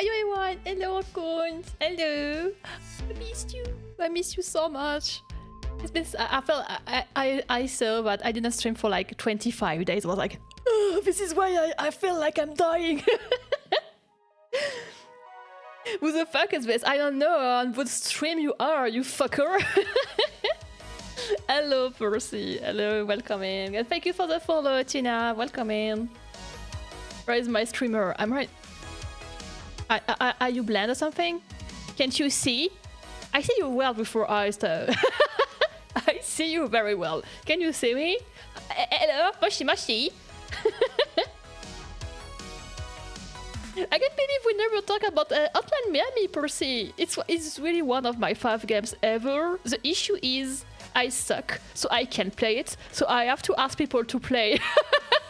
Hello everyone. Hello Coins. Hello. I missed you. I miss you so much. It's been. I felt. I saw that I didn't stream for like 25 days. I was like, oh, this is why I feel like I'm dying. Who the fuck is this? I don't know on what stream you are, you fucker. Hello Percy. Hello, welcome in. And thank you for the follow, Tina. Welcome in. Where is my streamer? I'm right. Are you blind or something? Can't you see? I see you well before eyes though. I see you very well. Can you see me? Hello, moshi moshi. I can't believe we never talk about Hotline Miami, Percy. It's really one of my 5 games ever. The issue is I suck, so I can't play it. So I have to ask people to play.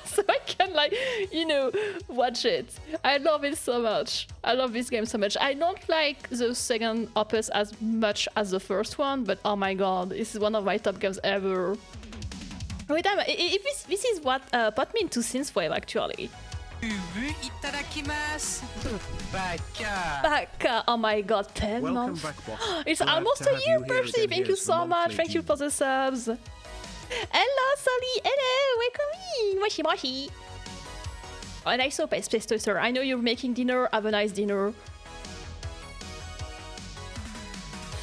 So I can, like, you know, watch it. I love it so much. I love this game so much. I don't like the second opus as much as the first one, but oh my god, this is one of my top games ever. Wait, this is what put me into synthwave actually. Baka, oh my god, 10 months. It's almost a year, Percy. Thank you so much. Thank you for the subs. Hello, Sully. Hello, welcome in. Moshi moshi. Oh, and I saw Space Toaster. I know you're making dinner. Have a nice dinner.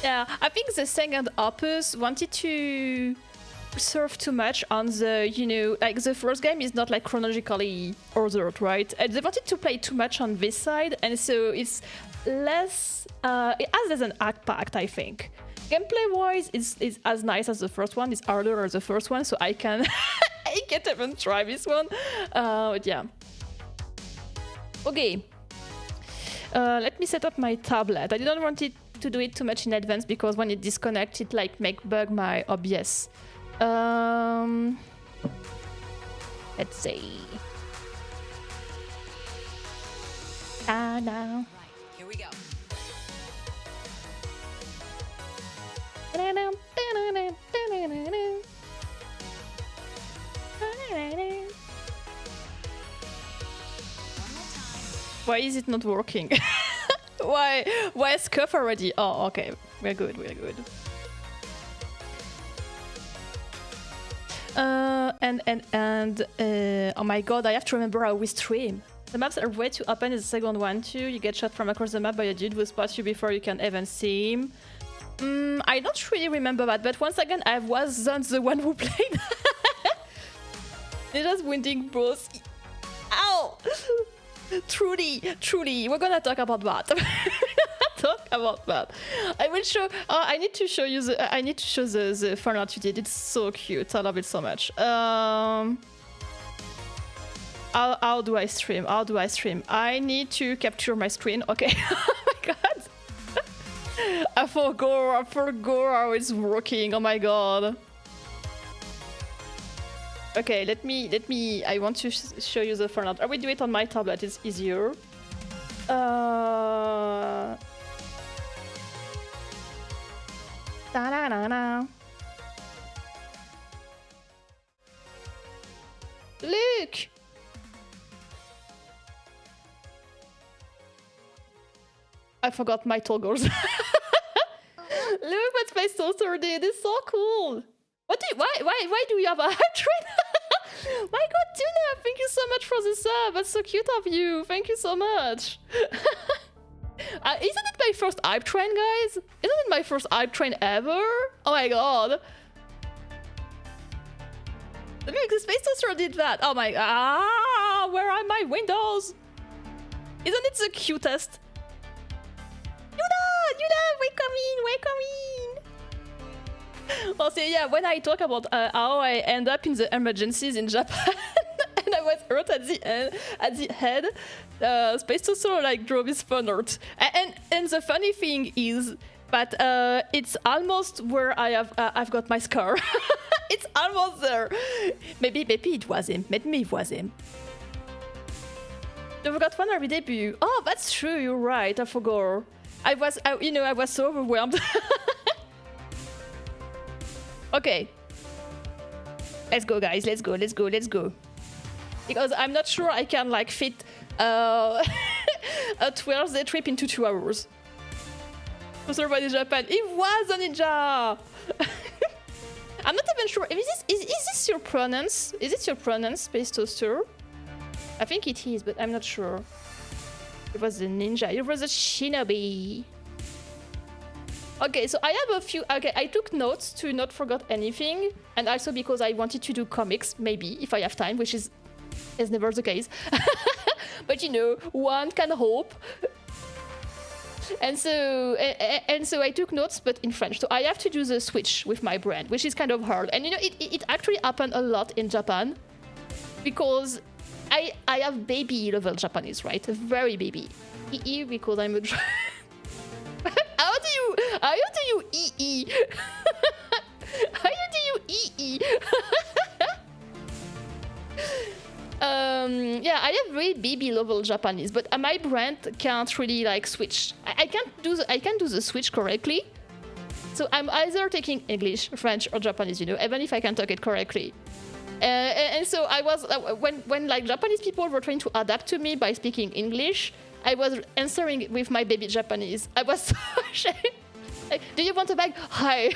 Yeah, I think the second opus wanted to serve too much on the, you know, like the first game is not like chronologically ordered, right? And they wanted to play too much on this side, and so it's less. It has an act packed, I think. Gameplay wise, is as nice as the first one. It's harder as the first one, so I can I can't even try this one. But yeah. Okay. Let me set up my tablet. I didn't want it to do it too much in advance because when it disconnects, it like bug my OBS. Let's see. Now. Here we go. Why is it not working? Why is cuff already? Oh, okay. We're good, we're good. Oh my god, I have to remember how we stream. The maps are way too open in the second one too. You get shot from across the map by a dude who spots you before you can even see him. I don't really remember that, but once again, I wasn't the one who played. They're just winning both. Ow! Truly, we're gonna talk about that. I will show. I need to show you the. I need to show the fan art you did. It's so cute. I love it so much. How do I stream? How do I stream? I need to capture my screen. Okay. Oh my god. I forgot how it's working. Oh my god. Okay, let me. I want to show you the fan art. I will do it on my tablet. It's easier. Da-da-da-da. Look! I forgot my toggles. Look what Space Toaster did. It's so cool. Why do you have a hype train? My god, Tuna, thank you so much for the sub. That's so cute of you. Thank you so much. Isn't it my first hype train, guys? Isn't it my first hype train ever? Oh my god. Look, the Space Toaster did that. Oh my god. Ah, where are my windows? Isn't it the cutest? Yuda, welcome in. Also, yeah, when I talk about how I end up in the emergencies in Japan and I was hurt at the head, Space Toaster like drove his fun art. And the funny thing is that it's almost where I've got my scar. It's almost there. Maybe it was him. Maybe it was him. I forgot one every debut. Oh, that's true. You're right. I forgot. I was so overwhelmed. Okay. Let's go, guys. Let's go. Because I'm not sure I can like fit a 12-day trip into 2 hours. To survive in Japan. It was a ninja! I'm not even sure. Is this your pronounce? Is it your pronounce, Space Toaster? I think it is, but I'm not sure. It was a ninja. It was a shinobi. Okay, so I have a few. Okay, I took notes to not forget anything, and also because I wanted to do comics, maybe if I have time, which is never the case. But you know, one can hope. And so I took notes, but in French. So I have to do the switch with my brand, which is kind of hard. And you know, it actually happened a lot in Japan because I have baby level Japanese, right? Very baby. EE because I'm a. How do you EE? How do you EE? Yeah, I have very baby level Japanese, but my brand can't really like switch. I can't do the switch correctly. So I'm either taking English, French, or Japanese, you know, even if I can talk it correctly. And so I was when like Japanese people were trying to adapt to me by speaking English, I was answering with my baby Japanese. I was so ashamed. Like, do you want a bag? Hi.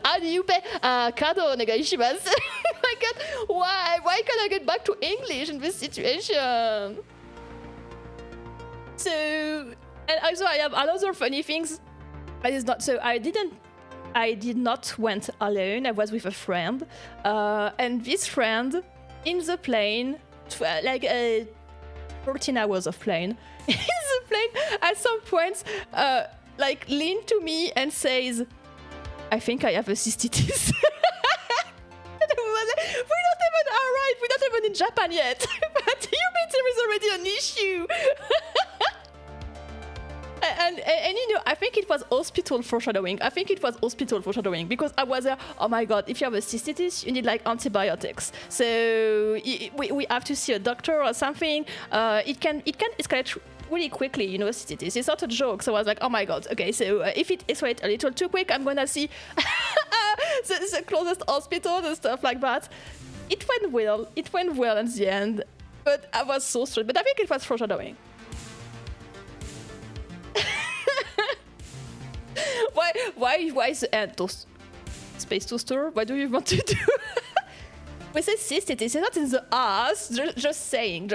How do you pay? Kado onegaishimasu. My God, why can't I get back to English in this situation? So, and also I have another funny things. I did not went alone. I was with a friend, and this friend in the plane, like 14 hours of plane, in the plane at some point, like leaned to me and says, "I think I have a cystitis." We're not even in Japan yet, but you mean there is already an issue. And you know, I think it was hospital foreshadowing. Because I was oh my God, if you have a cystitis, you need like antibiotics. So we have to see a doctor or something. It can escalate really quickly, you know, cystitis. It's not a joke. So I was like, oh my God, okay, so if it escalates a little too quick, I'm gonna see the closest hospital and stuff like that. It went well in the end, but I was so stressed. But I think it was foreshadowing. Why is the end Space Toaster? What do you want to do? We say cystitis, it's not in the ass. Just saying.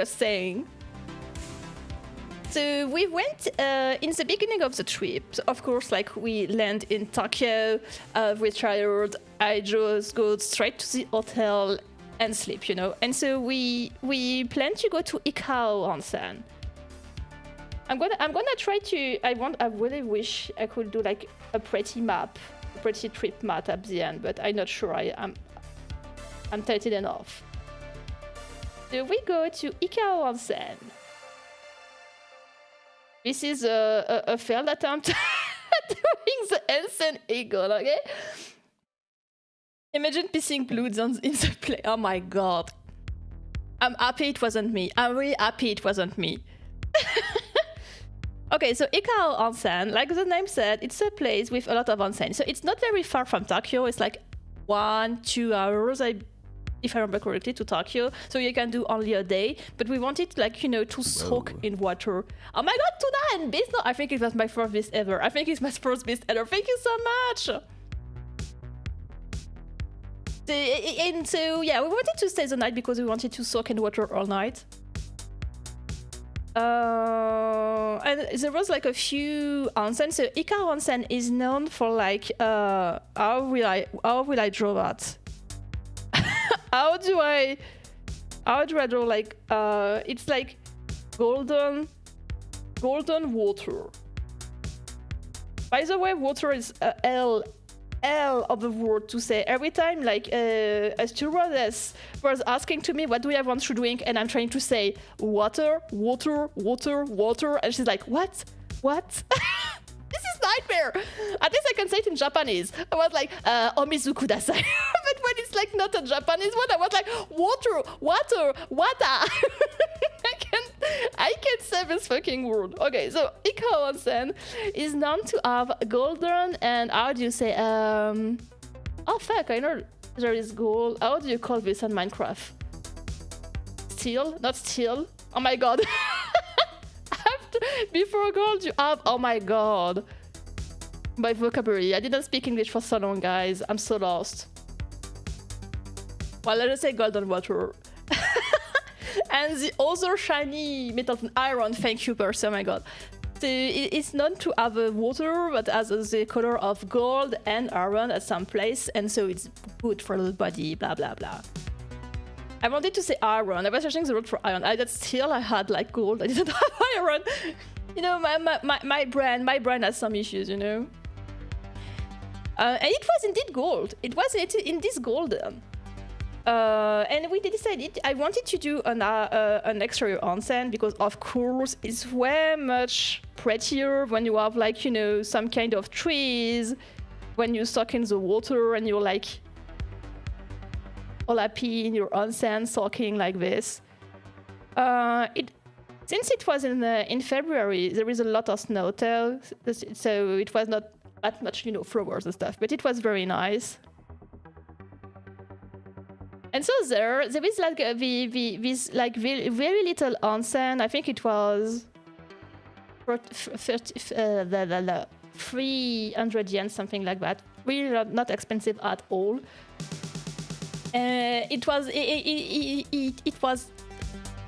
So we went in the beginning of the trip. So of course, like we land in Tokyo, we're tired. I just go straight to the hotel and sleep, you know. And so we plan to go to Ikao Onsen. I'm gonna try to. I really wish I could do like a pretty trip map at the end, but I'm not sure I'm talented enough. So we go to Ikao Onsen. This is a failed attempt at doing the Onsen Eagle, okay? Imagine pissing blood in the play. Oh my God. I'm happy it wasn't me. I'm really happy it wasn't me. Okay, so Ikao Onsen, like the name said, it's a place with a lot of onsen. So it's not very far from Tokyo. It's like 1-2 hours, if I remember correctly, to Tokyo. So you can do only a day. But we wanted, like, you know, to soak in water. Oh my God, tuna and beast! No, I think it was my first beast ever. Thank you so much! And so, yeah, we wanted to stay the night because we wanted to soak in water all night. And there was like a few onsen. So Ikao Onsen is known for like how will I draw that? how do I draw like it's like golden water. By the way, water is L of the word to say every time, like a stewardess was asking to me, what do I want to drink? And I'm trying to say water, and she's like, what? This is nightmare. At least I can say it in Japanese. I was like, omizu kudasai. But when it's like not a Japanese word, I was like, water. I can't say this fucking word. Okay, so Ikao Onsen is known to have golden and how do you say oh fuck, I know there is gold. How do you call this on Minecraft? Steel? Not steel? Oh my God. Before gold, you have, oh my god. My vocabulary. I didn't speak English for so long, guys. I'm so lost. Well, let's just say golden water. And the other shiny metal and iron, thank you, person, oh my god. So it's known to have water, but has the color of gold and iron at some place, and so it's good for the body, blah, blah, blah. I wanted to say iron. I was searching the word for iron. I had like gold. I didn't have iron. You know, my brain has some issues, you know. And it was indeed gold. It was in this gold. And we decided I wanted to do an exterior onsen because, of course, it's way much prettier when you have, like, you know, some kind of trees, when you soak in the water and you're like all happy in your onsen soaking like this. Since it was in February, there is a lot of snow too, so it was not that much, you know, flowers and stuff, but it was very nice. And so there is like this like very little onsen. I think it was 300 yen, something like that. Really not expensive at all. It was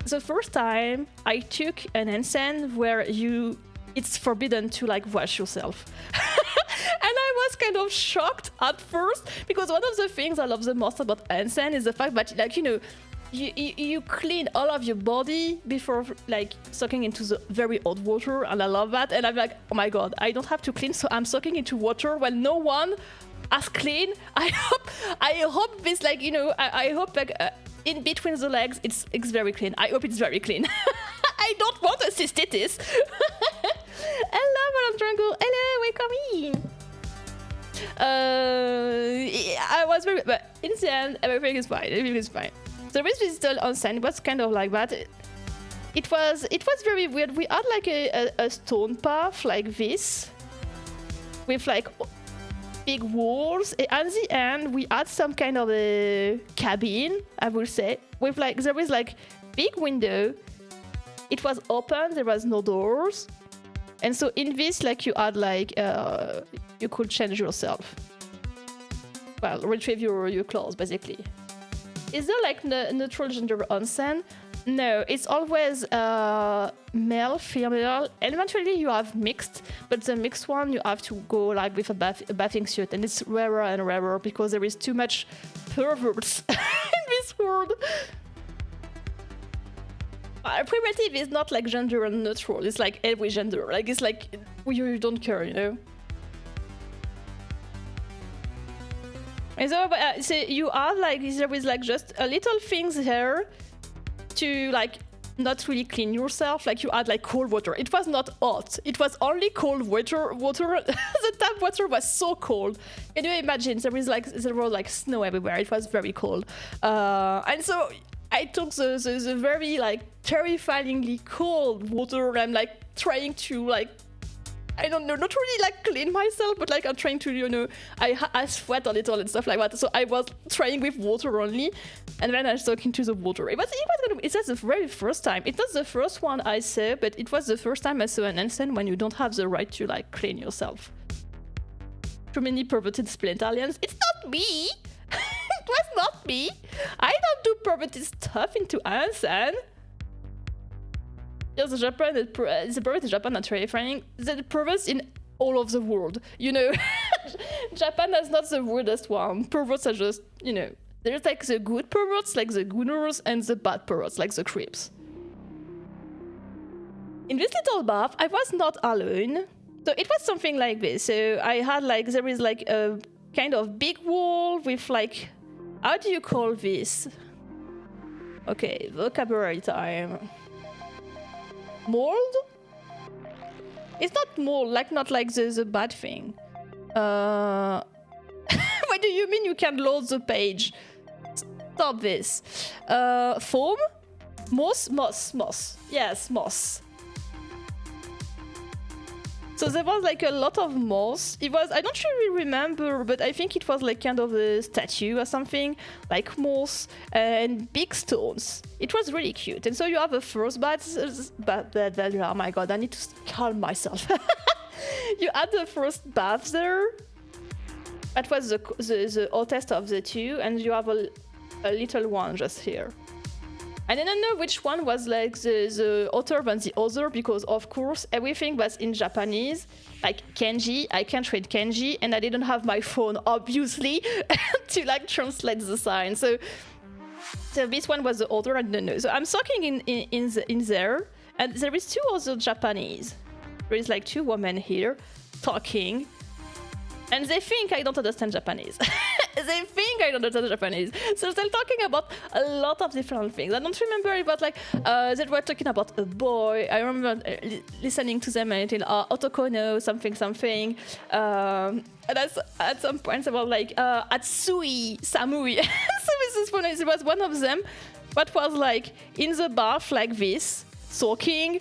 the first time I took an onsen where it's forbidden to like wash yourself. And I was kind of shocked at first because one of the things I love the most about onsen is the fact that, like, you know, you clean all of your body before like soaking into the very hot water, and I love that. And I'm like, oh my god, I don't have to clean, so I'm soaking into water while no one has clean. I hope this, like, you know, I hope like in between the legs it's very clean. I hope it's very clean. I don't want a cystitis. Hello, Madame Jungle. Hello, welcome in. I was very, but in the end, everything is fine. Everything is fine. The risk visitor onsen was kind of like that. It was very weird. We had like a stone path like this, with like big walls. At the end, we had some kind of a cabin, I will say, with like there was like big window. It was open. There was no doors. And so in this, like, you had like you could change yourself. Well, retrieve your clothes, basically. Is there like neutral gender onsen? No, it's always male, female, and eventually you have mixed. But the mixed one, you have to go like with a bathing suit, and it's rarer and rarer because there is too much perverts in this world. Primitive is not like gender neutral. It's like every gender. Like it's like you don't care, you know. And so you have like there is like just a little things here to like not really clean yourself. Like you add like cold water. It was not hot. It was only cold water. The tap water was so cold. Can you imagine? There was like snow everywhere. It was very cold. And so I took the very like terrifyingly cold water, and I'm like trying to like, I don't know, not really like clean myself, but like I'm trying to, you know, I sweat a little and stuff like that. So I was trying with water only, and then I was talking to the water. It was the very first time. It was the first one I saw, but it was the first time I saw an onsen when you don't have the right to like clean yourself. Too many perverted splintalians. It's not me. It was not me. I don't do perverted stuff into onsen. Yes, the perverts in Japan are terrifying. The perverts in all of the world, you know. Japan is not the weirdest one. Perverts are just, you know, there's like the good perverts, like the gooners, and the bad perverts, like the creeps. In this little bath, I was not alone. So it was something like this. So I had like, there is like a kind of big wall with like, how do you call this? Okay, vocabulary time. Mold? It's not mold, like not like the bad thing. What do you mean you can load the page? Stop this. Foam? Moss? Moss. Yes, moss. So there was like a lot of moss. It was, I don't really remember, but I think it was like kind of a statue or something, like moss and big stones. It was really cute. And so you have a first bath, oh my god, I need to calm myself. You had the first bath there. That was the oldest of the two, and you have a little one just here. I didn't know which one was like the other than the other, because of course everything was in Japanese, like kanji. I can't read kanji, and I didn't have my phone obviously to like translate the sign. So this one was the other. I don't know. So I'm talking in there, and there is two other Japanese. There is like two women here talking. And they think I don't understand Japanese. They think I don't understand Japanese. So they're talking about a lot of different things. I don't remember it was like, they were talking about a boy. I remember listening to them and otaku no, something. And at some point they were like, Atsui, Samui. So this is funny. There was one of them that was like in the bath like this, soaking.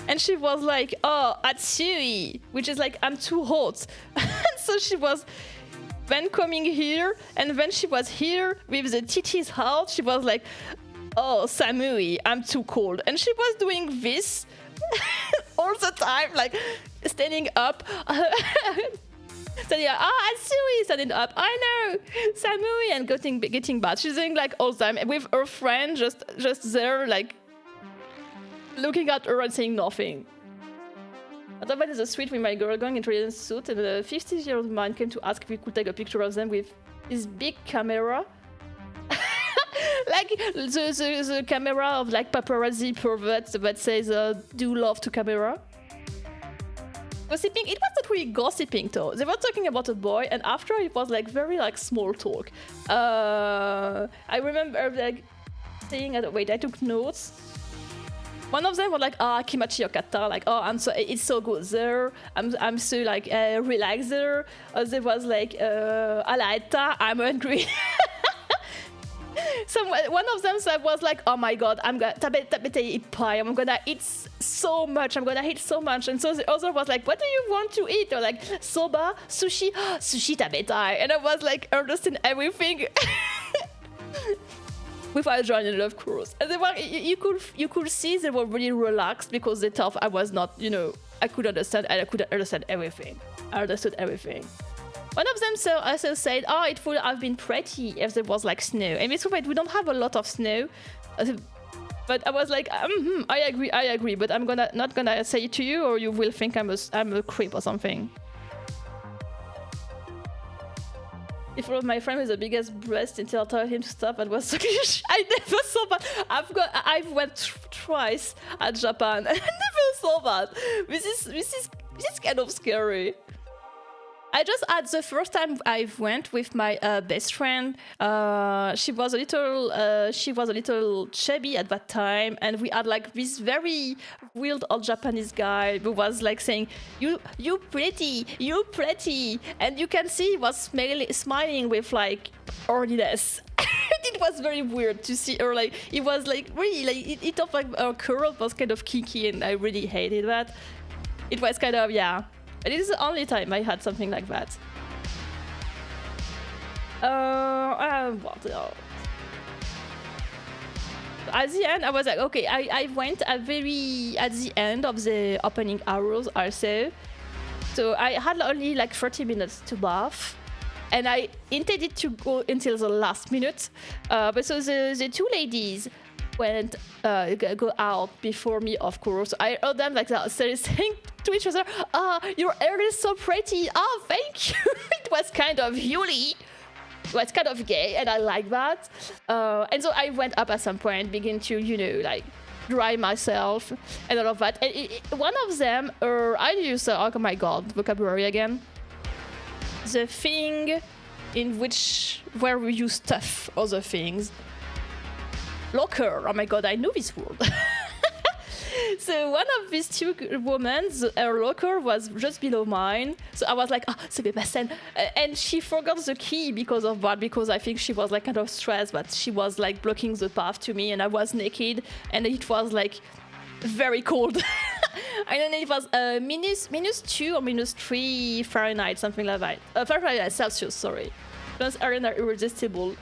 And she was like, oh, Atsui, which is like, I'm too hot. So she was then coming here, and when she was here with the titties out, she was like, oh, Samui, I'm too cold. And she was doing this all the time, like standing up. Saying, Atsui, standing up. I know, Samui, and getting bad. She's doing like all the time with her friend just there, like, looking at her and saying nothing. I thought that is a street with my girl going into a suit, and a 50-year-old man came to ask if we could take a picture of them with his big camera. Like the camera of like paparazzi perverts that says do love to camera. Gossiping, it was not really gossiping though. They were talking about a boy, and after it was like very like small talk. I remember like saying, wait, I took notes. One of them was like, Kimachi Yokata, like, oh, it's so good there. I'm so like relaxed there. There was like, Alaeta, I'm hungry. One of them was like, oh my god, I'm gonna tabete eat pie. I'm gonna eat so much. And so the other was like, what do you want to eat? Or like soba, sushi, sushi tabetai. And I was like, understand everything. Without joining, of course. And they were, you could see they were really relaxed because they thought I was not, I could understand, and I could understand everything. I understood everything. One of them also said, oh, it would have been pretty if there was like snow. And it's right, we don't have a lot of snow. But I was like, I agree, but I'm not gonna say it to you, or you will think I'm a creep or something. If one of my friends with the biggest breast until I told him to stop, and was like, I never saw that. I've went twice at Japan, and I never saw that. This is kind of scary. I just had the first time I went with my best friend. She was a little chubby at that time, and we had like this very weird old Japanese guy who was like saying, "You pretty," and you can see he was smiling with like horniness. It was very weird to see her like. It was like really like it felt like her curl was kind of kinky, and I really hated that. It was kind of It is the only time I had something like that. What else? At the end, I was like, okay, I went at the end of the opening hours also. So I had only like 30 minutes to bath. And I intended to go until the last minute. But so the two ladies went go out before me, of course. I heard them like that, saying to each other, your hair is so pretty. Oh, thank you. It was kind of Yuli. It was kind of gay, and I like that. And so I went up at some point, begin to, like dry myself and all of that. And one of them, I use, oh my god, vocabulary again. The thing where we use stuff, other things. Locker. Oh my god, I know this word. So one of these two women, her locker was just below mine. So I was like, c'est bien passé. And she forgot the key because of that, because I think she was like kind of stressed, but she was like blocking the path to me, and I was naked, and it was like very cold. I don't know, it was -2 or -3 Fahrenheit, something like that. Fahrenheit Celsius, sorry. Those are irresistible.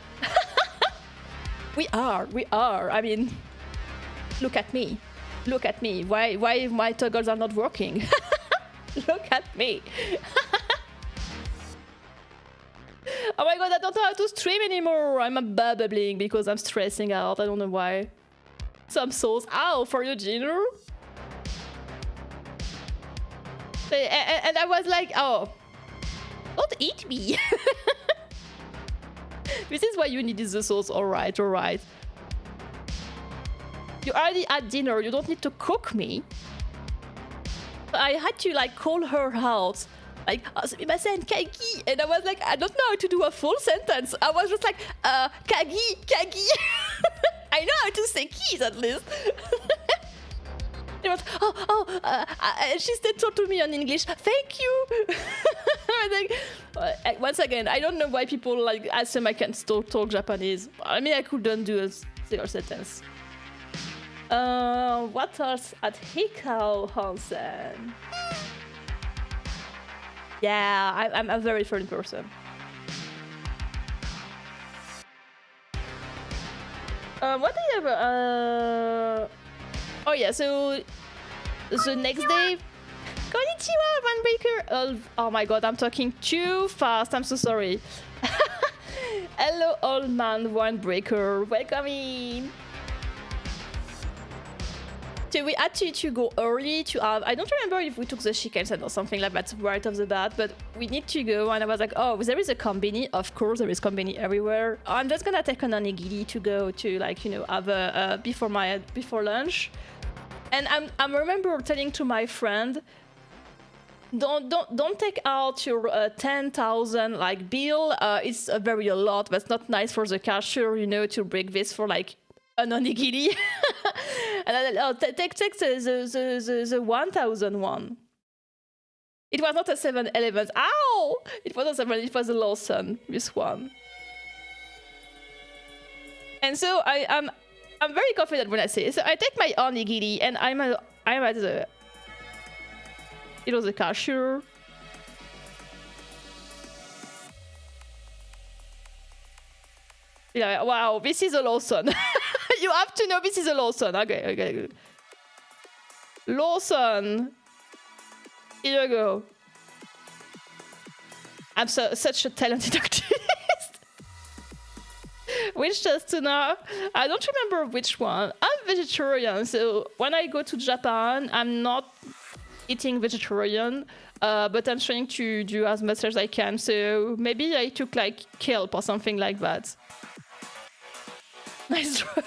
We are. I mean, look at me. Look at me. Why my toggles are not working? Look at me. Oh my god, I don't know how to stream anymore. I'm babbling because I'm stressing out. I don't know why. Some souls. Ow, for you, Gino. And I was like, oh, don't eat me. This is why you need the sauce. All right. You already had dinner. You don't need to cook me. I had to like call her out. Like, kagi. And I was like, I don't know how to do a full sentence. I was just like, kagi. I know how to say keys at least. It was, she said to me in English, thank you. Like, once again, I don't know why people like assume I can still talk Japanese. I mean, I couldn't do a single sentence. What else at Hikao Hansen? Yeah, I'm a very funny person. What do you have? Oh yeah, so the next day. Konnichiwa, Runbreaker. Oh my god, I'm talking too fast. I'm so sorry. Hello, old man Runbreaker. Welcome in. So we had to go early to have. I don't remember if we took the Shinkansen or something like that right off the bat, but we need to go. And I was like, oh, there is a combini. Of course, there is combini everywhere. I'm just gonna take an onigiri to go to, like, you know, have a before lunch. And I remember telling to my friend, don't take out your 10,000 like bill. It's very a lot, but it's not nice for the cashier, you know, to break this for like an onigiri. And I take the 1,000 one. It was not a 7-Eleven. Ow! It was a 7. It was a Lawson. This one. And so I'm very confident when I say it. So I take my onigiri and I'm at the. It was a cashier. Yeah, wow, this is a Lawson. You have to know this is a Lawson. Okay. Lawson. Here you go. I'm such a talented artist. Which just to know, I don't remember which one. I'm vegetarian, so when I go to Japan, I'm not eating vegetarian, but I'm trying to do as much as I can. So maybe I took like kelp or something like that. Nice try.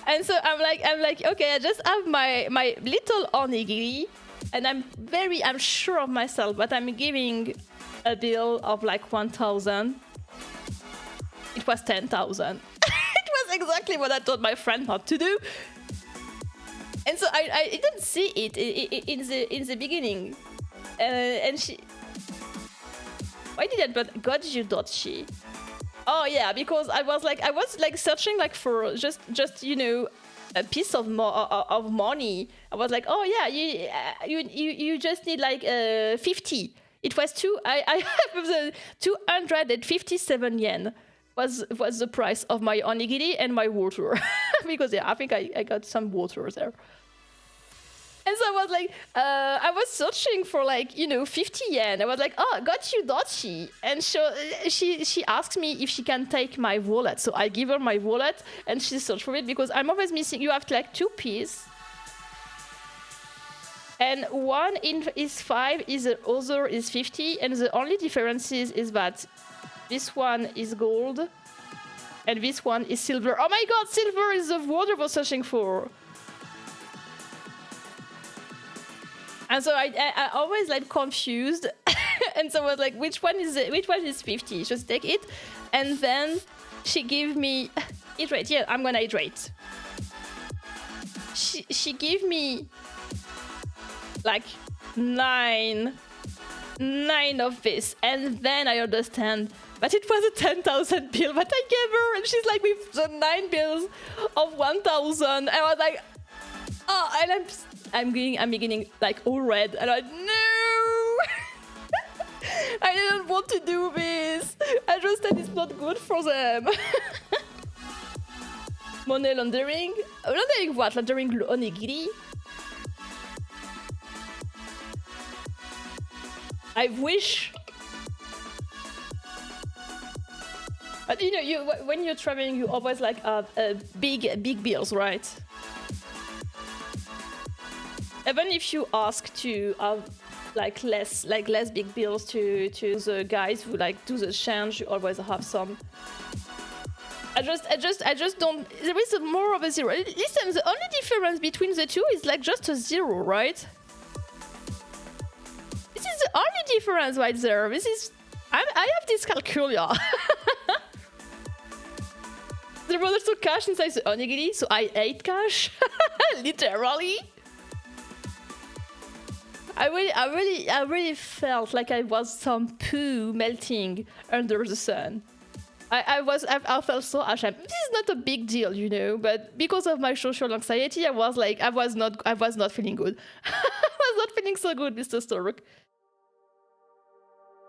And so I'm like, okay, I just have my little onigiri, and I'm sure of myself, but I'm giving a bill of like 1,000. It was 10,000. It was exactly what I told my friend not to do. And so I didn't see it in the beginning, and she. Why didn't? But got you, dot she? Oh yeah, because I was like searching like for just you know a piece of money. I was like, oh yeah, you just need like 50. It was I have the 257 yen was the price of my onigiri and my water. Because yeah, I think I got some water there. And so I was like, I was searching for like, you know, 50 yen. I was like, oh, got you, Dachi. And so she asked me if she can take my wallet. So I give her my wallet and she searched for it because I'm always missing. You have like 2 pieces. And one is 5, the other is 50. And the only difference is that this one is gold and this one is silver. Oh my god, silver is the word I was searching for. And so I always like confused, and so I was like, which one is 50? Just take it, and then she gave me hydrate. Yeah, I'm gonna hydrate. She gave me like 9 of this, and then I understand that it was a 10,000 bill that I gave her, and she's like with the 9 bills of 1,000. I was like, Oh, and I'm beginning like all red, and I no. I didn't want to do this. I just said it's not good for them. Money laundering? Laundering what? Laundering onigiri? I wish. But you know, when you're traveling, you always like big bills, right? Even if you ask to have like less big bills to the guys who like do the change, you always have some. I just don't. There is more of a zero. Listen, the only difference between the two is like just a zero, right? This is the only difference right there. This is. I have dyscalculia. There was also cash inside the onigiri, so I ate cash, literally. I really felt like I was some poo melting under the sun. I felt so ashamed. This is not a big deal, you know, but because of my social anxiety, I was not feeling good. I was not feeling so good, Mr. Stork.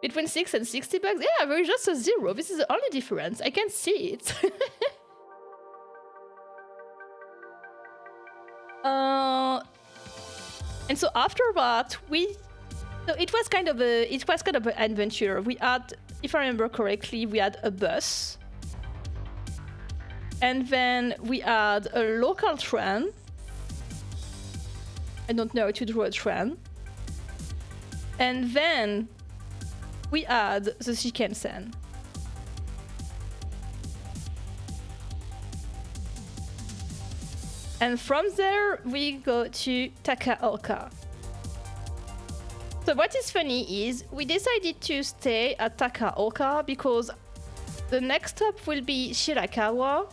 Between 6 and 60 bucks? Yeah, there is just a zero. This is the only difference. I can see it. And so after that, so it was kind of an adventure. We had, if I remember correctly, we had a bus, and then we had a local train. I don't know how to draw a train. And then we had the Shikansen. And from there, we go to Takaoka. So what is funny is we decided to stay at Takaoka because the next stop will be Shirakawa.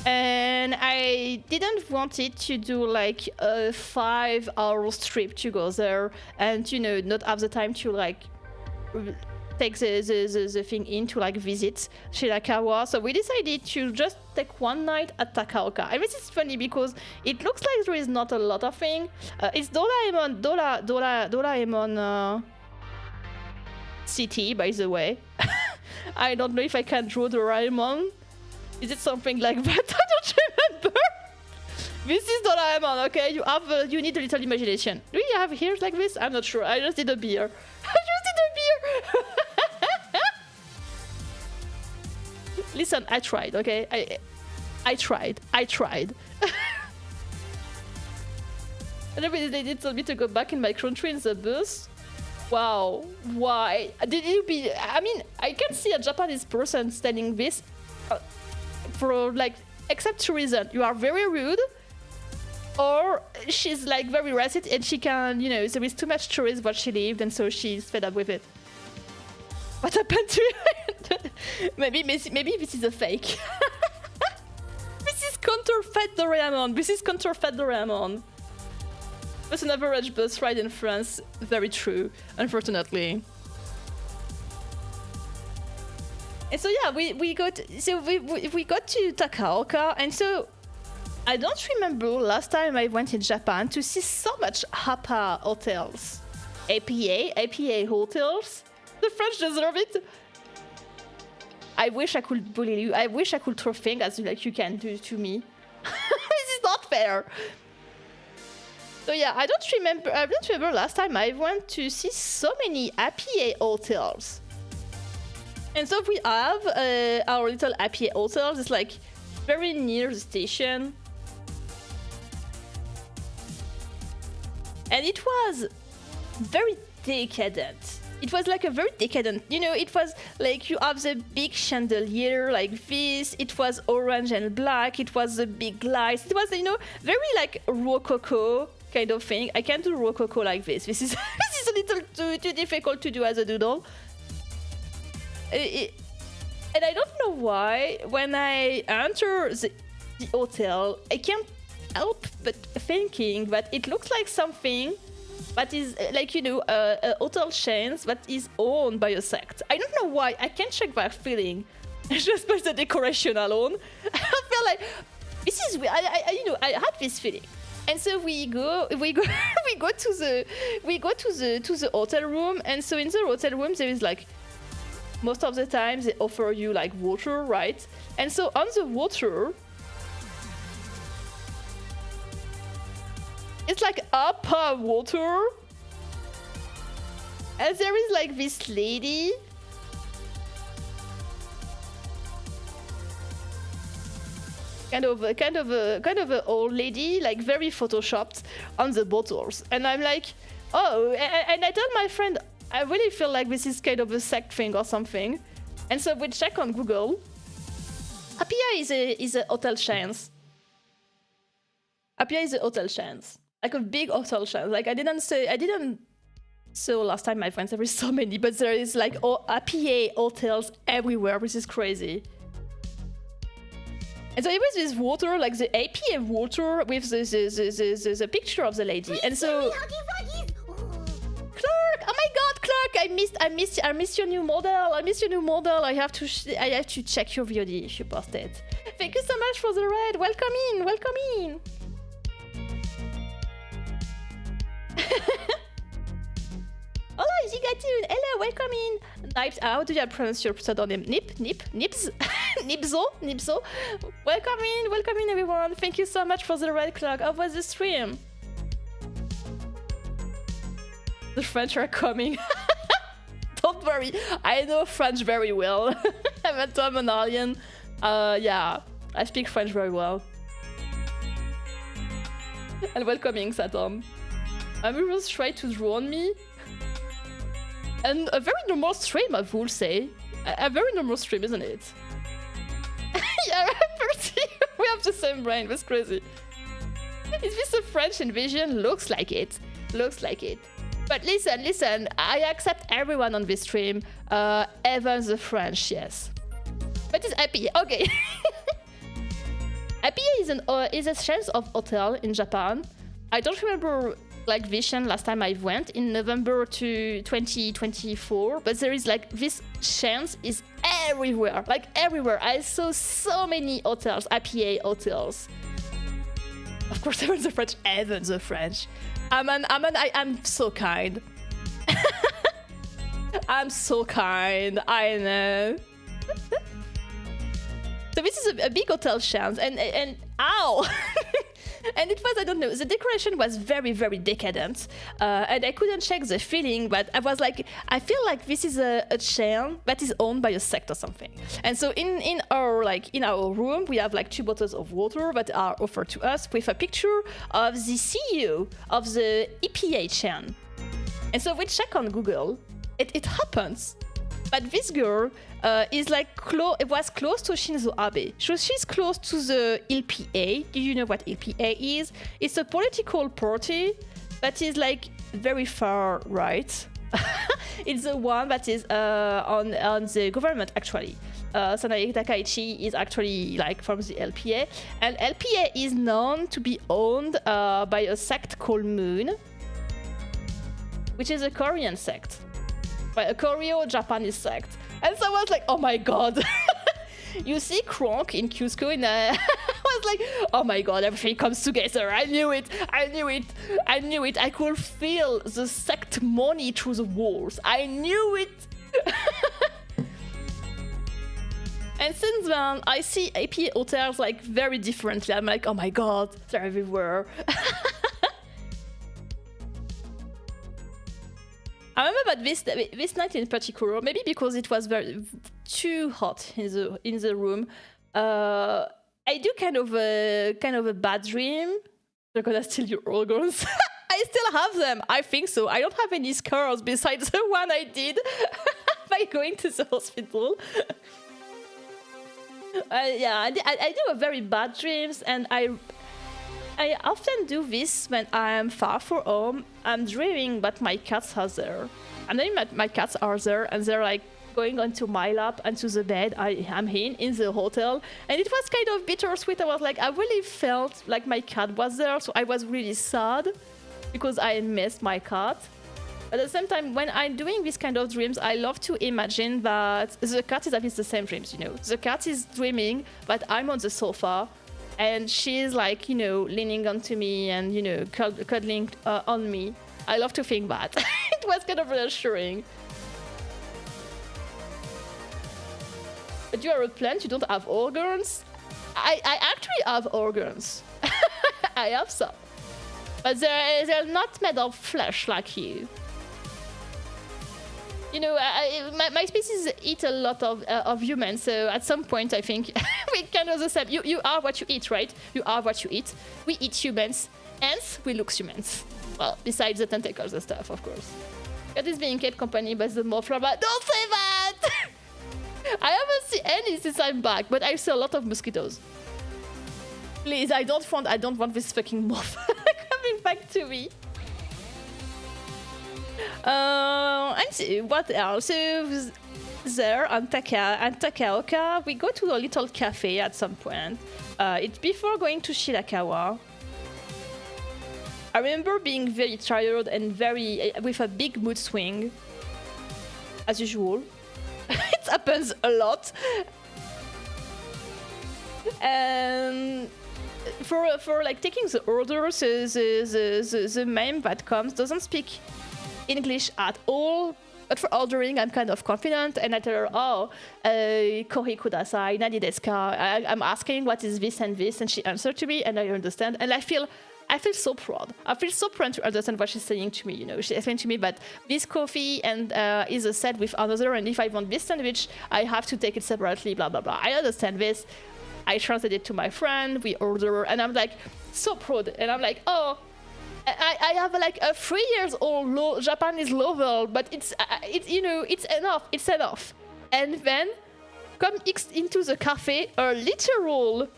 And I didn't want it to do like a 5-hour trip to go there and, you know, not have the time to like take the thing in to like visit Shirakawa. So we decided to just take one night at Takaoka. And this is funny because it looks like there is not a lot of things. It's Doraemon City, by the way. I don't know if I can draw Doraemon. Is it something like that? I don't remember. This is Doraemon, okay? You need a little imagination. Do you have ears like this? I'm not sure. I just did a beer. Listen, I tried, okay? I tried. And they told me to go back in my country in the bus. Wow, why? Did you be... I mean, I can see a Japanese person standing this for like, except two reasons. You are very rude, or she's like very racist and she can, you know, there is too much tourists where she lived and so she's fed up with it. What happened to you? maybe this is a fake. This is counterfeit Doraemon. This is counterfeit Doraemon. That's an average bus ride in France. Very true, unfortunately. And so yeah, we got to Takaoka, and so I don't remember last time I went in Japan to see so much APA hotels. APA hotels. The French deserve it. I wish I could bully you. I wish I could throw things as like you can do to me. This is not fair. So yeah, I don't remember last time I went to see so many APA hotels. And so we have our little APA hotels. It's like very near the station. And it was very decadent. It was like a very decadent, you know, it was like you have the big chandelier like this, it was orange and black, it was the big lights, it was, you know, very like rococo kind of thing. I can't do rococo like this. This is a little too difficult to do as a doodle. And I don't know why, when I enter the hotel, I can't help but thinking that it looks like something that is like, you know, a hotel chains that is owned by a sect. I don't know why. I can't check that feeling just by the decoration alone. I feel like this is weird. You know, I had this feeling. And so we go to the hotel room, and so in the hotel room there is like, most of the time they offer you like water, right? And so on the water, it's like upper water, and there is like this lady. Kind of a old lady, like very photoshopped on the bottles, and I'm like, oh, and I tell my friend, I really feel like this is kind of a sect thing or something, and so we check on Google. Apia is a hotel chains. Apia is a hotel chains, like a big hotel chain. Like I didn't say last time, my friends, there is so many, but there is like Apia hotels everywhere. This is crazy. And so it was this water, like the APA water with the picture of the lady. And so Clark, oh my God, Clark, I missed your new model. I have to check your VOD if you post it. Thank you so much for the raid. Welcome in. Hola, Gigatoon. Hello, welcome in. Nibs, how do you pronounce your pseudonym? Nibs? Nibso? Welcome in, everyone. Thank you so much for the red clock. How was the stream? The French are coming. Don't worry, I know French very well. I'm a Dominalian. Yeah, I speak French very well. And welcoming, Saturn. Amirals tried to drone me. And a very normal stream, I would say. A very normal stream, isn't it? Yeah, we have the same brain, that's crazy. Is this a French invasion? Looks like it. But listen, I accept everyone on this stream. Even the French, yes. But it's Apia, okay. Apia is a chain of hotel in Japan. I don't remember like Vision last time I went in November to 2024, but there is like this chance is everywhere, like everywhere. I saw so many hotels, APA hotels. Of course, even the French, I'm so kind. I'm so kind, I know. So this is a big hotel chance, and ow! And it was, I don't know, the decoration was very, very decadent. And I couldn't check the feeling, but I was like, I feel like this is a chain that is owned by a sect or something. And so in our room, we have like 2 bottles of water that are offered to us with a picture of the CEO of the EPA chain. And so we check on Google, it happens. But this girl is like it was close to Shinzo Abe. So she's close to the LPA. Do you know what LPA is? It's a political party that is like very far right. It's the one that is on the government actually. Sanae Takaichi is actually like from the LPA, and LPA is known to be owned by a sect called Moon, which is a Korean sect. By a Koreo-Japanese sect. And so I was like, oh my god. You see Kronk in Cusco, and I was like, oh my god, everything comes together. I knew it. I could feel the sect money through the walls. I knew it. And since then, I see AP hotels like very differently. I'm like, oh my god, they're everywhere. I remember that this night in particular, maybe because it was too hot in the room, I do kind of a bad dream. They're gonna steal your organs. I still have them. I think so. I don't have any scars besides the one I did by going to the hospital. Yeah, I do a very bad dreams, and I often do this when I am far from home. I'm dreaming, but my cats are there. I'm dreaming that my cats are there, and they're like going onto my lap, onto the bed I am in the hotel. And it was kind of bittersweet. I was like, I really felt like my cat was there, so I was really sad because I missed my cat. At the same time, when I'm doing this kind of dreams, I love to imagine that the cat is having the same dreams, you know. The cat is dreaming, but I'm on the sofa, and she's like, you know, leaning onto me and, you know, cuddling on me. I love to think that. It was kind of reassuring. But you are a plant, you don't have organs? I actually have organs. I have some. But they're not made of flesh like you. You know, my species eat a lot of humans, so at some point I think we kind of the same. You are what you eat, right? You are what you eat. We eat humans, hence we look humans. Well, besides the tentacles and stuff, of course. Cat is being kept company by the moth larva. Don't say that! I haven't seen any since I'm back, but I see a lot of mosquitoes. Please, I don't want this fucking moth coming back to me. And what else? So there on Takaoka, we go to a little cafe at some point. It's before going to Shirakawa. I remember being very tired and with a big mood swing, as usual. It happens a lot. And for like taking the order, so the meme that comes doesn't speak English at all, but for ordering I'm kind of confident, and I tell her, oh, kori kudasai, nani desu ka? I'm asking what is this and this, and she answered to me and I understand, and I feel so proud. I feel so proud to understand what she's saying to me. You know, she explained to me that this coffee and is a set with another, and if I want this sandwich, I have to take it separately, blah, blah, blah. I understand this. I translated it to my friend, we order, and I'm like, so proud. And I'm like, oh, I have like a 3 years old Japanese level, but it's you know, it's enough. And then come into the cafe, a literal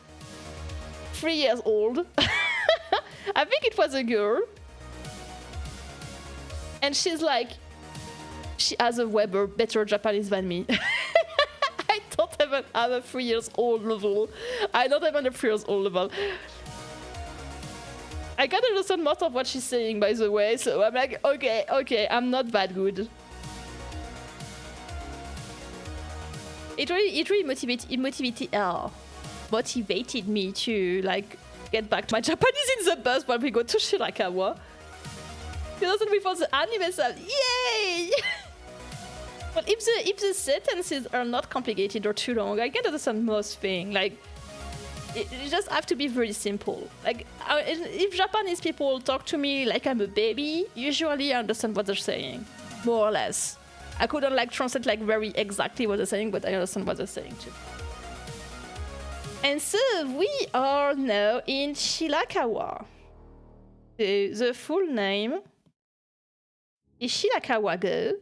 3 years old. I think it was a girl. And she's like, she has a better Japanese than me. I don't even have a 3 years old level. I don't even have a 3 years old level. I can't understand most of what she's saying, by the way, so I'm like, okay, I'm not that good. It really motivated me to like get back to my Japanese in the bus when we go to Shirakawa. Because before the anime stuff, yay! But if the sentences are not complicated or too long, I can understand most things. Like, it just have to be very simple. Like, if Japanese people talk to me like I'm a baby, usually I understand what they're saying, more or less. I couldn't like translate like very exactly what they're saying, but I understand what they're saying too. And so we are now in Shirakawa. The full name is Shirakawa-go.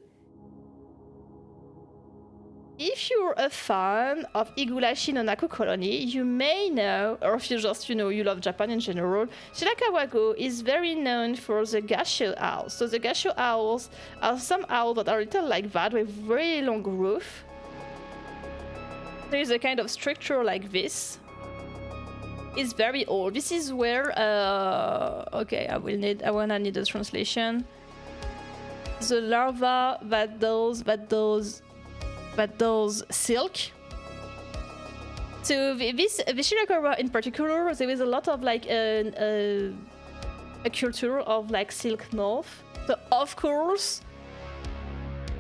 If you're a fan of Higurashi no Naku Colony, you may know, or if you just, you know, you love Japan in general, Shirakawa-go is very known for the gasho owls. So the gasho owls are some owls that are a little like that, with very long roof. There is a kind of structure like this. It's very old. This is where, okay, I wanna need a translation. The larva that does silk. So this Shirakawa in particular, there is a lot of like a culture of like silk moth. So of course,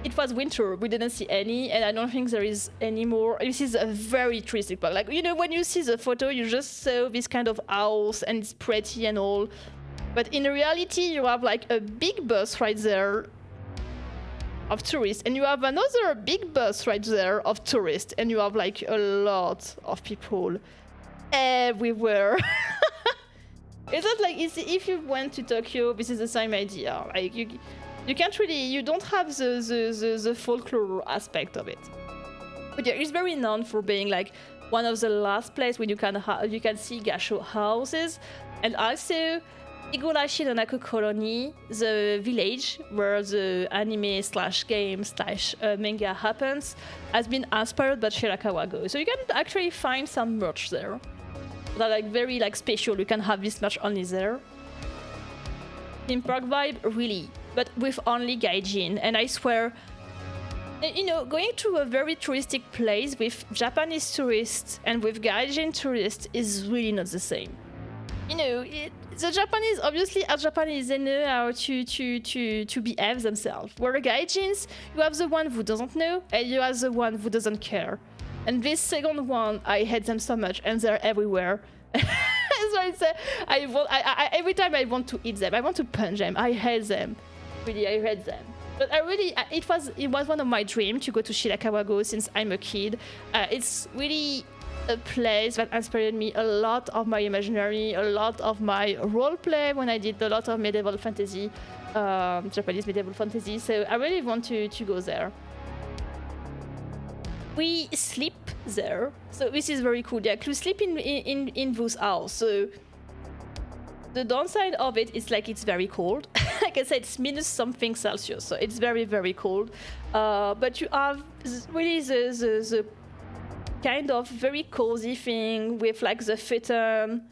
it was winter. We didn't see any, and I don't think there is any more. This is a very touristic park. Like, you know, when you see the photo, you just saw this kind of house and it's pretty and all. But in reality, you have like a big bus right there of tourists, and you have another big bus right there of tourists, and you have like a lot of people everywhere. It's not like if you went to Tokyo, this is the same idea. Like you can't really, you don't have the folklore aspect of it. But yeah, it's very known for being like one of the last places where you can see gasho houses, and also Higurashi no Naku Colony, the village where the anime / game / manga happens, has been inspired by Shirakawa-go. So you can actually find some merch there that are like very like special. You can have this much only there. Theme park vibe, really, but with only gaijin. And I swear, You know, going to a very touristic place with Japanese tourists and with gaijin tourists is really not the same. You know, the Japanese, obviously, as Japanese, they know how to behave themselves. Where gaijins, you have the one who doesn't know, and you have the one who doesn't care. And this second one, I hate them so much, and they're everywhere. So it's, every time I want to eat them, I want to punch them. I hate them. Really, I hate them. But it was one of my dreams to go to Shirakawa-go since I'm a kid. It's really a place that inspired me a lot of my imaginary, a lot of my role play when I did a lot of medieval fantasy, Japanese medieval fantasy. So I really want to go there. We sleep there, so this is very cool. Yeah, we sleep in this house. So the downside of it is like it's very cold. Like I said, it's minus something Celsius, so it's very, very cold. But you have really the kind of very cozy thing with like the futon.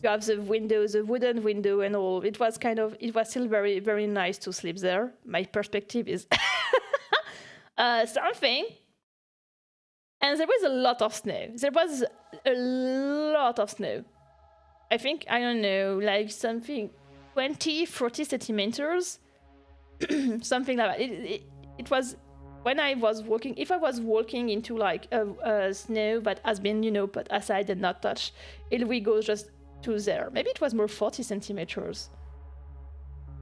You have the window, the wooden window and all. It was still very, very nice to sleep there. My perspective is something. And there was a lot of snow. There was a lot of snow. I think, I don't know, like something 20, 40 centimeters. Something like that. It was, when I was walking, if I was walking into like a snow that has been, you know, put aside and not touched, it will go just to there. Maybe it was more 40 centimeters.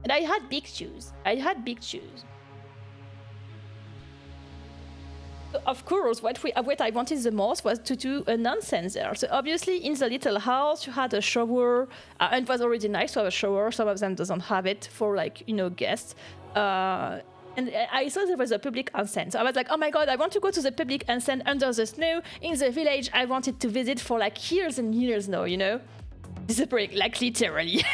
And I had big shoes. Of course, what I wanted the most was to do a nonsense there. So obviously, in the little house, you had a shower, and it was already nice to have a shower. Some of them doesn't have it for like, you know, guests. And I saw there was a public onsen. So I was like, oh my god, I want to go to the public onsen under the snow in the village I wanted to visit for like years and years now, you know? Disappearing, like literally.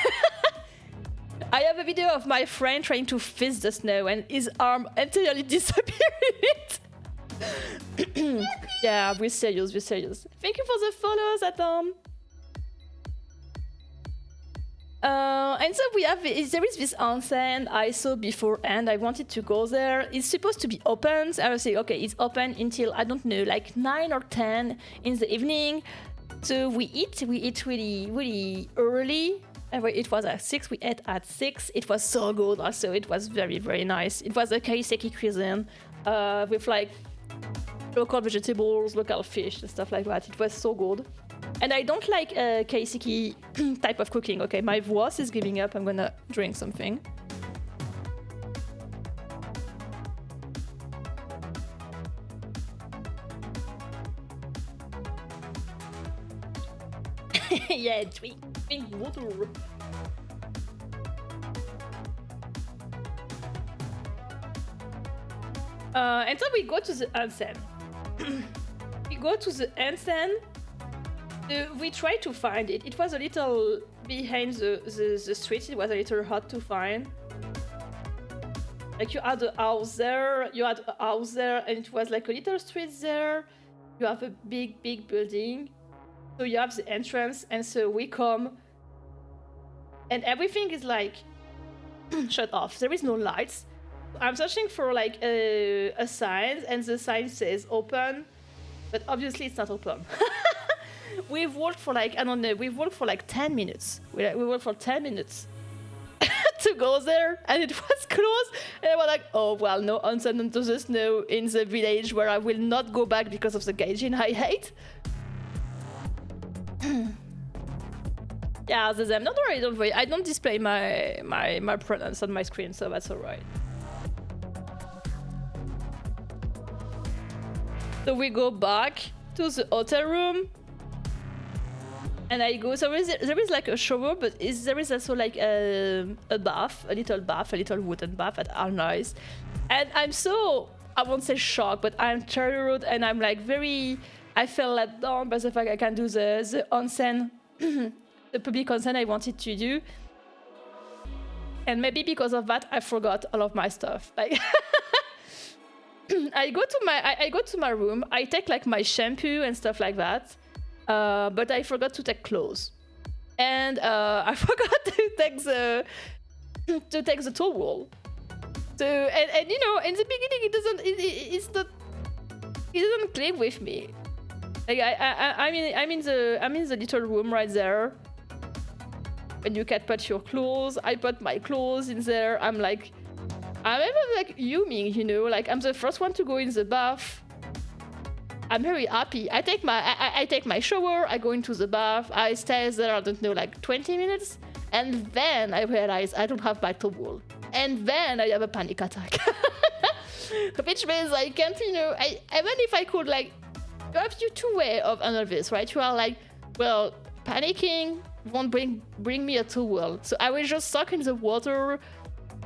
I have a video of my friend trying to fist the snow and his arm entirely disappeared in it. Yeah, we're serious. Thank you for the follows, Adam. And so there is this onsen I saw before and I wanted to go there. It's supposed to be open. So I was saying, okay, it's open until, I don't know, like 9 or 10 in the evening. So we eat really, really early. It was at 6, we ate at 6. It was so good also, it was very, very nice. It was a kaiseki cuisine with like local vegetables, local fish and stuff like that. It was so good. And I don't like kaiseki type of cooking. Okay, my voice is giving up. I'm gonna drink something. Yeah, drink water. And so we go to the onsen. We tried to find it. It was a little behind the street. It was a little hard to find. Like you had a house there, and it was like a little street there. You have a big building. So you have the entrance, and so we come. And everything is like shut off. There is no lights. I'm searching for like a sign, and the sign says open, but obviously it's not open. We've walked for like, I don't know, we've walked for like 10 minutes. We walked for 10 minutes to go there, and it was closed. And I was like, oh, well, no onsen into the snow in the village where I will not go back because of the gaijin I hate. Yeah, there's them. Don't worry. I don't display my pronouns on my screen, so that's alright. So we go back to the hotel room, and I go. So there is like a shower, but there is also like a bath, a little wooden bath that are nice. And I'm so, I won't say shocked, but I'm tired, and I'm like I felt let down by the fact I can do the onsen, the public onsen I wanted to do. And maybe because of that, I forgot all of my stuff. Like. I go to my room. I take like my shampoo and stuff like that, but I forgot to take clothes, and I forgot to take the towel. So and you know, in the beginning it doesn't it doesn't click with me. Like I'm in the little room right there. When you can put your clothes, I put my clothes in there. I'm ever like humming, you know, like I'm the first one to go in the bath. I'm very happy. I take my shower, I go into the bath, I stay there, I don't know, like 20 minutes, and then I realize I don't have my towel. And then I have a panic attack. Which means I can't, you know, even if I could, like, you have two ways of handling this, right? You are like, well, panicking won't bring me a towel. So I will just suck in the water,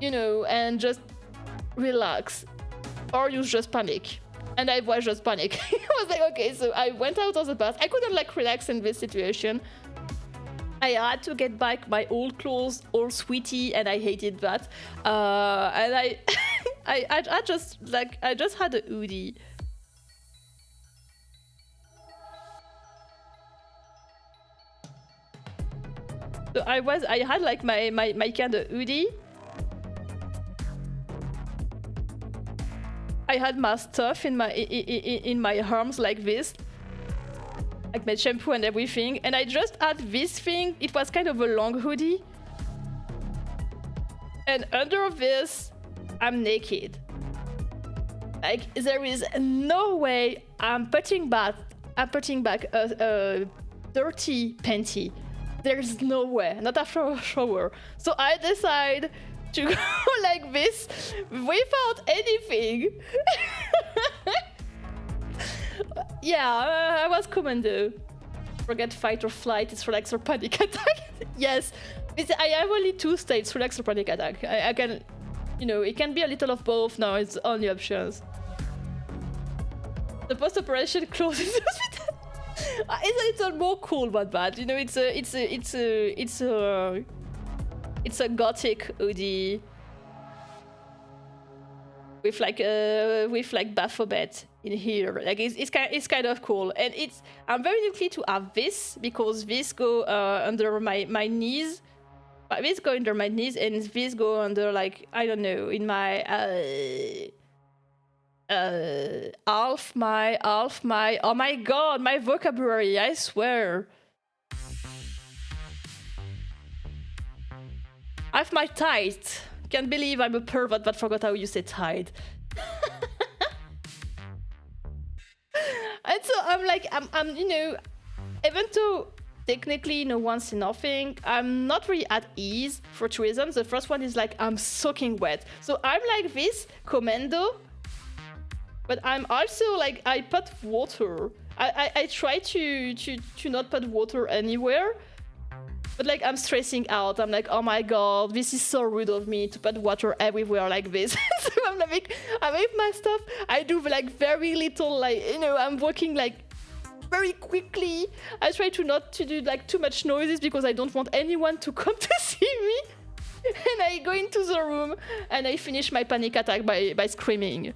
you know, and just relax. Or you just panic. And I was just panicking. I was like, okay, so I went out of the bath. I couldn't, like, relax in this situation. I had to get back my old clothes, all sweaty, and I hated that. And I just had a hoodie. So I had like my kind of hoodie. I had my stuff in my arms like this. Like my shampoo and everything, and I just had this thing. It was kind of a long hoodie, and under this, I'm naked. Like there is no way I'm putting back a dirty panty. There's no way, not after a shower. So I decide to go like this without anything. Yeah, I was commando. Forget fight or flight, it's relax or panic attack. Yes, I have only two states, relax or panic attack. I can, you know, it can be a little of both. No, it's only options. The post-operation clothes in the hospital. It's a little more cool but bad. You know, it's a gothic hoodie with like Baphomet in here. Like it's kind of cool, and I'm very lucky to have this because this go under my knees. This go under my knees, and this go under, like, I don't know, in my half my oh my god, my vocabulary, I swear. Half my tight. Can't believe I'm a pervert but forgot how you say tight. And so I'm like, I'm you know, even though technically, you know, once in nothing, I'm not really at ease for two reasons. The first one is like I'm soaking wet, so I'm like this commando, but I'm also like, I put water. I try to not put water anywhere, but like I'm stressing out. I'm like, oh my god, this is so rude of me to put water everywhere like this. So I'm like, I make my stuff. I do like very little, like, you know, I'm working like very quickly. I try to not to do like too much noises because I don't want anyone to come to see me. And I go into the room and I finish my panic attack by screaming.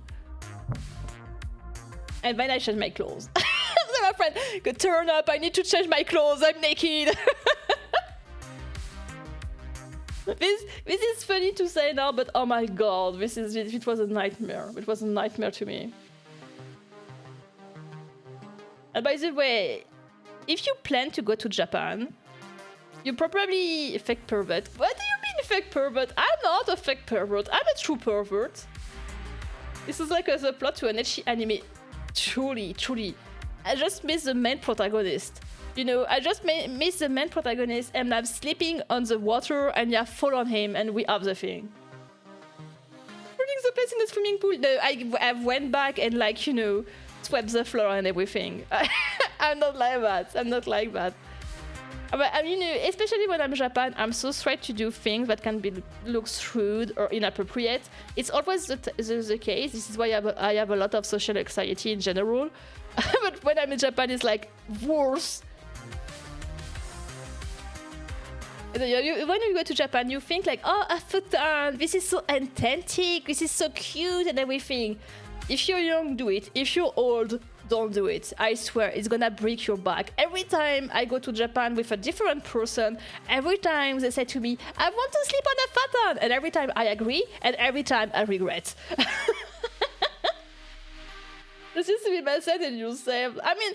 And then I change my clothes. So my friend, go turn up, I need to change my clothes, I'm naked. This is funny to say now, but oh my god, it was a nightmare. It was a nightmare to me. And by the way, if you plan to go to Japan, you're probably a fake pervert. What do you mean fake pervert? I'm not a fake pervert, I'm a true pervert. This is like the plot to an ecchi anime. Truly. I just miss the main protagonist. You know, I just miss the main protagonist, and I'm sleeping on the water and you fall on him and we have the thing. Putting the place in the swimming pool. No, I went back and, like, you know, swept the floor and everything. I'm not like that. But you know, especially when I'm in Japan, I'm so straight to do things that can look rude or inappropriate. It's always the case. This is why I have a lot of social anxiety in general. But when I'm in Japan, it's like worse. When you go to Japan, you think like, oh, a futon, this is so authentic, this is so cute and everything. If you're young, do it. If you're old, don't do it. I swear, it's gonna break your back. Every time I go to Japan with a different person, every time they say to me, I want to sleep on a futon, and every time I agree, and every time I regret. This used to be my set and you say, I mean,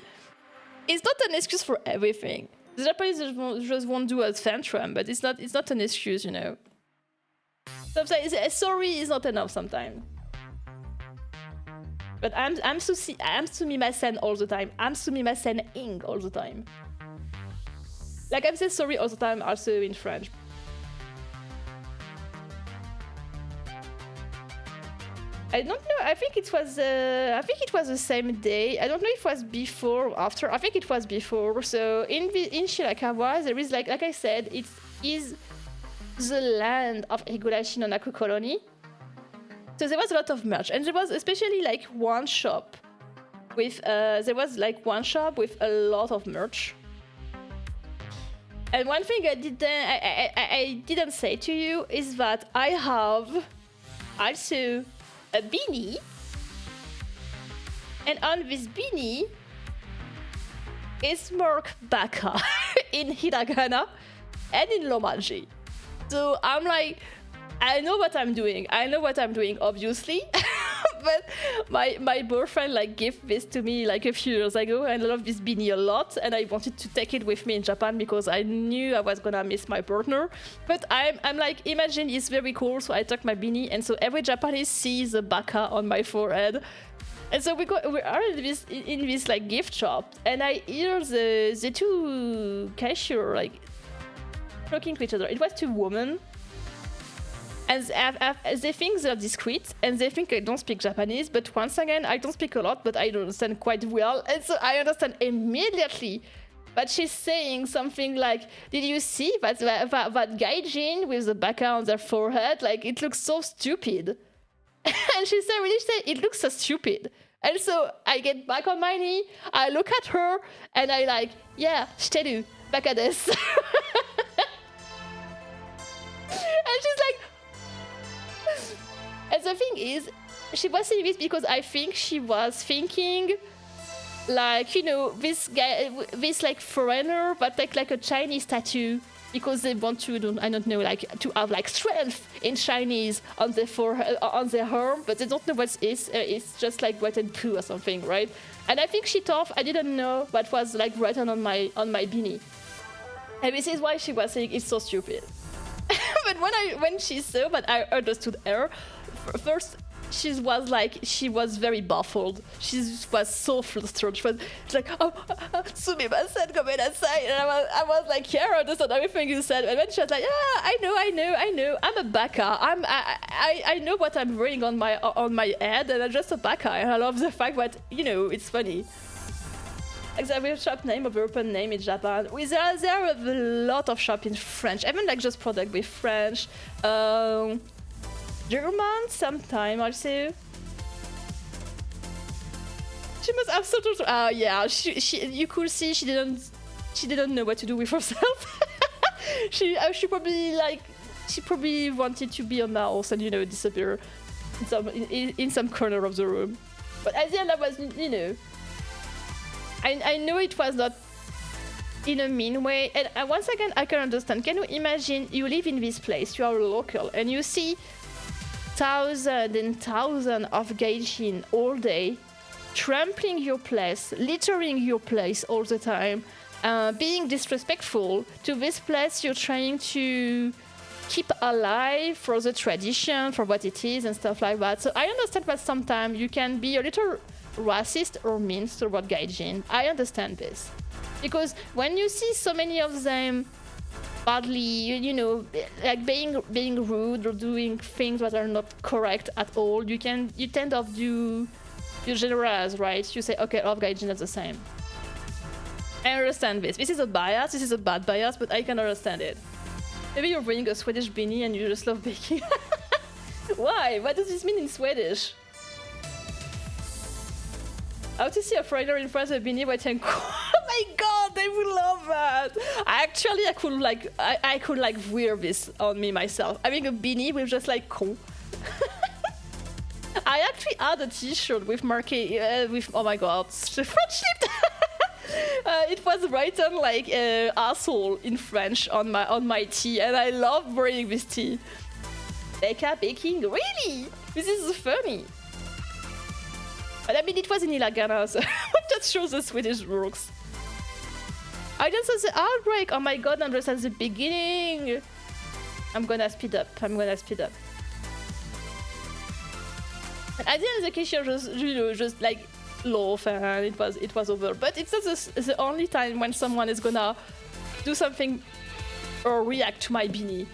it's not an excuse for everything. The Japanese just won't do a tantrum, but it's not an excuse, you know. Sometimes sorry is not enough sometimes. But I'm sumimasen all the time. I'm sumimasen-ing all the time. Like I'm saying sorry all the time also in French. I don't know. I think it was the same day. I don't know if it was before or after. I think it was before. So in Shirakawa, there is like I said, it is the land of Higurashi no Naku colony. So there was a lot of merch, and there was especially like one shop with a lot of merch. And one thing I didn't say to you is that I have also a beanie, and on this beanie is marked Baka in hiragana and in romaji. So I'm like, I know what I'm doing, obviously. But my boyfriend like gave this to me like a few years ago, and I love this beanie a lot, and I wanted to take it with me in Japan because I knew I was gonna miss my partner. But I'm like, imagine it's very cool, so I took my beanie, and so every Japanese sees the baka on my forehead. And so we are in this like gift shop, and I hear the two cashier like talking to each other. It was two women. And they think they're discreet, and they think I don't speak Japanese, but once again, I don't speak a lot, but I understand quite well, and so I understand immediately. But she's saying something like, did you see that gaijin with the baka on their forehead? Like, it looks so stupid. And she said, it looks so stupid. And so I get back on my knee, I look at her, and I like, yeah, shiteru, baka desu. And she's like, and the thing is, she was saying this because I think she was thinking, like, you know, this guy, this like foreigner, but like a Chinese tattoo, because they want to, I don't know, like to have like strength in Chinese on their forehead, on their arm, but they don't know what it is. It's just like wet and poo or something, right? And I think she thought I didn't know what was like written on my beanie, and this is why she was saying it's so stupid. But when she saw that, I understood her. First, she was very baffled. She was so flustered. She was like, oh, sumimasen, gomenasai. And I was like, yeah, I understand everything you said. And then she was like, yeah, I know. I'm a baka. I know what I'm wearing on my head, and I'm just a baka. And I love the fact that, you know, it's funny. Like the real shop name of European name in Japan. There are a lot of shops in French. Even like just product with French. German sometime also. She must have sort of yeah, she you could see she didn't know what to do with herself. she probably wanted to be a mouse and, you know, disappear in some corner of the room. But at the end I was, you know, I know it was not in a mean way, and once again I can understand. Can you imagine you live in this place, you are a local, and you see thousands and thousands of gaijin all day, trampling your place, littering your place all the time, being disrespectful to this place you're trying to keep alive for the tradition, for what it is and stuff like that. So I understand that sometimes you can be a little racist or mean toward gaijin. I understand this. Because when you see so many of them badly, you know, like being rude or doing things that are not correct at all, you tend to you generalize, right? You say, okay, all of gaijin are the same. I understand this. This is a bias, this is a bad bias, but I can understand it. Maybe you're wearing a Swedish beanie and you just love baking. Why? What does this mean in Swedish? How to see a foreigner in France with a beanie white and oh my god, they would love that. I could wear this on me myself. Having a beanie with just like con. I actually had a T-shirt with with oh my god, friendship. It was written like asshole in French on my tee, and I love wearing this tee. Becca baking, really? This is funny. But I mean, it was in Ilagana, so that shows the Swedish rules. I just saw the outbreak. Oh my god, I'm just at the beginning. I'm gonna speed up. I'm gonna speed up. At the end of the case, just like laugh and it was over. But it's not the only time when someone is gonna do something or react to my beanie.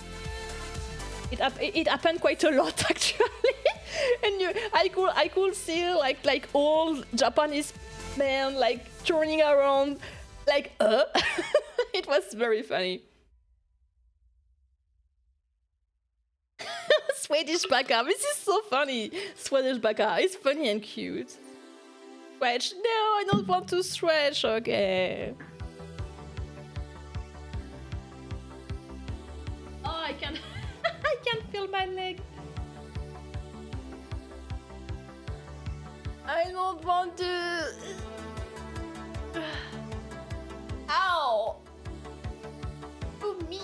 It happened quite a lot actually, and I could see like old Japanese men like turning around like It was very funny. Swedish baka. This is so funny. Swedish baka. It's funny and cute. Stretch. No, I don't want to stretch. Okay. Oh, I can. I can feel my leg. I don't want to. Ow! Oh, me.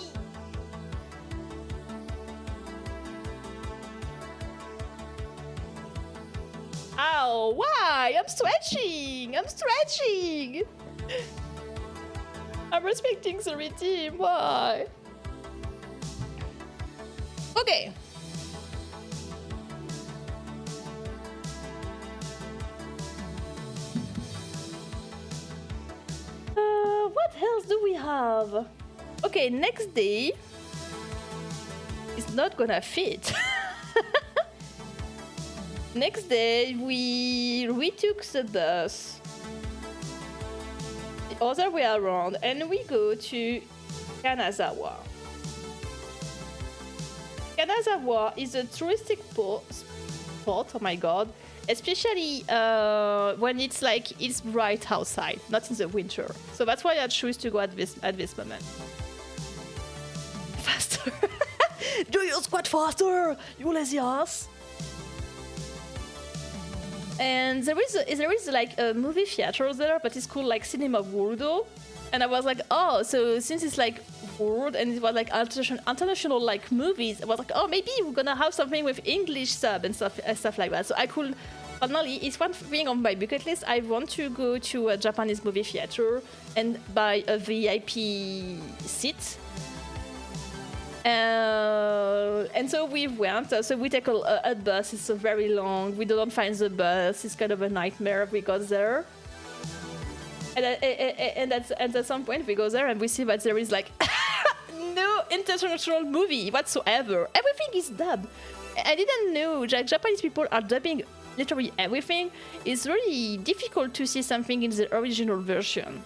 Ow, why? I'm stretching! I'm stretching! I'm respecting the routine, why? Okay. What else do we have? Okay, next day is not gonna fit. Next day, we retook the bus the other way around and we go to Kanazawa. Kanazawa is a touristic spot, oh my god, especially when it's bright outside, not in the winter. So that's why I choose to go at this moment. Faster! Do you squat faster, you lazy ass! And there is like a movie theater there, but it's called like Cinema World. And I was like, oh, so since it's like world and it was like international like movies, I was like, oh, maybe we're gonna have something with English sub and stuff like that. So I could finally, it's one thing on my bucket list. I want to go to a Japanese movie theater and buy a VIP seat. And so we went. So we take a bus. It's very long. We don't find the bus. It's kind of a nightmare. We got there, and at some point we go there and we see that there is like no international movie whatsoever. Everything is dubbed. I didn't know Japanese people are dubbing literally everything. It's really difficult to see something in the original version.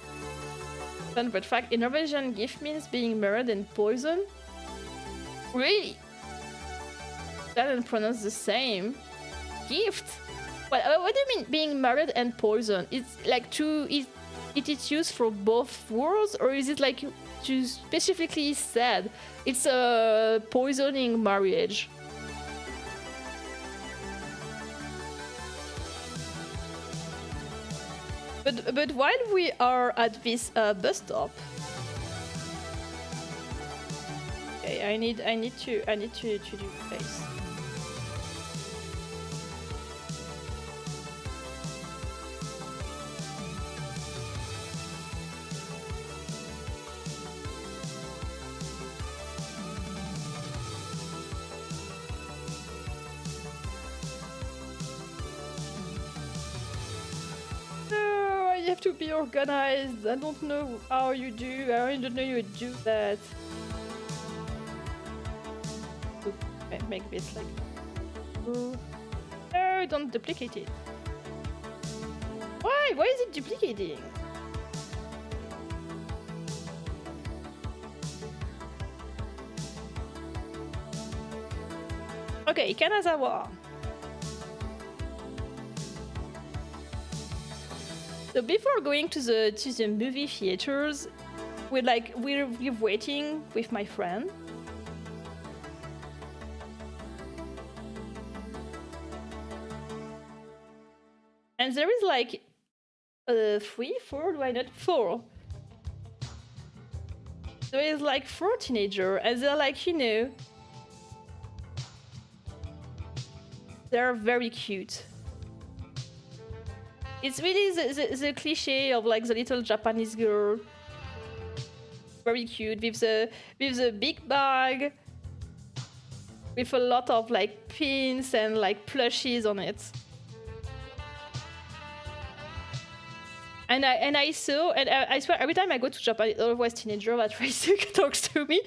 Fun but fact: in Norwegian, gift means being murdered and poisoned. Really? That doesn't pronounce the same. Gift? What do you mean being married and poisoned? It's like it is used for both words, or is it like you specifically said it's a poisoning marriage? But while we are at this bus stop, I need to do face. No, I have to be organized. I don't know how you do. I don't know you do that. Make this like no, don't duplicate it. Why is it duplicating? Okay, Kanazawa. So before going to the movie theaters, we're waiting with my friend. and there is like 3, 4, do I not? 4. There is like 4 teenagers, and they're like, you know, they're very cute. It's really the cliche of like the little Japanese girl, very cute with the big bag, with a lot of like pins and like plushies on it. And I saw, and I swear every time I go to Japan, it's always teenager that tries to talk to me.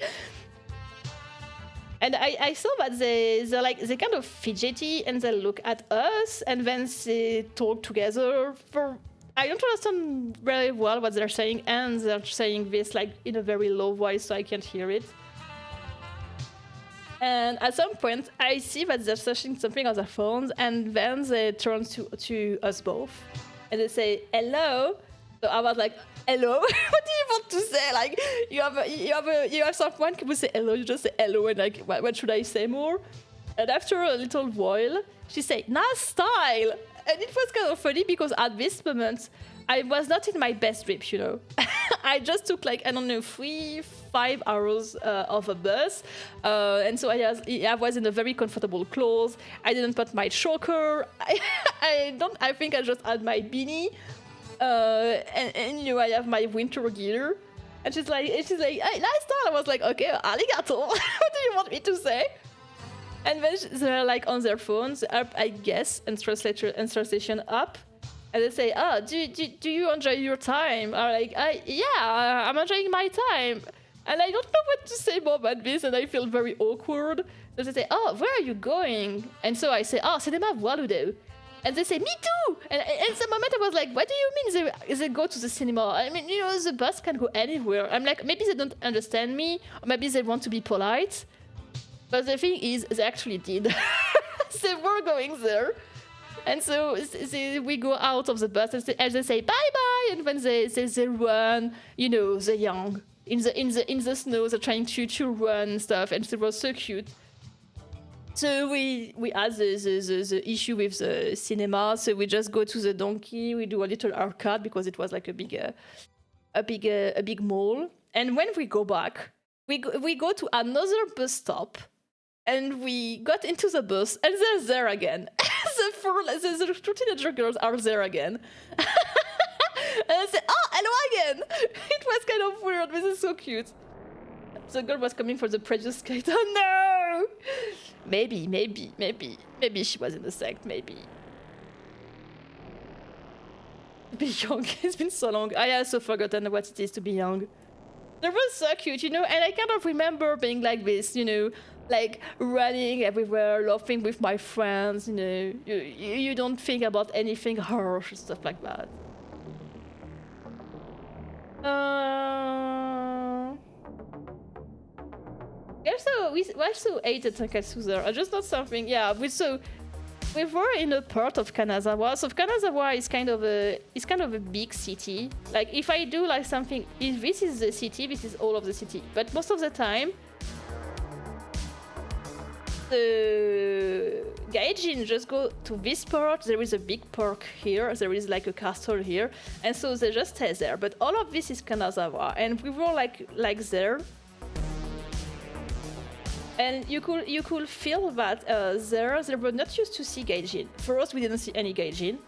And I saw that they're like, they kind of fidgety and they look at us and then they talk together for, I don't understand very well what they're saying, and they're saying this like in a very low voice so I can't hear it. And at some point I see that they're searching something on their phones, and then they turn to us both and they say hello. So I was like, hello? What do you want to say? Like, you have someone who say hello, you just say hello, and like, what should I say more? And after a little while, she said, nice style. And it was kind of funny because at this moment, I was not in my best trip, you know. I just took like, I don't know, 3-5 hours of a bus. And so I was in a very comfortable clothes. I didn't put my choker. I think I just had my beanie. And you know, I have my winter gear, and she's like, hey, nice style. I was like, okay, arigato. What do you want me to say? And then they're like on their phones, up, I guess, and translation up, and they say, oh, do you enjoy your time? I'm like, yeah, I'm enjoying my time, and I don't know what to say more about this, and I feel very awkward. So they say, oh, where are you going? And so I say, oh, cinema Waludo. And they say, me too! And at the moment I was like, what do you mean they go to the cinema? I mean, you know, the bus can go anywhere. I'm like, maybe they don't understand me, or maybe they want to be polite. But the thing is, they actually did. They were going there. And so we go out of the bus and they say, bye-bye! And when they run, you know, they're young. In the snow, they're trying to run and stuff, and they were so cute. So we had the issue with the cinema, so we just go to the donkey, we do a little arcade because it was like a big mall. And when we go back, we go to another bus stop, and we got into the bus, and they're there again. The 2 teenager girls are there again. And I said, oh, hello again. It was kind of weird, this is so cute. The girl was coming for the previous skate. Oh no! Maybe she was in the sect, maybe. Be young, it's been so long. I also forgotten what it is to be young. They were so cute, you know, and I kind of remember being like this, you know, like running everywhere, laughing with my friends, you know. You don't think about anything harsh, stuff like that. We also ate at Tankatsu there. Just not something. Yeah, we were in a part of Kanazawa. So Kanazawa is kind of a big city. Like if I do like something, if this is the city, this is all of the city. But most of the time, the gaijin just go to this part. There is a big park here. There is like a castle here, and so they just stay there. But all of this is Kanazawa, and we were like there. And you could feel that they were not used to see gaijin. First, we didn't see any gaijin,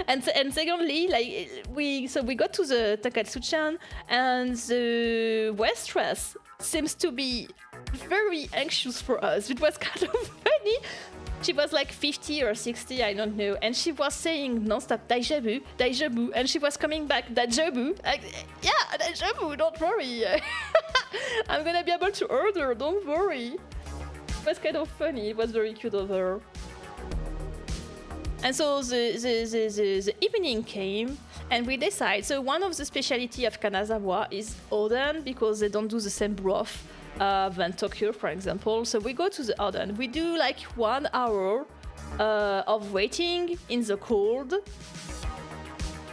and secondly, like we got to the Takatsu-chan, and the waitress seems to be very anxious for us. It was kind of funny. She was like 50 or 60, I don't know, and she was saying non-stop "Daijabu, Daijabu," and she was coming back "Daijabu." Like, yeah, Daijabu, don't worry. I'm gonna be able to order, don't worry. It was kind of funny. It was very cute of her. And so the evening came, and we decided. So one of the speciality of Kanazawa is oden, because they don't do the same broth than Tokyo, for example. So we go to the oden. We do like 1 hour of waiting in the cold.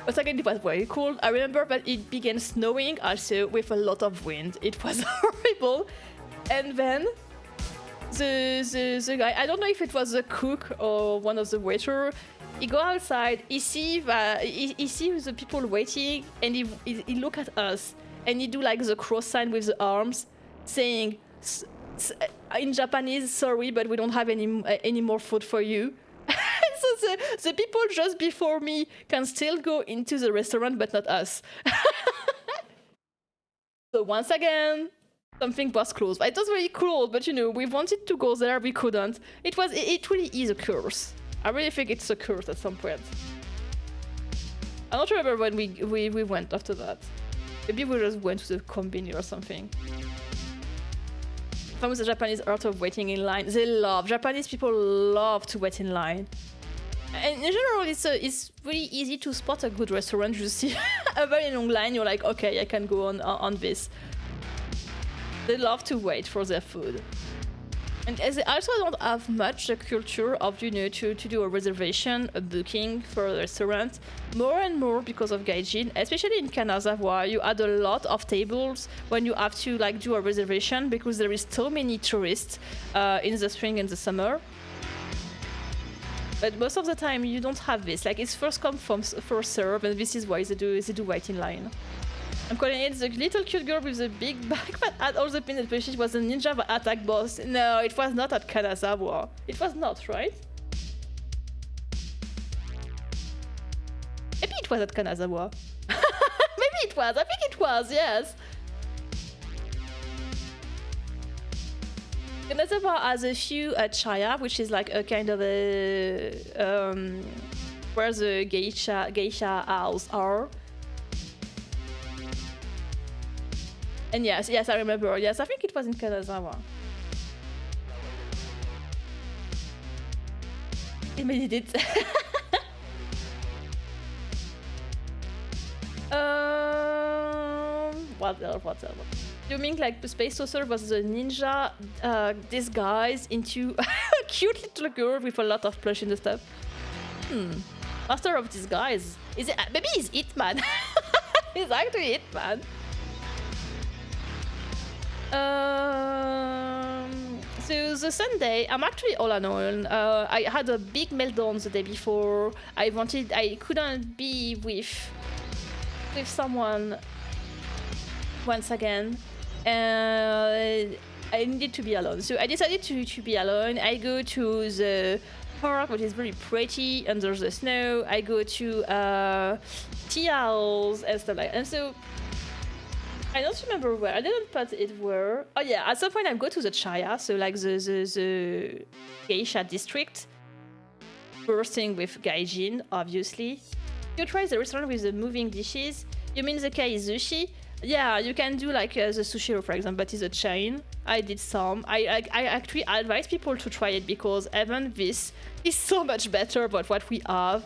But again, it was very cold. I remember that it began snowing also with a lot of wind. It was horrible. And then the guy, I don't know if it was the cook or one of the waiters, he go outside, he see the people waiting, and he look at us, and he do like the cross sign with the arms, saying in Japanese, "Sorry, but we don't have any more food for you." So the people just before me can still go into the restaurant, but not us. So once again, something was closed. It was really cool, but you know, we wanted to go there, we couldn't. It really is a curse. I really think it's a curse at some point. I don't remember when we went after that. Maybe we just went to the combini or something. From the Japanese art of waiting in line. Japanese people love to wait in line. And in general, it's really easy to spot a good restaurant. You see a very long line, you're like, okay, I can go on this. They love to wait for their food. And as they also don't have much the culture of, you know, to do a reservation, a booking for a restaurant, more and more because of gaijin, especially in Kanazawa, you add a lot of tables when you have to like do a reservation because there is so many tourists in the spring and the summer. But most of the time you don't have this. Like it's first come, first serve, and this is why they do wait in line. I'm calling it the little cute girl with the big bag that had all the pins, but she was a ninja attack boss. No, it was not at Kanazawa. It was not, right? Maybe it was at Kanazawa. Maybe it was. I think it was, yes. Kanazawa has a few chaya, which is like a kind of a where the geisha house are. And yes, I remember. Yes, I think it was in Kanazawa. He made it. What else? You mean like the Space Saucer was the ninja disguised into a cute little girl with a lot of plush in the stuff? Master of disguise. Is it? Maybe he's Hitman. He's actually Hitman. So the Sunday, I'm actually all alone. I had a big meltdown the day before. I couldn't be with someone once again. I needed to be alone. So I decided to be alone. I go to the park, which is very pretty under the snow. I go to tea house and stuff like that. And so I don't remember where. I didn't put it where. Oh yeah, at some point I go to the Chaya, so like the geisha district, bursting with gaijin, obviously. You try the restaurant with the moving dishes. You mean the kaizushi? Yeah, you can do like the sushiro, for example, but it's a chain. I did some. I actually advise people to try it because even this is so much better than what we have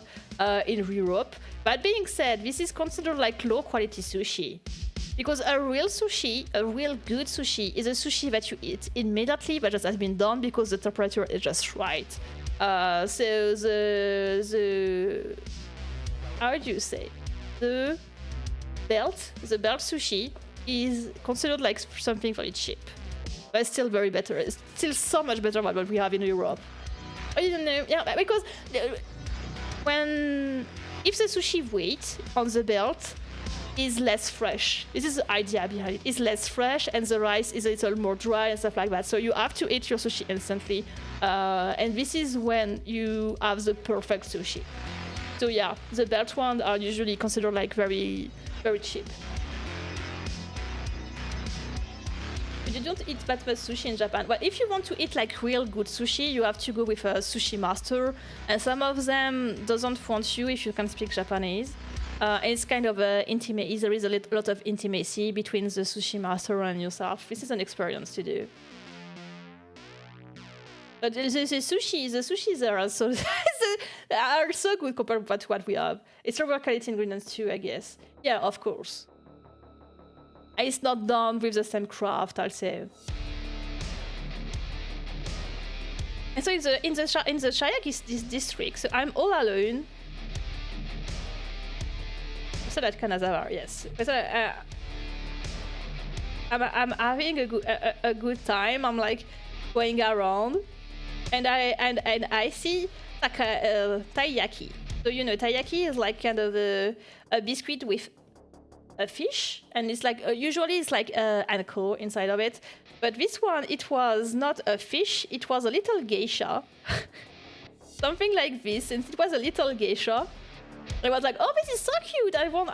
in Europe. That being said, this is considered like low quality sushi. Because a real good sushi, is a sushi that you eat immediately, but just has been done because the temperature is just right. So the how do you say? The belt sushi is considered like something very cheap, but it's still very better. It's still so much better than what we have in Europe. I didn't know, yeah, because if the sushi weight on the belt is less fresh. This is the idea behind it. It's less fresh and the rice is a little more dry and stuff like that. So you have to eat your sushi instantly. And this is when you have the perfect sushi. So yeah, the belt ones are usually considered like very, very cheap. But you don't eat that much sushi in Japan. But if you want to eat like real good sushi, you have to go with a sushi master. And some of them doesn't want you if you can speak Japanese. It's kind of intimate. There is a lot of intimacy between the sushi master and yourself. This is an experience to do. But the sushis are so good compared to what we have. It's lower quality ingredients too, I guess. Yeah, of course. And it's not done with the same craft, I'll say. And so in the Shayaki district, so I'm all alone. At Kanazawa, yes. I'm having a good time. I'm like going around, and I see taiyaki. So you know, taiyaki is like kind of a biscuit with a fish, and it's like usually it's like anko inside of it. But this one, it was not a fish; it was a little geisha, something like this, and it was a little geisha. I was like, oh, this is so cute! I want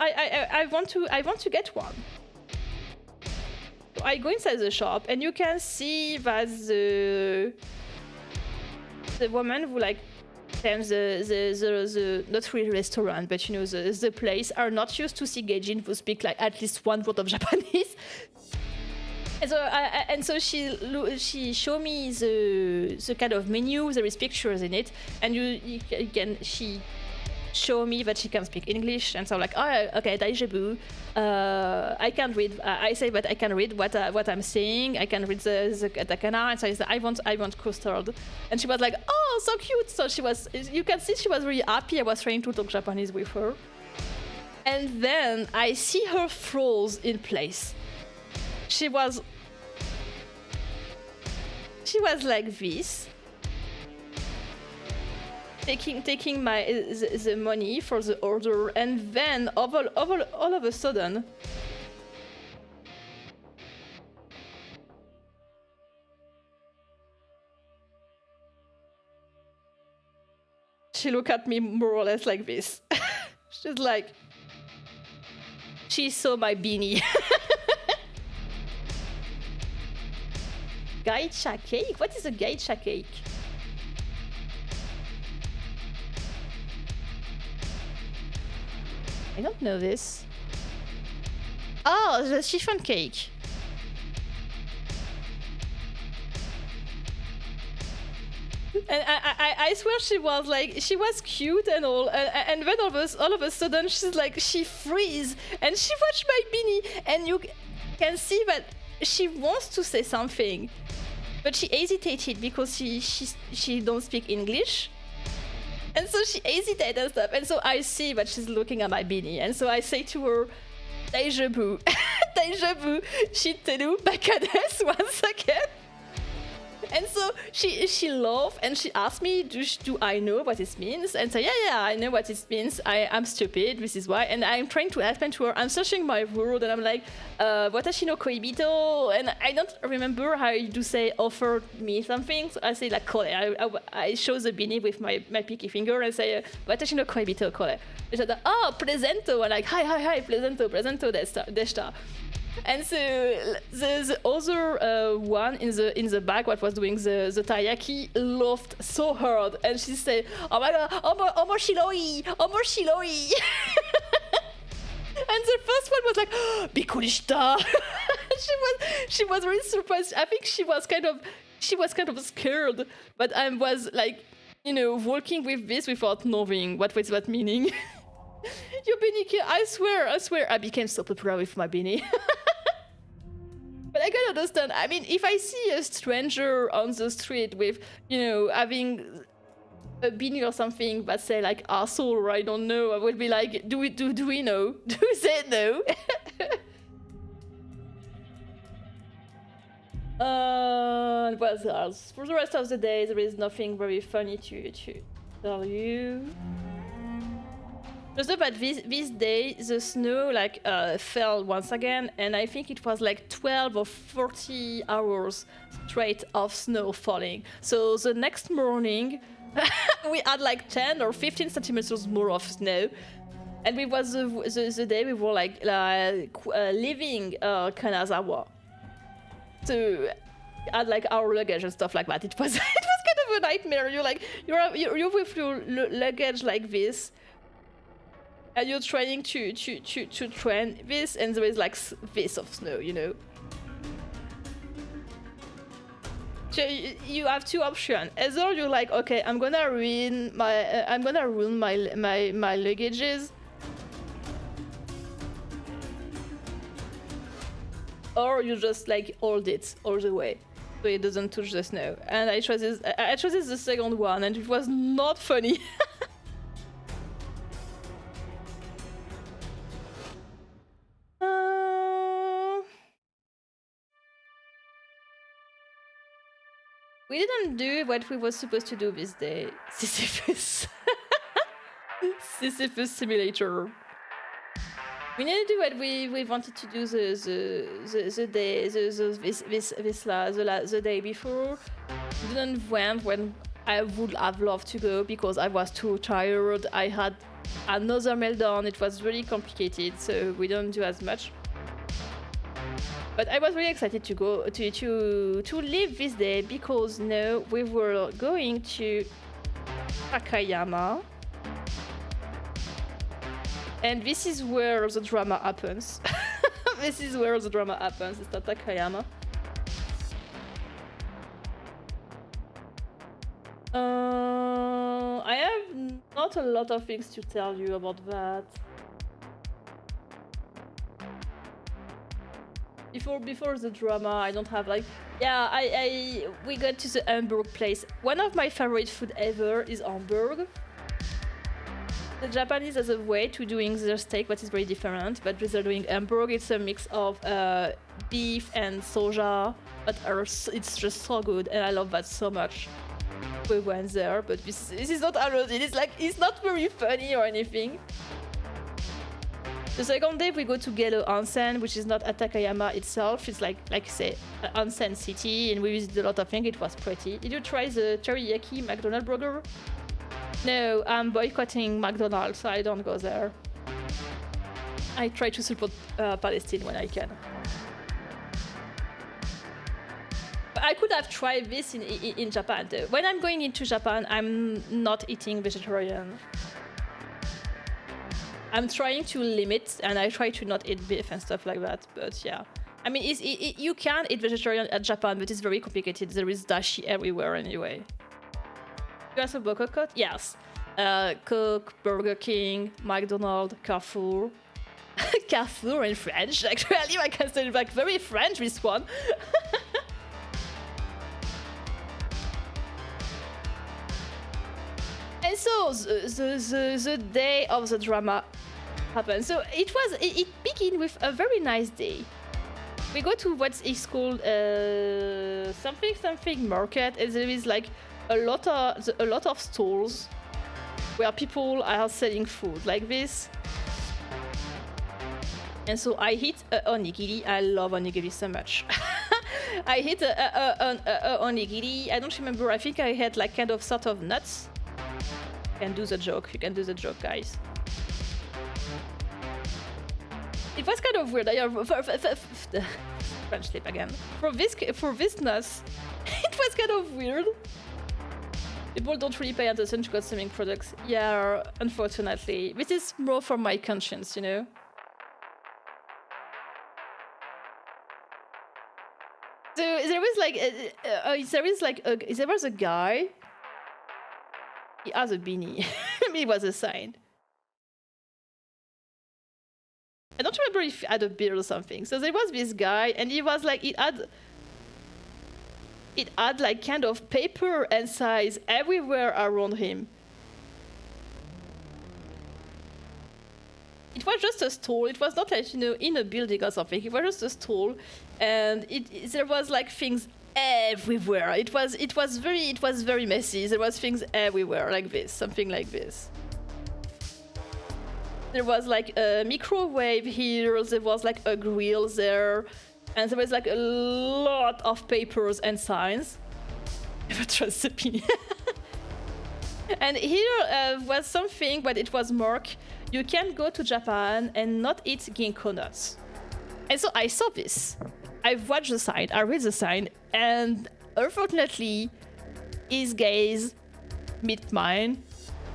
to get one. So I go inside the shop, and you can see that the woman who like tends the not really restaurant, but you know the place are not used to see gaijin who speak like at least one word of Japanese. And so she showed me the kind of menu. There is pictures in it, and she show me that she can speak English, and so I'm like, oh, okay, daijoubu. I can read. I say that I can read what I'm saying. I can read the katakana, and so I say, I want custard. And she was like, oh, so cute. So you can see she was really happy. I was trying to talk Japanese with her, and then I see her froze in place. She was like this, taking my the money for the order, and then all of a sudden she looked at me more or less like this. She's like, she saw my beanie. Gacha cake? What is a gacha cake? I don't know this. Oh, the chiffon cake. And I swear she was like, she was cute and all, and then all of a sudden she's like, she freeze and she watched my beanie, and you can see that she wants to say something, but she hesitated because she don't speak English. And so she hesitated and stuff. And so I see that she's looking at my beanie. And so I say to her, daijoubu, daijoubu, shitteru bakades once again. And so she laughed and she asked me, do I know what it means? And so yeah, I know what it means. I'm stupid, this is why. And I'm trying to explain to her, I'm searching my word, and I'm like, watashi no koibito, and I don't remember how you do say offer me something. So I say like kore. I show the beanie with my pinky finger and say, watashi no koibito kore. She said, oh, presento. I'm like, hi, presento deshita. And so the other one in the back, what was doing the taiyaki, laughed so hard, and she said, "Oh my god, omoshiroi." And the first one was like, "Bikurishita." She was really surprised. I think she was kind of scared, but I was like, you know, walking with this without knowing what was that meaning. Your beanie, I swear, I became so popular with my beanie. But I can understand. I mean, if I see a stranger on the street with, you know, having a beanie or something that say like asshole, or I don't know, I would be like, do we know? Do they know? What else? For the rest of the day, there is nothing very funny to tell you. Just about this day, the snow like fell once again, and I think it was like 12 or 40 hours straight of snow falling. So the next morning, we had like 10 or 15 centimeters more of snow, and it was the day we were like leaving Kanazawa. So had like our luggage and stuff like that. It was kind of a nightmare. You're with your luggage like this. And you're trying to train this, and there is like this of snow, you know. So you have two options. Either you're like, okay, I'm gonna ruin my luggages, or you just like hold it all the way so it doesn't touch the snow. And I chose the second one, and it was not funny. We didn't do what we were supposed to do this day. Sisyphus. Sisyphus simulator. We need to do what we wanted to do the day before. Didn't went when I would have loved to go because I was too tired. I had another meltdown. It was really complicated, so we don't do as much. But I was really excited to go to live this day because now we were going to Takayama. And this is where the drama happens. This is where the drama happens. It's not Takayama. I have not a lot of things to tell you about that. Before the drama, I don't have like... Yeah, we got to the Hamburg place. One of my favorite food ever is Hamburg. The Japanese has a way to doing their steak, but it's very different. But they're doing Hamburg. It's a mix of beef and soja, but it's just so good, and I love that so much. We went there, but this is not allowed. It's not very funny or anything. The second day we go to Gelo Onsen, which is not at Takayama itself. It's like say, an onsen city, and we visited a lot of things. It was pretty. Did you try the teriyaki McDonald's burger? No, I'm boycotting McDonald's, so I don't go there. I try to support Palestine when I can. But I could have tried this in Japan though. When I'm going into Japan, I'm not eating vegetarian. I'm trying to limit, and I try to not eat beef and stuff like that, but yeah. I mean, you can eat vegetarian at Japan, but it's very complicated. There is dashi everywhere anyway. You also boycott? Yes. Coke, Burger King, McDonald's, Carrefour. Carrefour in French. Actually, I can say like very French, this one. And so the day of the drama happened. So it began with a very nice day. We go to what is called something market, and there is like a lot of stalls where people are selling food like this. And so I hit onigiri. I love onigiri so much. I hit a onigiri. I don't remember. I think I had like kind of sort of nuts. You can do the joke. You can do the joke, guys. It was kind of weird. French slip again. For this nuts, it was kind of weird. People don't really pay attention to consuming products. Yeah, unfortunately. This is more for my conscience, you know? So there was a guy. He has a beanie. It was a sign. I don't remember if he had a beard or something. So there was this guy, and he was like, it had like kind of paper and size everywhere around him. It was just a stall. It was not like, you know, in a building or something. It was just a stall, and there was like things everywhere. It was very messy. There was things everywhere like this, something like this. There was like a microwave here. There was like a grill there. And there was like a lot of papers and signs. Never trust the opinion. And here was something, but it was marked, you can't go to Japan and not eat ginkgo nuts. And so I saw this. I watched the sign, I read the sign, and unfortunately, his gaze met mine.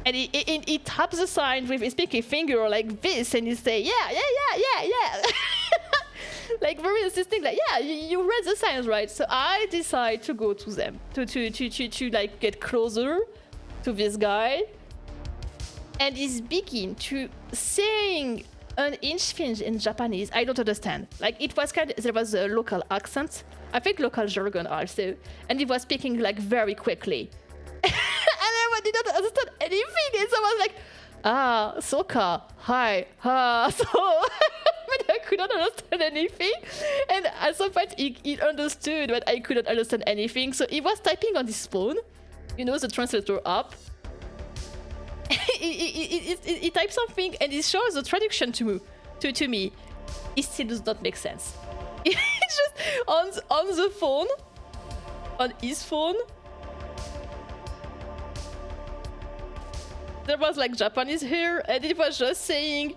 And he taps the sign with his pinky finger like this, and he say, yeah. Like very insisting, like, yeah, you read the signs, right? So I decide to go to them, to like get closer to this guy. And he's begin to saying an inch thing in Japanese. I don't understand. Like it was there was a local accent. I think local jargon also. And he was speaking like very quickly. And I didn't understand anything. And so I was like, soka, hi, so with a couldn't understand anything. And at some point, he understood that I couldn't understand anything. So he was typing on his phone, you know, the translator app. He typed something and it shows the traduction to me. It still does not make sense. It's just on the phone, on his phone. There was like Japanese here, and it was just saying,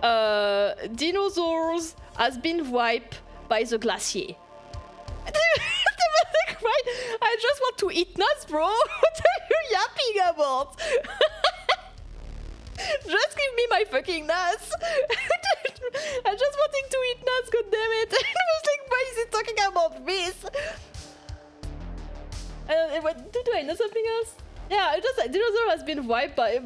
dinosaurs has been wiped by the glacier. They were like, right? I just want to eat nuts, bro. What are you yapping about? Just give me my fucking nuts. I just wanting to eat nuts, god damn it. I was like, why is he talking about this? Do I know something else? Yeah, I just like dinosaur has been wiped by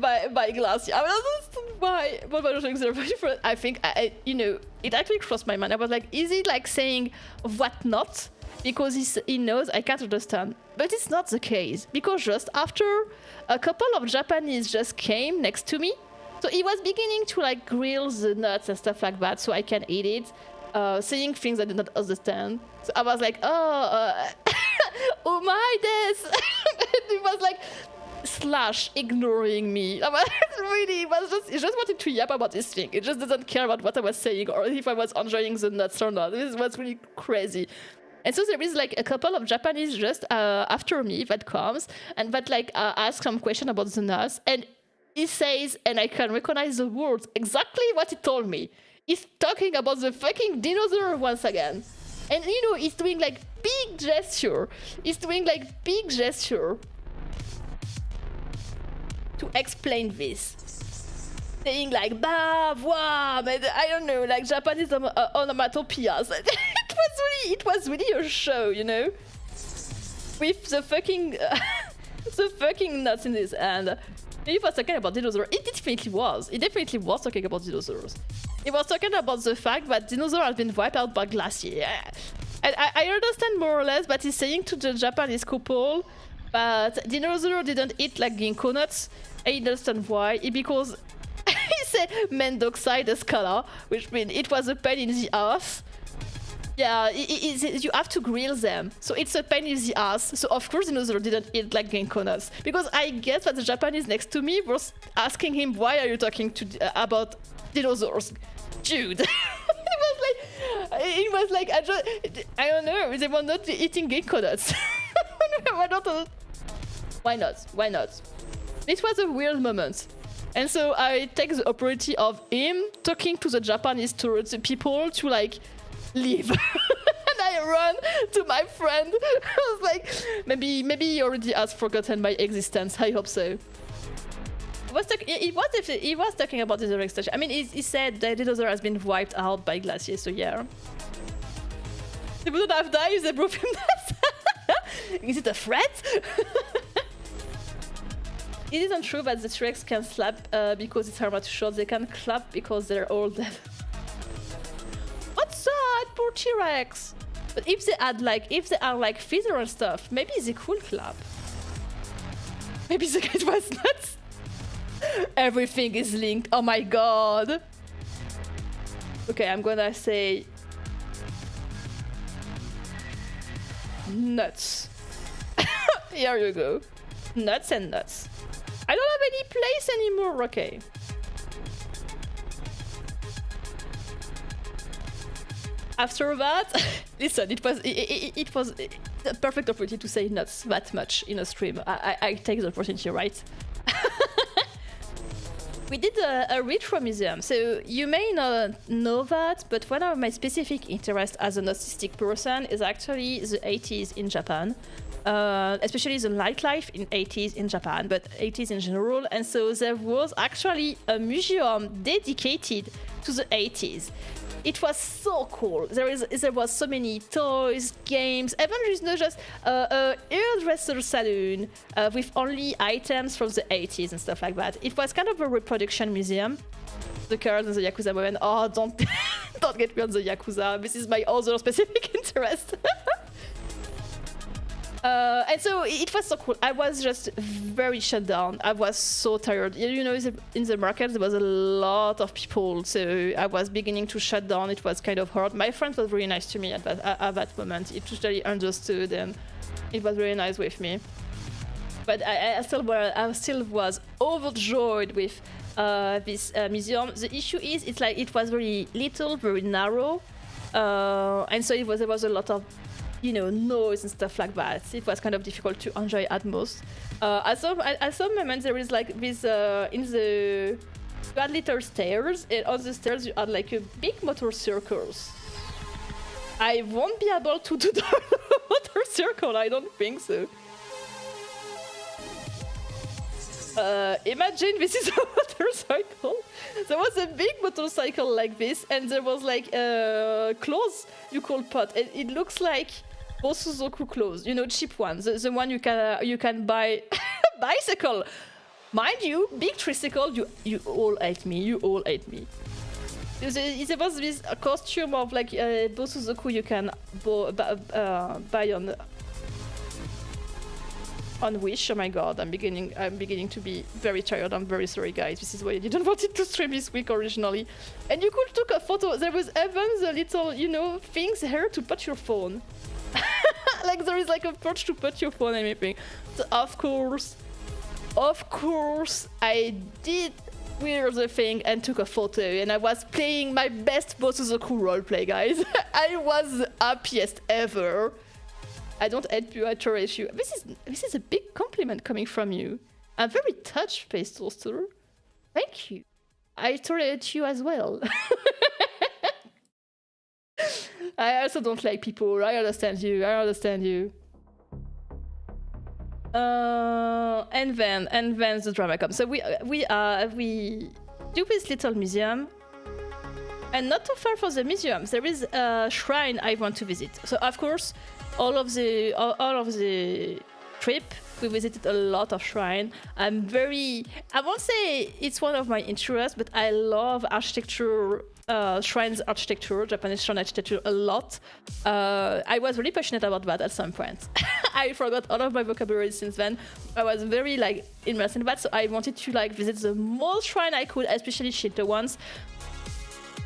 glacier. I was just why? What was the I think you know, it actually crossed my mind. I was like, is he like saying what not? Because he knows I can't understand. But it's not the case, because just after a couple of Japanese just came next to me, so he was beginning to like grill the nuts and stuff like that so I can eat it, saying things I did not understand. So I was like, oh my this. It was like slash ignoring me. I was really, he just wanted to yap about this thing. It just doesn't care about what I was saying or if I was enjoying the nuts or not. This was really crazy. And so there is like a couple of Japanese just after me that comes and that like ask some question about the nuts, and he says, and I can recognize the words exactly what he told me. He's talking about the fucking dinosaur once again, and you know he's doing like big gesture. He's doing like big gesture to explain this. Saying like bah, wow, I don't know, like Japanese onomatopoeias. It was really a show, you know, with the fucking the fucking nuts in his hand. He was talking about dinosaurs. It definitely was. He definitely was talking about dinosaurs. He was talking about the fact that dinosaurs have been wiped out by glacier. And I understand more or less, but he's saying to the Japanese couple that dinosaurs didn't eat like ginkgo nuts. I understand why. Because he said mendoxide scholar, which means it was a pain in the ass. Yeah, you have to grill them, so it's a pain in the ass. So of course dinosaurs didn't eat like ginkgo nuts, because I guess that the Japanese next to me was asking him, why are you talking about dinosaurs, dude? it was like I don't know, they were not eating ginkgo nuts. Why not? It was a weird moment. And so I take the opportunity of him talking to the Japanese towards the people to like leave. And I run to my friend. I was like, maybe he already has forgotten my existence. I hope so. He was talking about the extension. I mean, he said that the dinosaur has been wiped out by glacier, so yeah. They wouldn't have died if they broke him. Is it a threat? It isn't true that the T-Rex can slap because it's armor too short. They can clap because they're all dead. What's that? Poor T-Rex. But if they are like feather and stuff, maybe they could clap. Maybe the guy was nuts. Everything is linked. Oh my god. Okay, I'm gonna say nuts. Here you go. Nuts and nuts. I don't have any place anymore. Okay. After that, listen, it was a perfect opportunity to say nuts that much in a stream. I take the opportunity, right? We did a retro museum, so you may not know that, but one of my specific interests as an autistic person is actually the 80s in Japan. Especially the nightlife in 80s in Japan, but 80s in general. And so there was actually a museum dedicated to the 80s. It was so cool. There was so many toys, games, even just a hairdresser salon with only items from the 80s and stuff like that. It was kind of a reproduction museum. The cars and the Yakuza moment. Oh, don't get me on the Yakuza. This is my other specific interest. And so it was so cool. I was just very shut down. I was so tired. You know, in the market there was a lot of people, so I was beginning to shut down. It was kind of hard. My friend was very nice to me at that moment. He totally understood, and it was very nice with me. But I still was overjoyed with this museum. The issue is, it was very little, very narrow, and so there was a lot of, you know, noise and stuff like that. It was kind of difficult to enjoy at most. At some moments there is like this in the, you had little stairs, and on the stairs you had like a big motor circles. I won't be able to do the motor circle, I don't think so. Imagine this is a motorcycle. There was a big motorcycle like this, and there was like clothes you could put. It looks like Bosuzoku clothes, you know, cheap ones, the one you can buy. Bicycle, mind you, big tricycle. You all hate me. You all hate me. There was this costume of like Bosuzoku you can buy on Wish. Oh my god, I'm beginning to be very tired. I'm very sorry, guys. This is why I didn't want it to stream this week originally. And you could take a photo. There was even the little, you know, things here to put your phone. Like there is like a perch to put your phone and everything. So of course, I did wear the thing and took a photo, and I was playing my best Bosuzoku roleplay, guys. I was the happiest ever. I don't hate you, I tolerate you. This is a big compliment coming from you. I'm very touched, Space Toaster. Thank you. I tolerate you as well. I also don't like people. I understand you. And then the drama comes. So we do this little museum, and not too far from the museum there is a shrine I want to visit. So of course, all of the trip we visited a lot of shrine. I won't say it's one of my interests, but I love architecture. Shrines architecture, Japanese shrine architecture a lot. I was really passionate about that at some point. I forgot all of my vocabulary since then. I was very like immersed in that, so I wanted to like visit the most shrine I could, especially Shinto ones.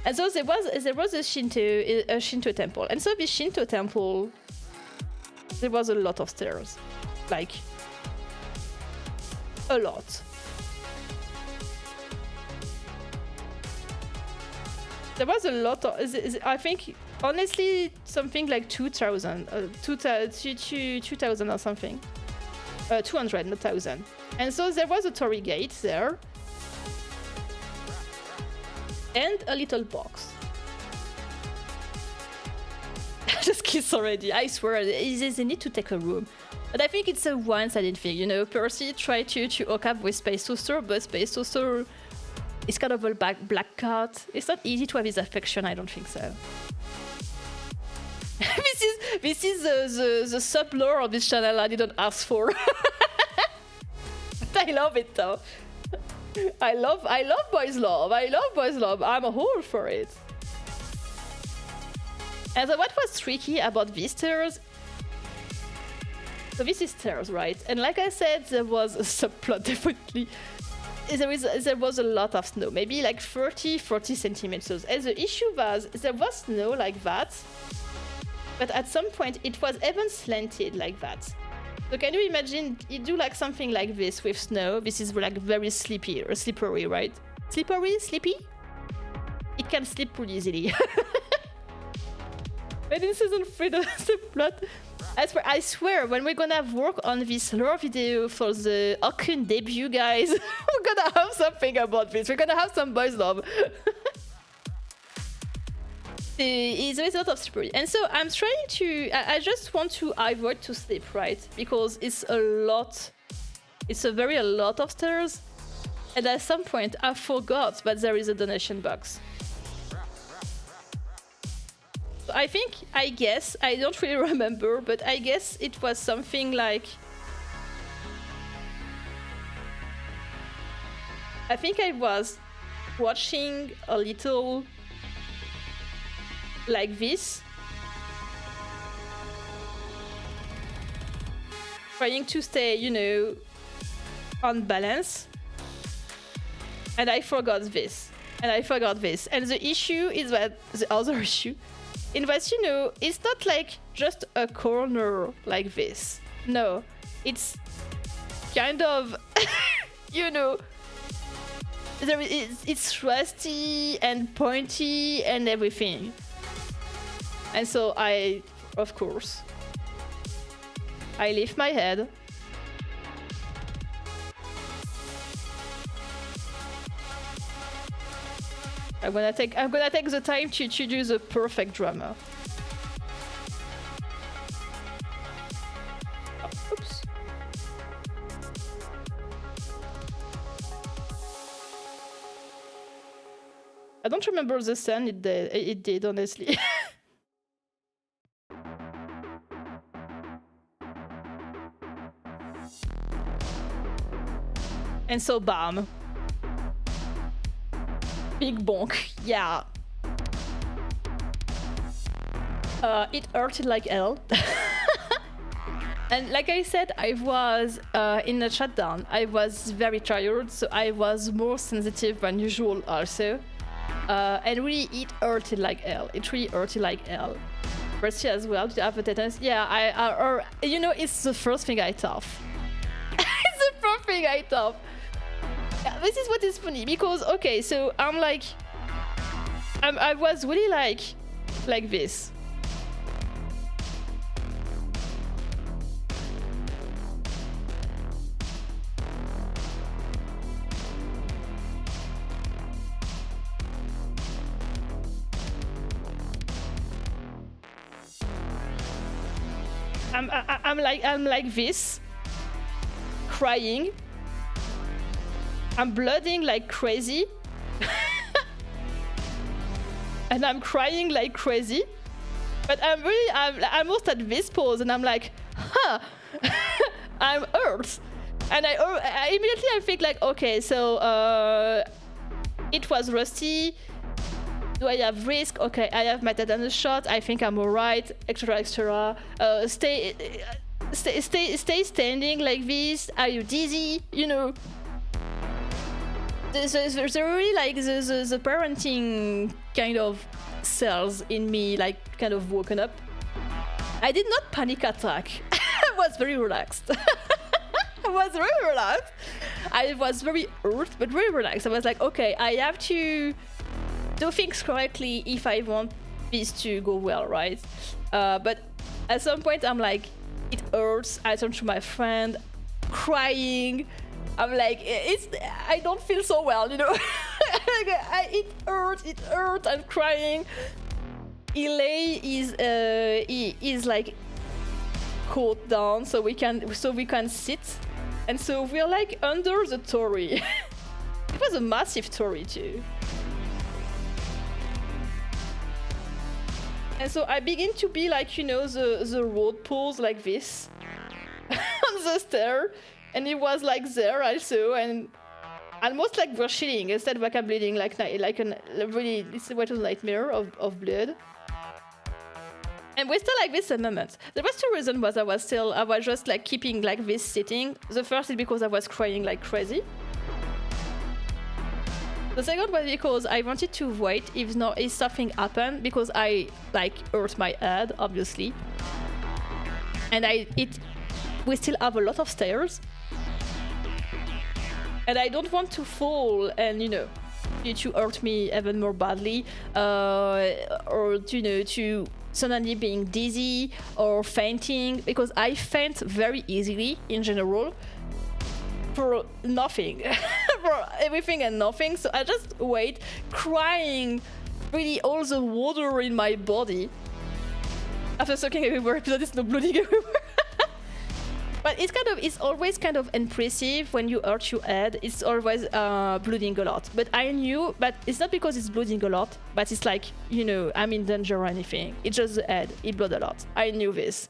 And so there was a Shinto temple, and so this Shinto temple, there was a lot of stairs, like a lot. There was a lot of, I think, honestly, something like 2,000 or something. 200, not 1,000. And so there was a torii gate there. And a little box. I just kissed already, I swear. They need to take a room. But I think it's a one-sided thing, you know. Percy tried to hook up with Space Toaster, but Space Toaster is kind of a black cat. It's not easy to have his affection, I don't think so. This is the sub-lore of this channel I didn't ask for. But I love it though. I love boys love. I love boys love. I'm a whore for it. And so what was tricky about these stairs? So this is stairs, right? And like I said, there was a subplot definitely. There was a lot of snow, maybe like 40 centimeters. And the issue was, there was snow like that, but at some point it was even slanted like that. So can you imagine, you do like something like this with snow. This is like very slippery, right? Slippy? It can slip pretty easily. But in season 3, the plot, I swear, when we're gonna work on this lore video for the Okun debut, guys, we're gonna have something about this. We're gonna have some boys love. It's a lot of slippery. And so I'm trying to, I just want to avoid to slip, right? Because it's a lot of stairs. And at some point I forgot that there is a donation box. I guess, I don't really remember, but I guess it was something like, I think I was watching a little like this. trying to stay, you know, on balance. And I forgot this. And I forgot this. And the issue is that the other issue in that, you know, it's not like just a corner like this. No, it's kind of, you know, it's rusty and pointy and everything. And so I, of course, I lift my head. I'm gonna take the time to do the perfect drama. Oh, oops. I don't remember the sound it did honestly. And so bam. Big bonk, yeah. It hurted like hell. And like I said, I was in a shutdown. I was very tired, so I was more sensitive than usual also. And really, it hurted like hell. It really hurted like hell. Rusty as well, to have a tetanus. Yeah, or you know, it's the first thing I thought. It's the first thing I thought. Yeah, this is what is funny because okay, so I'm like, I was really like this. I'm like this, crying. I'm blooding like crazy. And I'm crying like crazy. But I'm almost at this pose and I'm like, huh, I'm hurt. And I immediately I think like, okay, so it was rusty. Do I have risk? Okay, I have my tetanus shot. I think I'm alright. Etc. Etc. Stay standing like this. Are you dizzy? You know. There's really like the parenting kind of cells in me, like kind of woken up. I did not panic attack. I was very relaxed. I was very relaxed. I was very hurt, but very relaxed. I was like, okay, I have to do things correctly if I want this to go well, right? But at some point, I'm like, it hurts. I turn to my friend, crying. I'm like, I don't feel so well, you know. It hurts. I'm crying. Elay is like caught down, so we can sit, and so we're like under the torii. It was a massive torii too. And so I begin to be like, you know, the road pose like this on the stair. And it was like there also, and almost like we're shitting instead of like I'm bleeding like a really, it's a nightmare of blood. And we're still like this at the moment. The first two reason was I was just like keeping like this sitting. The first is because I was crying like crazy. The second was because I wanted to wait if something happened because I like hurt my head obviously, and we still have a lot of stairs. And I don't want to fall and, you know, to hurt me even more badly, or, you know, to suddenly being dizzy or fainting, because I faint very easily in general for nothing, for everything and nothing. So I just wait, crying really all the water in my body after sucking everywhere because it's not bleeding everywhere. But it's always kind of impressive when you hurt your head. It's always bleeding a lot. But I knew, but it's not because it's bleeding a lot, but it's like, you know, I'm in danger or anything. It's just the head, it bled a lot. I knew this.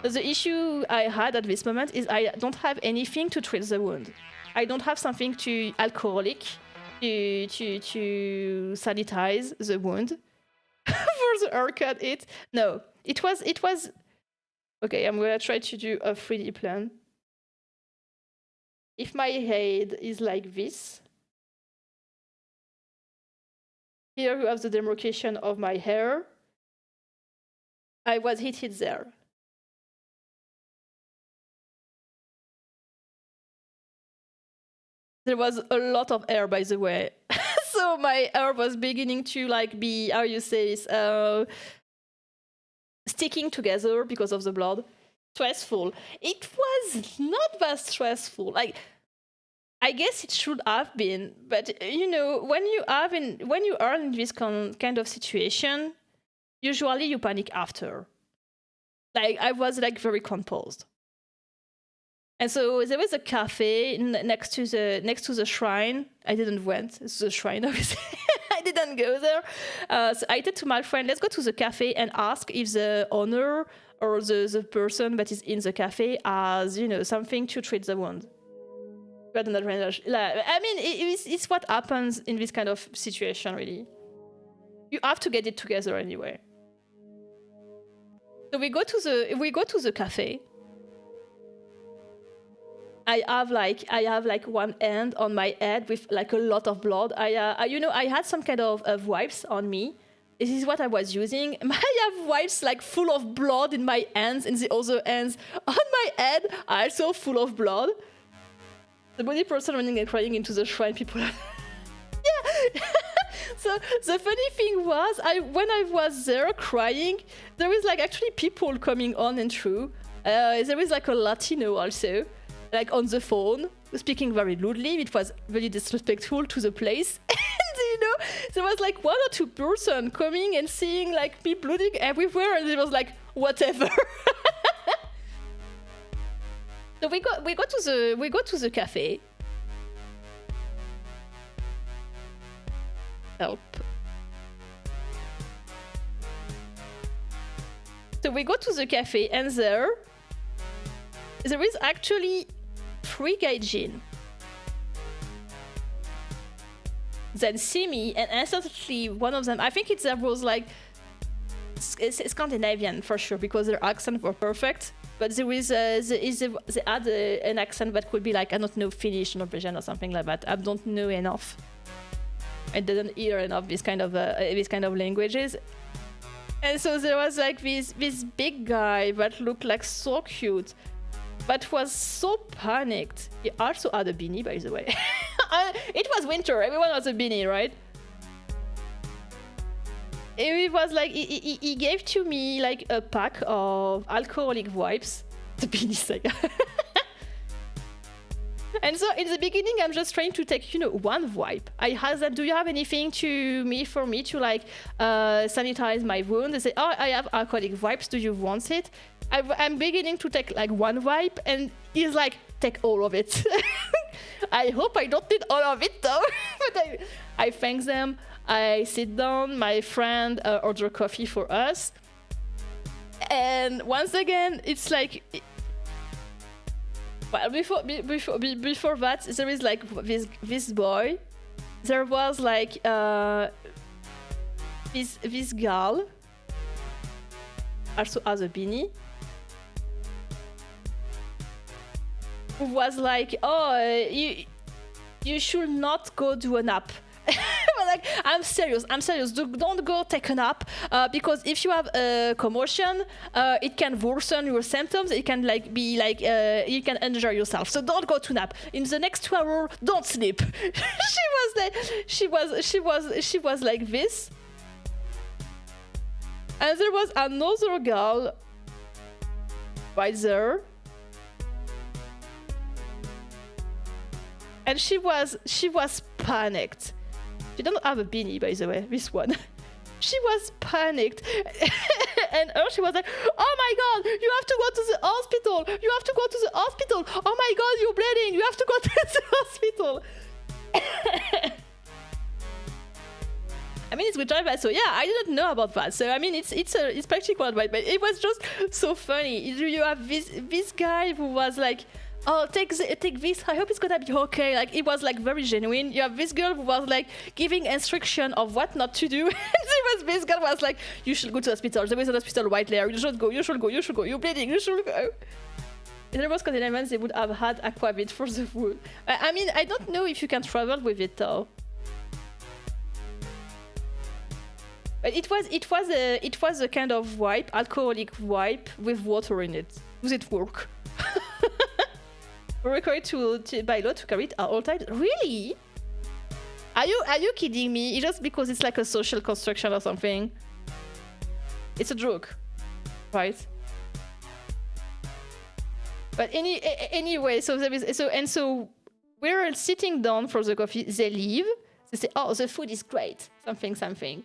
But the issue I had at this moment is I don't have anything to treat the wound. I don't have something alcoholic to sanitize the wound for the haircut. No, it was Okay, I'm gonna try to do a 3D plan. If my head is like this, here you have the demarcation of my hair. I was hit there. There was a lot of hair, by the way. So my hair was beginning to like be, how you say this, sticking together because of the blood. Stressful. It was not that stressful. Like, I guess it should have been, but you know, when you are in this kind of situation, usually you panic after. Like, I was like very composed. And so there was a cafe next to the shrine. I didn't went to the shrine, obviously. I didn't go there. So I said to my friend, let's go to the cafe and ask if the owner or the person that is in the cafe has, you know, something to treat the wound. I mean, it's what happens in this kind of situation, really. You have to get it together anyway. So we go to the cafe. I have like one hand on my head with like a lot of blood. I had some kind of wipes on me. This is what I was using. I have wipes like full of blood in my hands, and the other hands on my head are also full of blood. The body person running and crying into the shrine. People are yeah. So the funny thing was, when I was there crying, there was like actually people coming on and through. There was like a Latino also, like on the phone, speaking very rudely. It was very disrespectful to the place. And you know, there was like 1 or 2 person coming and seeing like me bleeding everywhere, and it was like whatever. So we go to the cafe. Help. So we go to the cafe, and there is actually 3 gaijin. Then see me, and instantly one of them, I think there was like Scandinavian for sure, because their accents were perfect. But they had an accent that could be like, I don't know, Finnish, Norwegian, or something like that. I don't know enough. I didn't hear enough this kind of languages. And so there was like this big guy that looked like so cute, but was so panicked. He also had a beanie, by the way. It was winter. Everyone has a beanie, right? It was like he gave to me like a pack of alcoholic wipes. The beanie saga. And so in the beginning, I'm just trying to take, you know, one wipe. I asked them, do you have anything for me to like sanitize my wound? They say, oh, I have alcoholic wipes. Do you want it? I'm beginning to take like one wipe, and he's like, take all of it. I hope I don't need all of it though. But I thank them. I sit down. My friend ordered coffee for us. And once again, it's like... Well, before that, there is like this boy. There was like this girl, also has a beanie, who was like, oh, you should not go do a nap. But like, I'm serious. Don't go take a nap, because if you have a commotion, it can worsen your symptoms. It can like be like you can injure yourself. So don't go to nap. In the next 2 hours, don't sleep. She was like this. And there was another girl right there. And she was panicked. She don't have a beanie, by the way, this one. She was panicked. And she was like, oh my god, you have to go to the hospital. You have to go to the hospital. Oh my god, you're bleeding. You have to go to the hospital. I mean, it's good drive-by, so yeah, I didn't know about that. So I mean, it's practical advice, but it was just so funny. You have this guy who was like oh, take this. I hope it's gonna be okay. Like it was like very genuine. You have this girl who was like giving instruction of what not to do. And there was this girl who was like, you should go to the hospital. There is an hospital right there. You should go. You should go. You should go. You're bleeding. You should go. In the most containment, they would have had aquavit for the wound. I mean, I don't know if you can travel with it though. But it was a kind of wipe, alcoholic wipe with water in it. Does it work? We're required by law to carry it at all times. Really? Are you kidding me? It's just because it's like a social construction or something. It's a joke, right? But anyway, so we're sitting down for the coffee. They leave. They say, "Oh, the food is great." Something.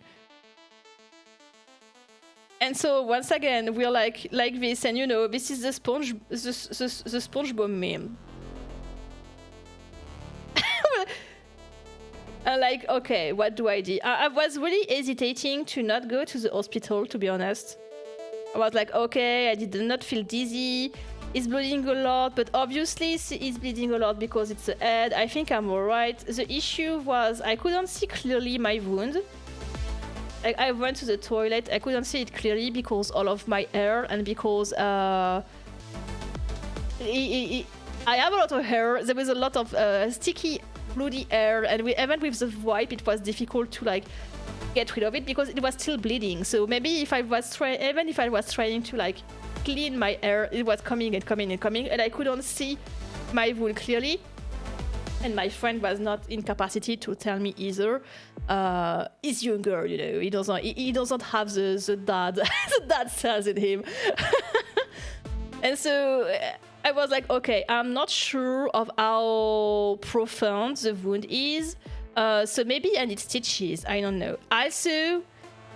And so once again, we're like this, and you know, this is the SpongeBob meme. Like, okay, what do I do? I was really hesitating to not go to the hospital, to be honest. I was like, okay, I did not feel dizzy. It's bleeding a lot, but obviously it's bleeding a lot because it's the head. I think I'm alright. The issue was I couldn't see clearly my wound. Like I went to the toilet, I couldn't see it clearly because all of my hair and because I have a lot of hair. There was a lot of sticky, bloody hair, and even with the wipe, it was difficult to like get rid of it because it was still bleeding. So maybe even if I was trying to like clean my hair, it was coming, and I couldn't see my wound clearly. And my friend was not in capacity to tell me either. He's younger, you know. He doesn't have the dad the dad cells in him. And so I was like, okay, I'm not sure of how profound the wound is. So maybe I need stitches. I don't know. Also,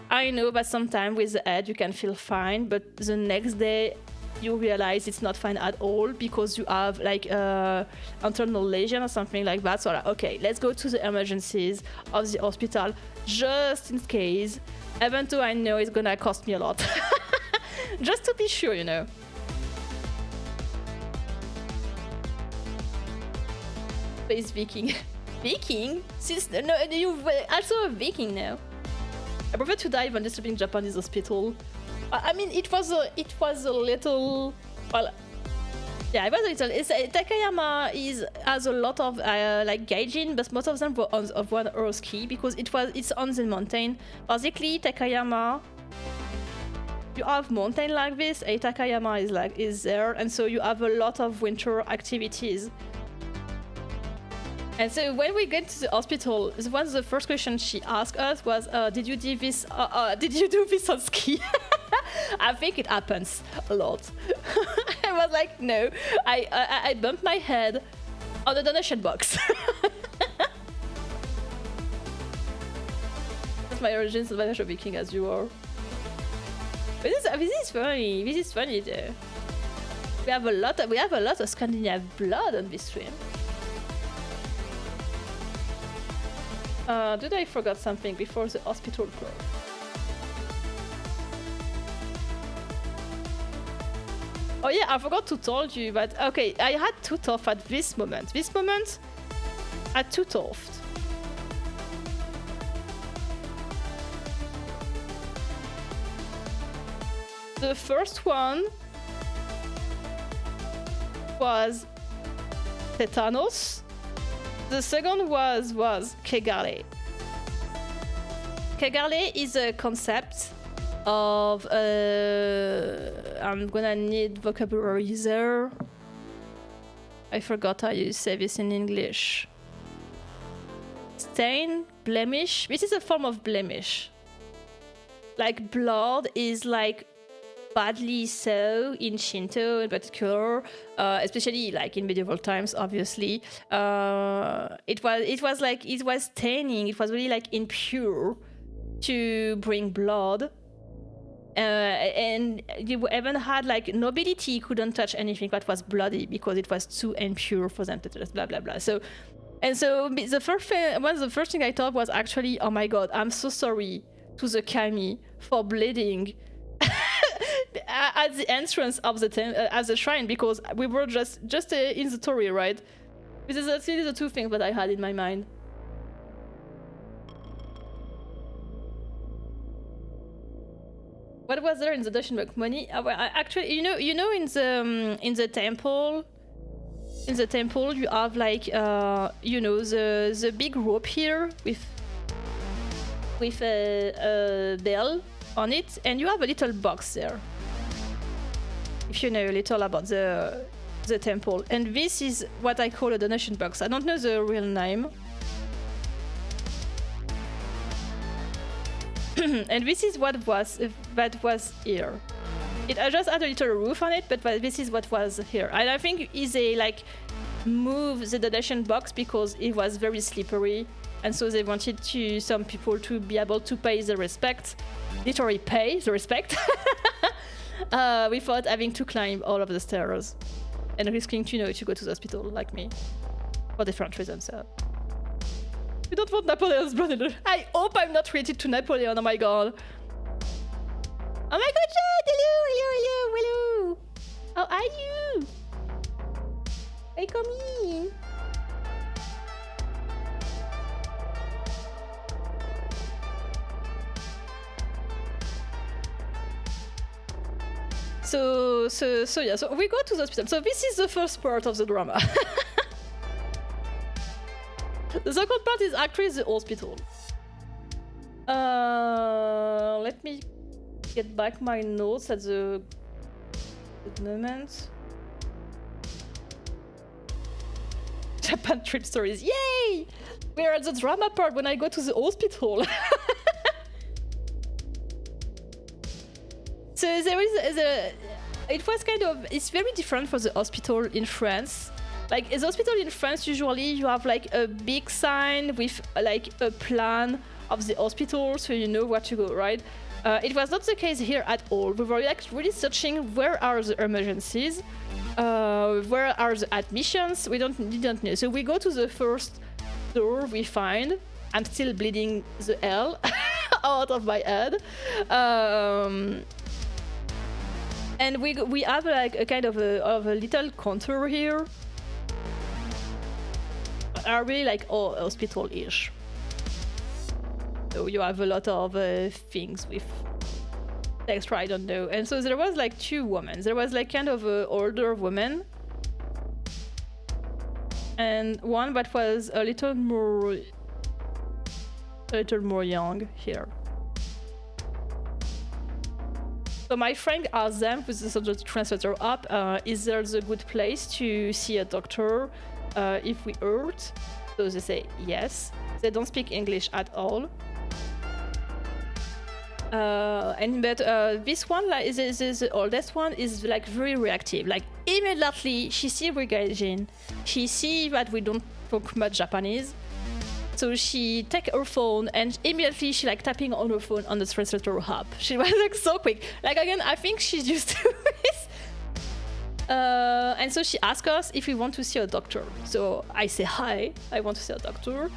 I know that sometimes with the head you can feel fine, but the next day you realize it's not fine at all because you have like internal lesion or something like that. So like, okay, let's go to the emergencies of the hospital just in case, even though I know it's gonna cost me a lot. Just to be sure, you know. Space Viking. Viking? No, you're also a Viking now. I prefer to die than disturbing Japanese hospital. I mean, it was a little. Well, yeah, it was a little. Takayama has a lot of like gaijin, but most of them were of one earth ski because it's on the mountain. Basically, Takayama, you have mountain like this, and Takayama is there, and so you have a lot of winter activities. And so when we get to the hospital, one of the first questions she asked us was, "Did you do this? Did you do this on ski?" I think it happens a lot. I was like, no. I bumped my head on the donation box. That's my origins of Financial Viking, as you are. But this is funny. This is funny though. We have a lot of Scandinavian blood on this stream. Did I forget something before the hospital tour? Oh yeah, I forgot to tell you, but okay, I had too tough at this moment. This moment, I had too tough. The first one was tetanus. The second was kegare. Kegare is a concept of I'm gonna need vocabulary there. I forgot how you say this in English. Stain, blemish. This is a form of blemish. Like blood is like badly so in Shinto in particular, especially like in medieval times, obviously. It was staining. It was really like impure to bring blood. And you even had like nobility couldn't touch anything that was bloody because it was too impure for them to just blah blah blah. So the first thing I thought was actually, oh my god, I'm so sorry to the kami for bleeding. at the entrance of the shrine, because we were just in the story, right? This is actually the two things that I had in my mind. What was there in the Daishin book? Money? Actually, you know, in the temple, you have like you know, the big rope here with a bell on it, and you have a little box there. If you know a little about the temple, and this is what I call a donation box. I don't know the real name. And this is what was here. It just had a little roof on it, but this is what was here. And I think they like move the donation box because it was very slippery, and so they wanted some people to be able to pay the respect, literally pay the respect, without having to climb all of the stairs and risking to go to the hospital like me for different reasons. We don't want Napoleon's brother. I hope I'm not related to Napoleon. Oh my god. Oh my god, Jade! Hello. How are you? Hey, come in. So yeah, so we go to the hospital. So this is the first part of the drama. The second part is actually the hospital. Let me get back my notes at the moment. Japan trip stories. Yay! We're at the drama part when I go to the hospital. So there is it was kind of, it's very different for the hospital in France. Like, the hospital in France, usually you have like a big sign with like a plan of the hospital, so you know where to go, right? It was not the case here at all. We were like really searching where are the emergencies, where are the admissions. We didn't know. So we go to the first door we find. I'm still bleeding the hell out of my head. And we have like a kind of a little contour here. Are really like all hospital-ish. So you have a lot of things with extra, I don't know. And so there was like two women. There was like kind of an older woman, and one that was a little more young here. So my friend asked them, with the translator up, is there a good place to see a doctor if we hurt? So they say yes. They don't speak English at all. But this one, like, the oldest one, is like very reactive. Like, immediately she see we're Gaijin, she see that we don't talk much Japanese, so she take her phone and immediately she like tapping on her phone on the translator app. She was like so quick. Like, again, I think she's used to this. And so she asked us if we want to see a doctor. So I say hi, I want to see a doctor.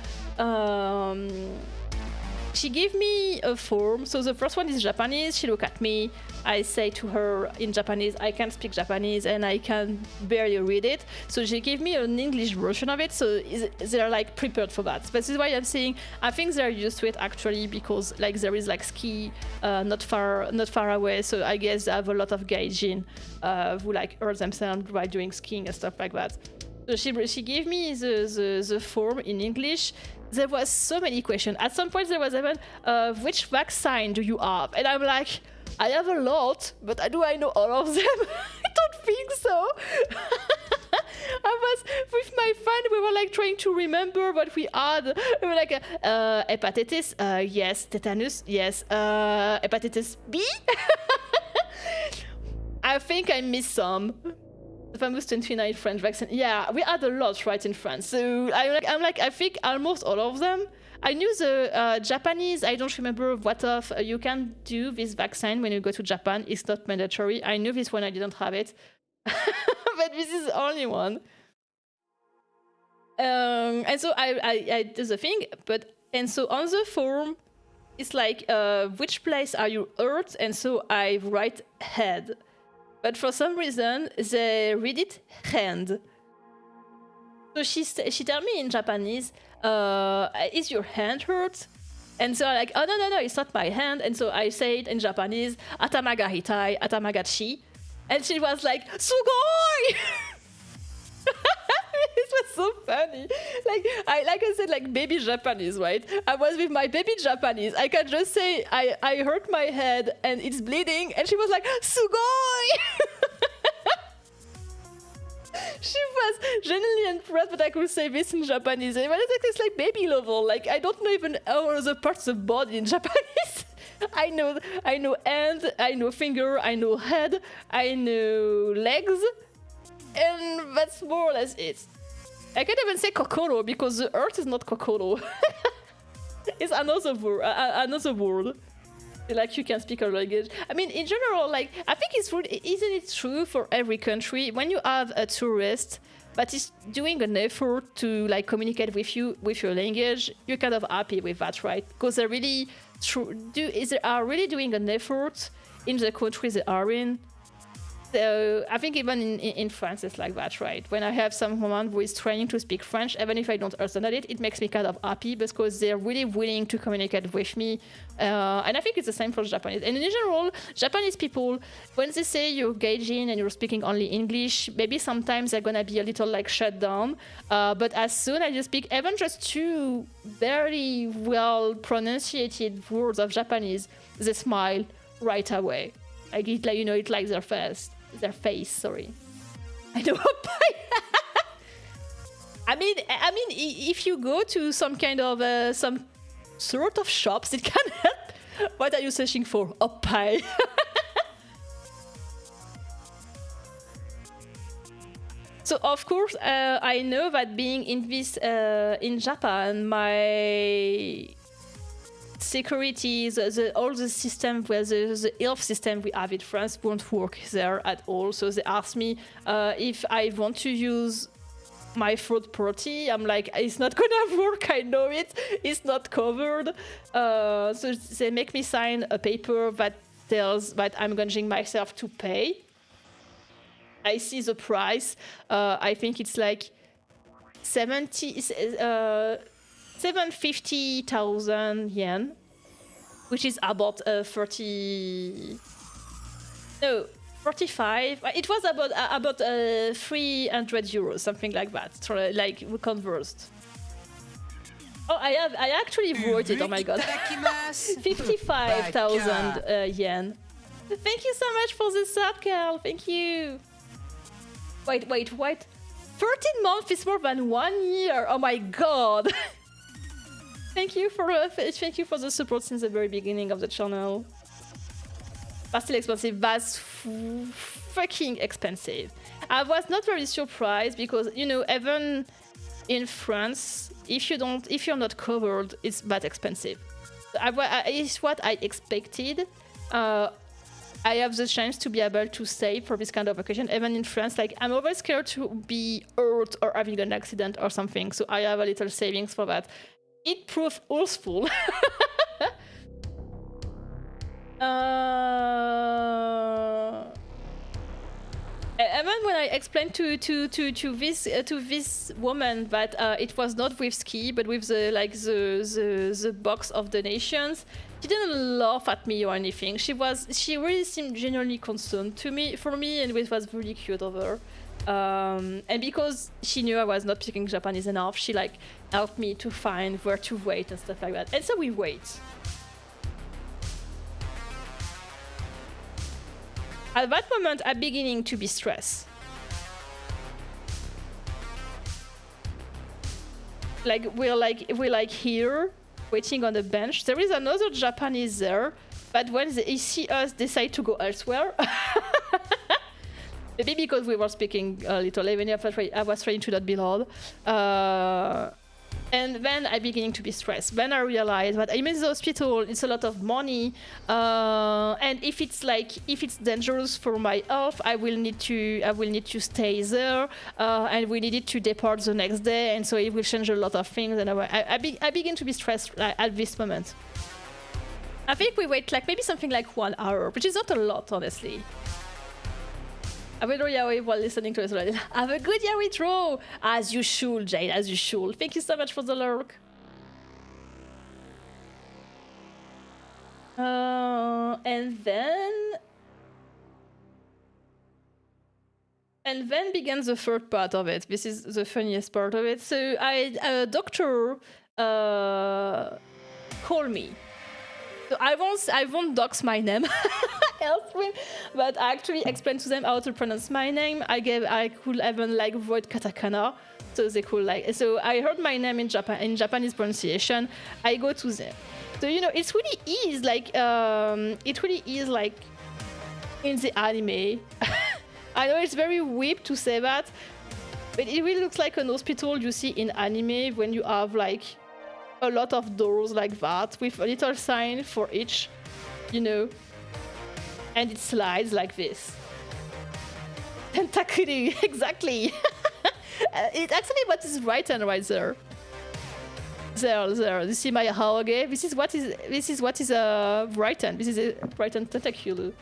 She gave me a form. So the first one is Japanese. She looked at me. I say to her in Japanese, I can't speak Japanese and I can barely read it. So she gave me an English version of it. So they're like prepared for that. But this is why I'm saying I think they're used to it actually, because like there is like ski not far away. So I guess they have a lot of gaijin who like hurt themselves by doing skiing and stuff like that. So she gave me the form in English. There was so many questions. At some point there was even, which vaccine do you have? And I'm like, I have a lot, but do I know all of them? I don't think so. I was with my friend, we were like trying to remember what we had. We were like, hepatitis, yes. Tetanus, yes. Hepatitis B? I think I missed some. The famous 29 French vaccine. Yeah, we had a lot, right, in France. So I'm like, I think almost all of them. I knew the Japanese. I don't remember what of you can do this vaccine when you go to Japan. It's not mandatory. I knew this one. I didn't have it, but this is the only one. And so I do the thing, and so on the form, it's like which place are you hurt? And so I write head. but for some reason they read it hand. So she tell me in Japanese, is your hand hurt? And so I'm like, oh no, it's not my hand. And so I say it in Japanese, atama ga hitai, atama ga chi. And she was like, sugoi! It was so funny. Like I said, like baby Japanese, right? I was with my baby Japanese. I can just say I hurt my head and it's bleeding, and she was like, sugoi! She was genuinely impressed that I could say this in Japanese. And it's like baby level. Like I don't know even all other parts of the body in Japanese. I know hand, I know finger, I know head, I know legs, and that's more or less it. I can't even say kokoro because the earth is not kokoro. It's another word. Like you can speak a language. I mean, in general, like I think it's really, isn't it true for every country when you have a tourist that is doing an effort to like communicate with you with your language, you're kind of happy with that, right? Because they're really they are really doing an effort in the country they are in. So I think even in France it's like that, right? When I have someone who is trying to speak French, even if I don't understand it, it makes me kind of happy because they're really willing to communicate with me. And I think it's the same for Japanese. And in general, Japanese people, when they say you're gauging and you're speaking only English, maybe sometimes they're gonna be a little like shut down. But as soon as you speak even just two very well pronunciated words of Japanese, they smile right away. Like it, like, you know, it likes their face. Sorry. I know. I mean, if you go to some kind of some sort of shops, it can help. What are you searching for? A pie. So of course, I know that being in this in Japan, my security, all the system where the health system we have in France won't work there at all. So they asked me if I want to use my third party. I'm like, it's not gonna work. I know it's not covered. So they make me sign a paper that tells that I'm going myself to pay. I see the price. I think it's like 750,000 yen, which is about 45. It was about 300 euros, something like that. So, like we conversed. Oh, I actually wrote it. Oh my god, 55,000 yen. Thank you so much for the sub, Carl. Thank you. Wait. 13 months is more than 1 year. Oh my god. Thank you for the support since the very beginning of the channel. But still expensive. That's fucking expensive. I was not very surprised because, you know, even in France, if you're not covered, it's that expensive. It's what I expected. I have the chance to be able to save for this kind of occasion. Even in France, like I'm always scared to be hurt or having an accident or something. So I have a little savings for that. It proved useful. Even when I explained to this woman that it was not with ski but with the box of donations, she didn't laugh at me or anything. She really seemed genuinely concerned for me, and it was really cute of her. And because she knew I was not speaking Japanese enough, she like helped me to find where to wait and stuff like that. And so we wait. At that moment, I'm beginning to be stressed. Like we're here, waiting on the bench. There is another Japanese there, but when they see us, decide to go elsewhere. Maybe because we were speaking a little, even if I was trying to not be loud. And then I'm beginning to be stressed. Then I realized that I'm in the hospital, it's a lot of money. And if it's dangerous for my health, I will need to stay there. And we needed to depart the next day. And so it will change a lot of things. And I begin to be stressed at this moment. I think we wait like maybe something like 1 hour, which is not a lot, honestly. Have a good yaoi while listening to us. Have a good yaoi throw! As you should, Jade, as you should. Thank you so much for the lurk. And then begins the third part of it. This is the funniest part of it. So a doctor called me. So I won't dox my name elsewhere, but I actually explained to them how to pronounce my name. I could even like avoid katakana, so they could like. So I heard my name in Japanese pronunciation. I go to them. So you know, it really is like in the anime. I know it's very weird to say that, but it really looks like an hospital you see in anime when you have like a lot of doors like that with a little sign for each, you know, and it slides like this. Tentakuri, exactly. It's actually what is written right there. There. You see my haoge? This is what is written. This is a written tentacle.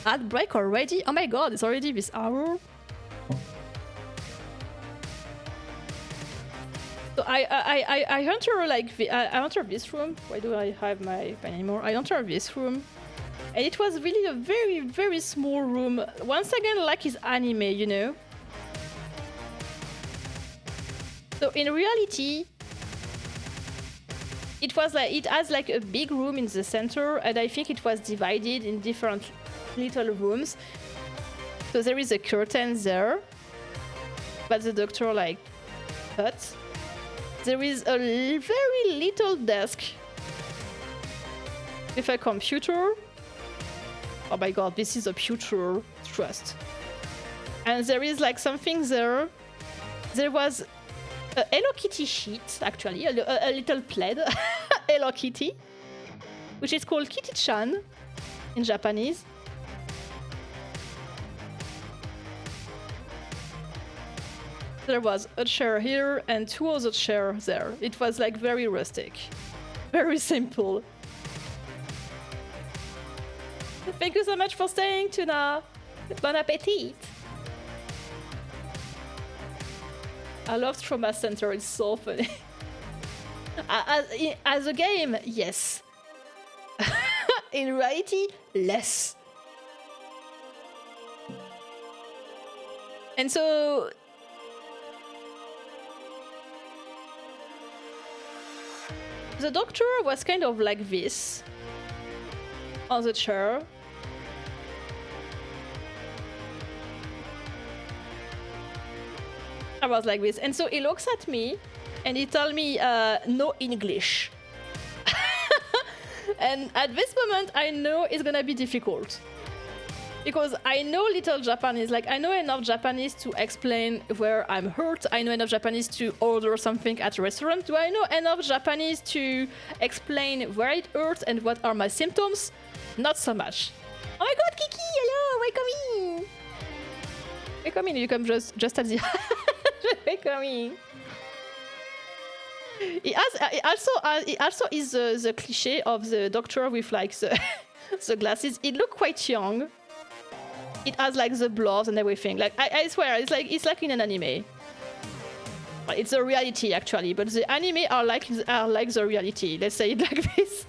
Ad break already? Oh my god, it's already this hour. So I enter like I enter this room. Why do I have my pen anymore? I enter this room, and it was really a very, very small room. Once again, like his anime, you know. So in reality, it has like a big room in the center, and I think it was divided in different little rooms. So there is a curtain there, but the doctor like cut. There is a very little desk with a computer. Oh my god, this is a future trust. And there is like something there. There was a Hello Kitty sheet, actually, a little plaid, Hello Kitty, which is called Kitty-chan in Japanese. There was a chair here and two other chairs there. It was like very rustic, very simple. Thank you so much for staying, Tuna. Bon appetit. I love Trauma Center, it's so funny. As a game, yes. In reality, less. And so the doctor was kind of like this on the chair. I was like this, and so he looks at me and he told me no English. And at this moment I know it's gonna be difficult because I know little Japanese, like I know enough Japanese to explain where I'm hurt. I know enough Japanese to order something at a restaurant. Do I know enough Japanese to explain where it hurts and what are my symptoms? Not so much. Oh my god, Kiki, hello, welcome in. Welcome in, you come just at the welcome. It also is the cliche of the doctor with like the glasses. It looked quite young. It has like the gloves and everything. Like I swear, it's like in an anime. It's a reality actually, but the anime are like the reality. Let's say it like this.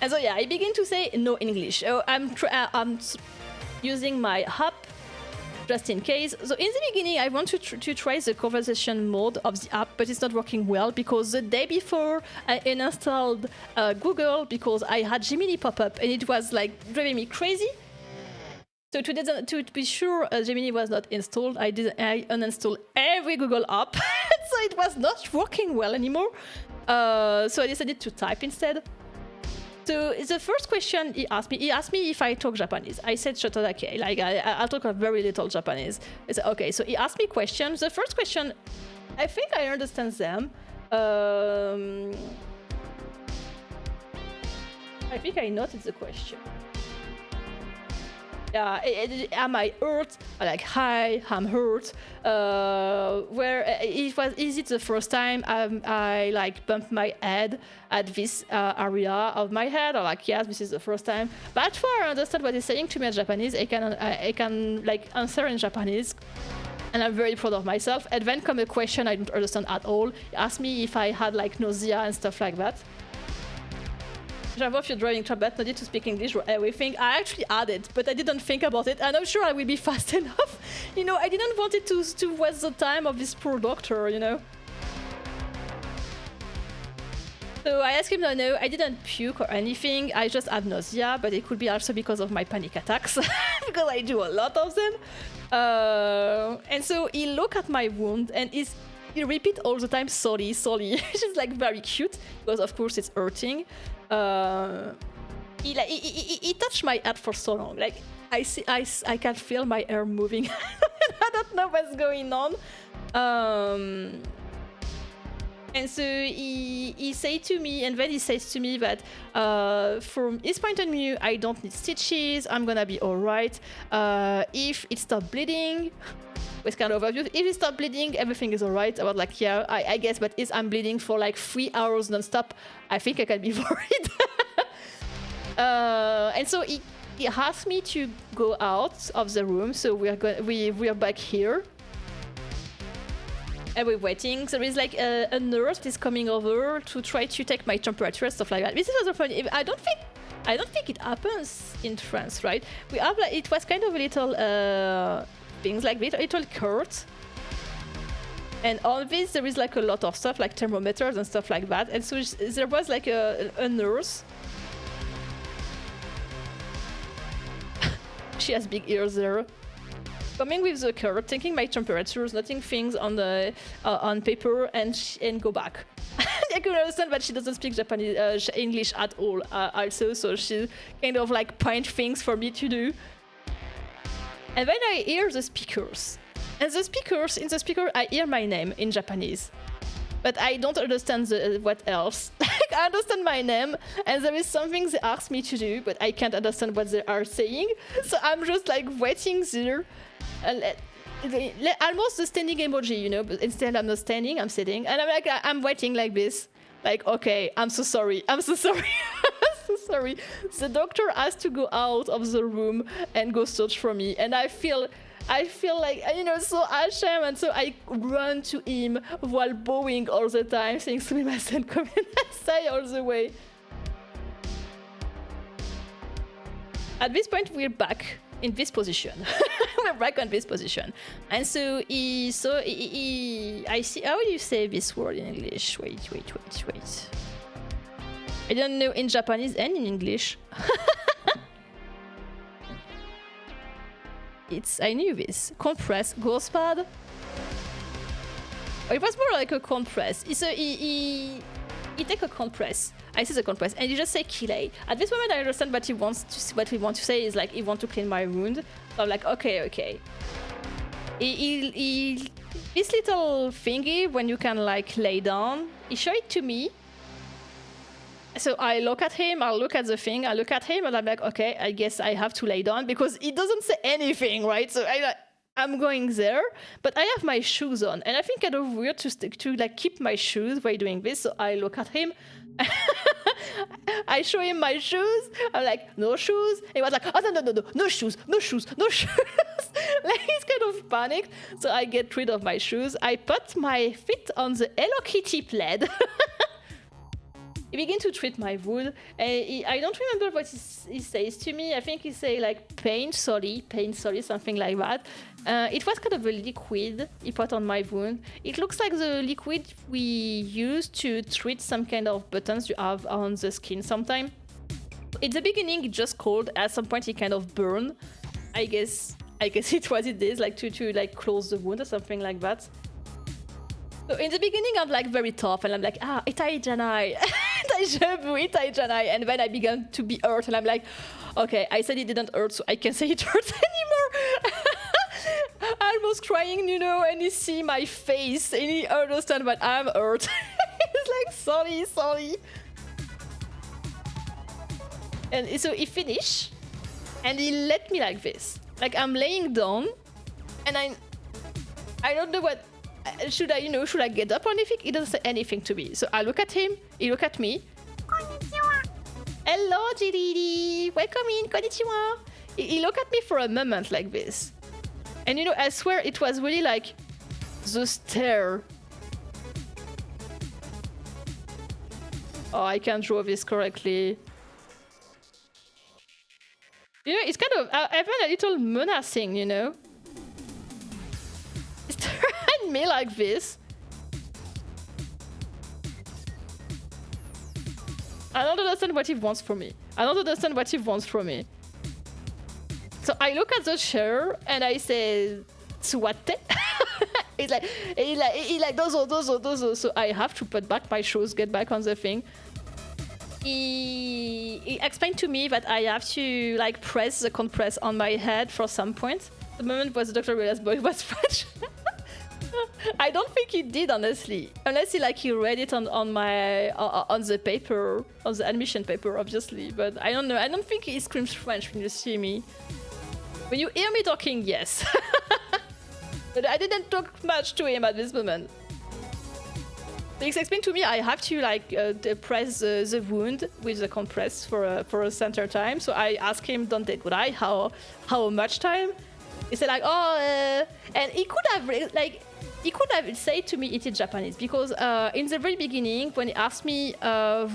And so yeah, I begin to say no English. Oh, I'm using my app just in case. So in the beginning, I want to try the conversation mode of the app, but it's not working well because the day before I uninstalled Google because I had Gemini pop up and it was like driving me crazy. So to be sure Gemini was not installed, I uninstalled every Google app, so it was not working well anymore. So I decided to type instead. So the first question he asked me if I talk Japanese. I said shotodake, like I talk a very little Japanese. I said, okay, so he asked me questions. The first question, I think I understand them. I think I noted the question. Am I hurt? Like, hi, I'm hurt. Where it was easy the first time. I like bumped my head at this area of my head, or like, yes, this is the first time. But after I understand what he's saying to me in Japanese, I can like answer in Japanese. And I'm very proud of myself. And then come a question I don't understand at all. He asked me if I had like nausea and stuff like that. Java, if you're driving tablet, no need to speak English or everything. I actually had it, but I didn't think about it. And I'm sure I will be fast enough. You know, I didn't want it to waste the time of this poor doctor, you know. So I asked him, no, I didn't puke or anything. I just had nausea, but it could be also because of my panic attacks, because I do a lot of them. And so he looked at my wound and he repeat all the time, sorry, which is like very cute, because of course it's hurting. He touched my head for so long. Like I can feel my hair moving. I don't know what's going on. And so he said to me, and then he says to me that from his point of view, I don't need stitches. I'm gonna be all right. If it stopped bleeding, with kind of overview, if it stopped bleeding, everything is all right. I was like, yeah, I guess, but if I'm bleeding for like 3 hours non-stop, I think I can be worried. And so he asked me to go out of the room. So we're back here. And we're waiting. There is like a nurse that is coming over to try to take my temperature and stuff like that. This is also funny. I don't think it happens in France, right? We have like, it was kind of a little things like this, a little curved. And on this there is like a lot of stuff like thermometers and stuff like that. And so there was like a nurse. She has big ears there. Coming with the curve, taking my temperatures, noting things on the on paper, and go back. I can understand that she doesn't speak Japanese, English at all. Also, so she kind of like point things for me to do. And then I hear the speakers, and in the speaker I hear my name in Japanese, but I don't understand what else. I understand my name, and there is something they ask me to do, but I can't understand what they are saying. So I'm just like waiting there. Almost the standing emoji, you know, but instead I'm not standing, I'm sitting, and I'm waiting like this, like, okay, I'm so sorry, I'm so sorry. I'm so sorry. The doctor has to go out of the room and go search for me, and I feel like, you know, so ashamed, and so I run to him while bowing all the time, saying, "Sumimasen, come inside all the way." At this point, we're back in this position. We're back on this position. And so I see, how do you say this word in English? Wait. I don't know in Japanese and in English. I knew this. Compress, gauze pad. Oh, it was more like a compress. So he take a compress. I see the compress, and you just say "kirei." At this moment, I understand what he wants to say is like he wants to clean my wound. So I'm like, okay. This little thingy when you can like lay down. He showed it to me. So I look at him, I look at the thing, I look at him, and I'm like, okay, I guess I have to lay down because he doesn't say anything, right? So I'm going there, but I have my shoes on, and I think kind of weird to like keep my shoes while doing this. So I look at him. I show him my shoes. I'm like, no shoes. And he was like, oh no shoes. Like he's kind of panicked. So I get rid of my shoes. I put my feet on the Hello Kitty plaid. He began to treat my wound. I don't remember what he says to me. I think he say like pain sorry, something like that. It was kind of a liquid he put on my wound. It looks like the liquid we use to treat some kind of buttons you have on the skin sometime. In the beginning, it just cold. At some point, it kind of burned. I guess it was it is like to like close the wound or something like that. So in the beginning, I'm like very tough, and I'm like, itai janai, itai janai, and then I began to be hurt, and I'm like, okay, I said it didn't hurt, so I can't say it hurts anymore. Almost crying, you know, and he see my face, and he understand that I'm hurt. He's like, sorry. And so he finished, and he let me like this, like I'm laying down, and I don't know what should I, should I get up or anything? He doesn't say anything to me. So I look at him, he look at me. Konnichiwa. Hello, JDD. Welcome in, konnichiwa. He looked at me for a moment like this. And I swear it was really like the stare. Oh, I can't draw this correctly. It's kind of, I find a little menacing, It's staring at me like this. I don't understand what he wants from me. So I look at the chair and I say, "Tsuwate." He's like, dozo. So I have to put back my shoes, get back on the thing. He explained to me that I have to like press the compress on my head for some point. The moment was the doctor realized, boy, it was French. I don't think he did, honestly, unless he read it on the paper, on the admission paper, obviously. But I don't know. I don't think he screams French when you see me. When you hear me talking, yes. But I didn't talk much to him at this moment. He explained to me I have to press the wound with the compress for a center time. So I asked him, "Don't it would I? How much time?" He said and he could have said to me it in Japanese, because in the very beginning when he asked me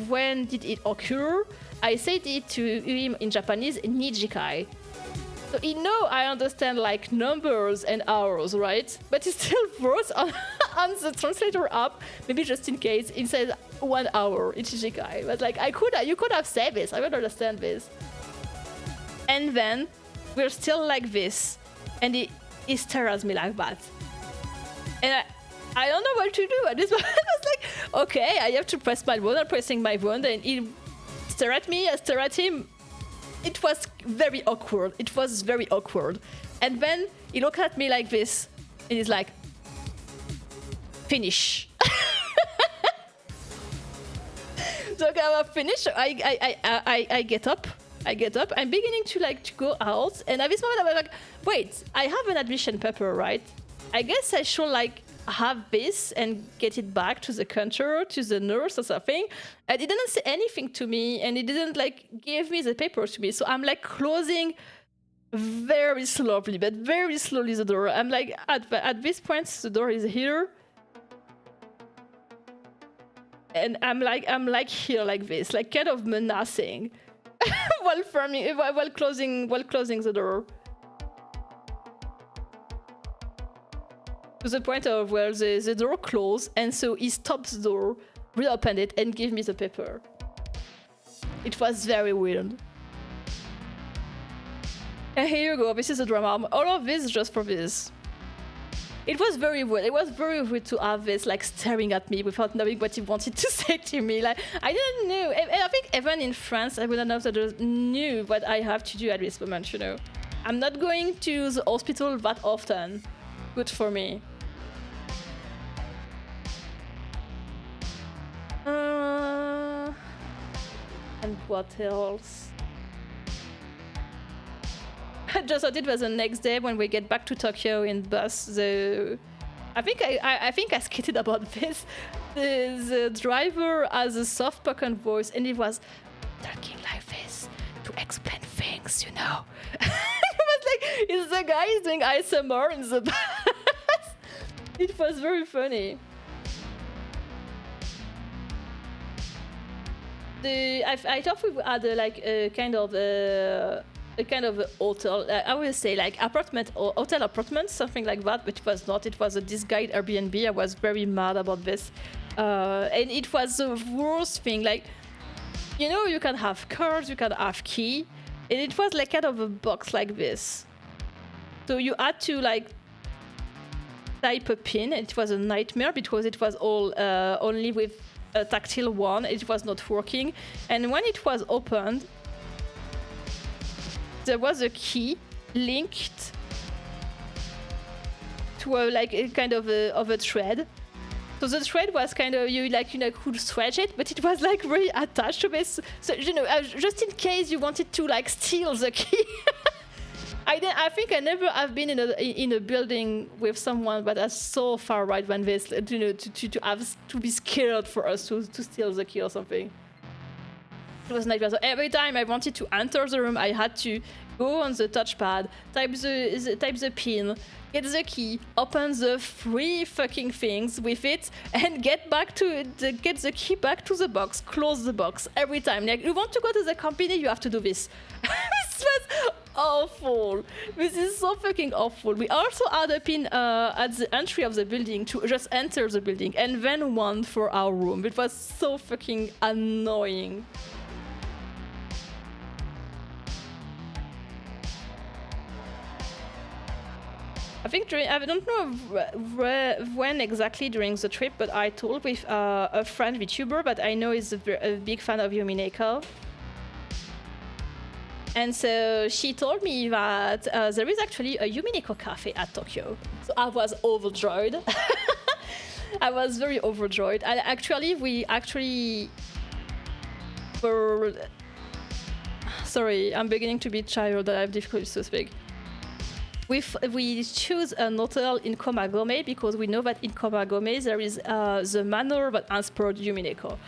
when did it occur, I said it to him in Japanese, nijikai. So I understand like numbers and hours, right? But he still wrote on the translator app, maybe just in case, it says 1 hour, ichijikai. But like you could have said this, I would understand this. And then we're still like this, and he stares at me like that. And I don't know what to do at this moment. I was like, okay, I have to press my wound. I'm pressing my wound, and he stares at me, I stare at him. It was very awkward. And then he looked at me like this, and he's like, finish. So okay, I'm finished. I get up. I'm beginning to go out, and at this moment I was like, wait, I have an admission paper, right? I guess I should have this and get it back to the counter, to the nurse or something. And he didn't say anything to me, and he didn't give me the paper to me. So I'm closing very slowly the door. I'm at this point the door is here, and I'm here like this, kind of menacing, while closing the door. To the point of where the door closed, and so he stopped the door, reopened it, and gave me the paper. It was very weird. And here you go, this is the drama. All of this just for this. It was very weird. It was very weird to have this staring at me without knowing what he wanted to say to me. I didn't know. And I think even in France, I wouldn't have knew what I have to do at this moment, I'm not going to the hospital that often. Good for me. And what else? I just thought it was the next day when we get back to Tokyo in bus. I think I skated about this. The driver has a soft-spoken voice, and he was talking like this to explain things, It was it's the guy is doing ASMR in the bus. It was very funny. I thought we had a kind of a hotel. I would say apartment or hotel apartment, something like that, but it was not. It was a disguised Airbnb. I was very mad about this, and it was the worst thing. You can have cards, you can have key, and it was kind of a box like this. So you had to type a pin. It was a nightmare because it was all only with a tactile one. It was not working, and when it was opened, there was a key linked to a kind of a thread. So the thread was kind of you could stretch it, but it was really attached to this. So just in case you wanted to steal the key. I think I never have been in a building with someone that is so far right when this, you know, to have to be scared for us to steal the key or something. It was nightmare. So every time I wanted to enter the room, I had to go on the touchpad, type the pin, get the key, open the 3 fucking things with it, and get the key back to the box, close the box every time. Like, you want to go to the company, you have to do this. This was awful. This is so fucking awful. We also had a pin at the entry of the building to just enter the building, and then one for our room. It was so fucking annoying. I think I don't know when exactly during the trip, but I told with a friend VTuber, but I know is a big fan of Yumineko. And so she told me that there is actually a Yumineko cafe at Tokyo. So I was overjoyed. I was very overjoyed. And actually, we were... Sorry, I'm beginning to be tired. I have difficulty to speak. We choose an hotel in Komagome because we know that in Komagome there is the manor that inspired Yumineko.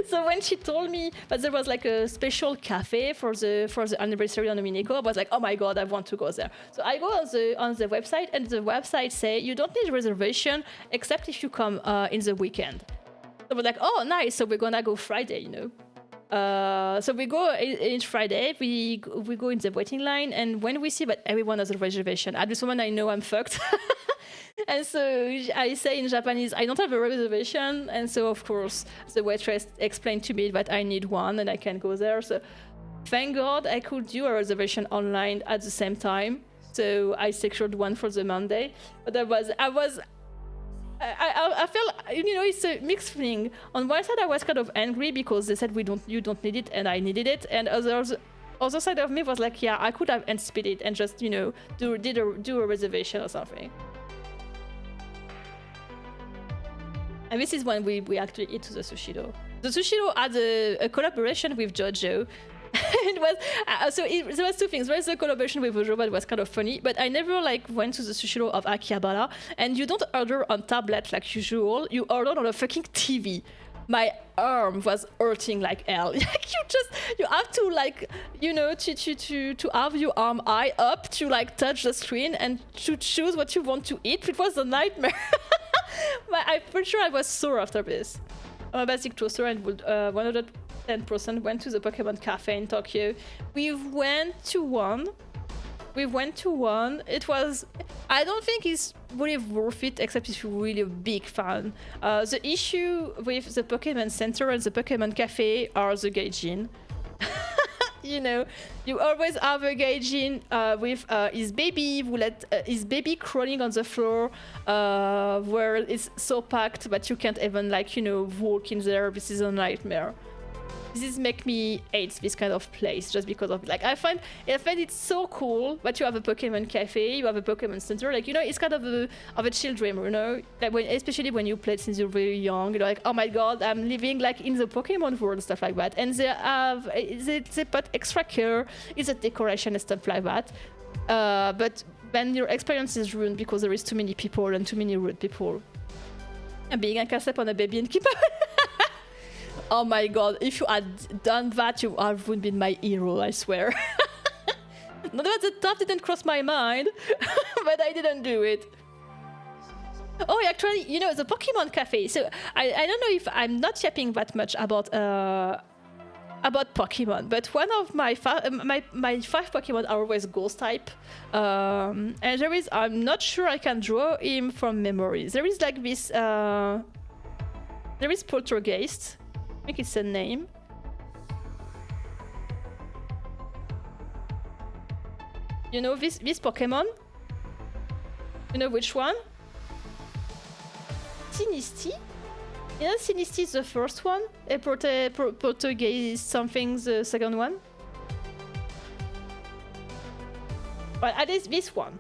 So when she told me that there was like a special cafe for the anniversary on Yumineko, I was like, oh my god, I want to go there. So I go on the website, and the website say you don't need a reservation except if you come in the weekend. So we're like, oh nice, so we're gonna go Friday, you know. So we go each Friday, we go in the waiting line, and when we see that everyone has a reservation, at this moment I know I'm fucked. And so I say in Japanese, I don't have a reservation, and so of course the waitress explained to me that I need one and I can go there. So thank God I could do a reservation online at the same time, so I secured one for the Monday. But I felt, you know, it's a mixed feeling. On one side, I was kind of angry because they said you don't need it, and I needed it. And other side of me was like, yeah, I could have anticipated and just, you know, do a reservation or something. And this is when we actually eat to the Sushido. The Sushido had a collaboration with JoJo. It was there was 2 things. There was a collaboration with JoJo that was kind of funny, but I never like went to the Sushiro of Akihabara, and you don't order on tablet like usual. You order on a fucking TV. My arm was hurting like hell. Like you have to like, you know, to have your arm high up to like touch the screen and to choose what you want to eat. It was a nightmare. But I'm pretty sure I was sore after this. I'm a basic toaster and would 110% went to the Pokemon Cafe in Tokyo. We went to one. It was... I don't think it's really worth it, except if you're really a big fan. The issue with the Pokemon Center and the Pokemon Cafe are the gaijin. You know, you always have a gaijin with his baby who let his baby crawling on the floor where it's so packed that you can't even, like, you know, walk in there. This is a nightmare. This make me hate this kind of place just because of, like, I find it so cool that you have a Pokemon cafe, you have a Pokemon center, like, you know, it's kind of a chill dream, you know, like especially when you played since you're very young, you're like, oh my god, I'm living like in the Pokemon world and stuff like that. And they put extra care in the decoration and stuff like that. But then your experience is ruined because there is too many people and too many rude people. And being a cassette on a baby and keep oh my god, if you had done that, you would been my hero, I swear. Not that the thought didn't cross my mind, but I didn't do it. Oh, actually, you know, the Pokemon Cafe. So I don't know if I'm not yapping that much about Pokemon, but one of my 5 Pokemon are always ghost type. And there is, I'm not sure I can draw him from memory. There is like this, there is Poltergeist. I think it's a name. You know this Pokemon? You know which one? Sinisty? You know Sinisty is the first one? Poltergeist something the second one? Well, at least this one.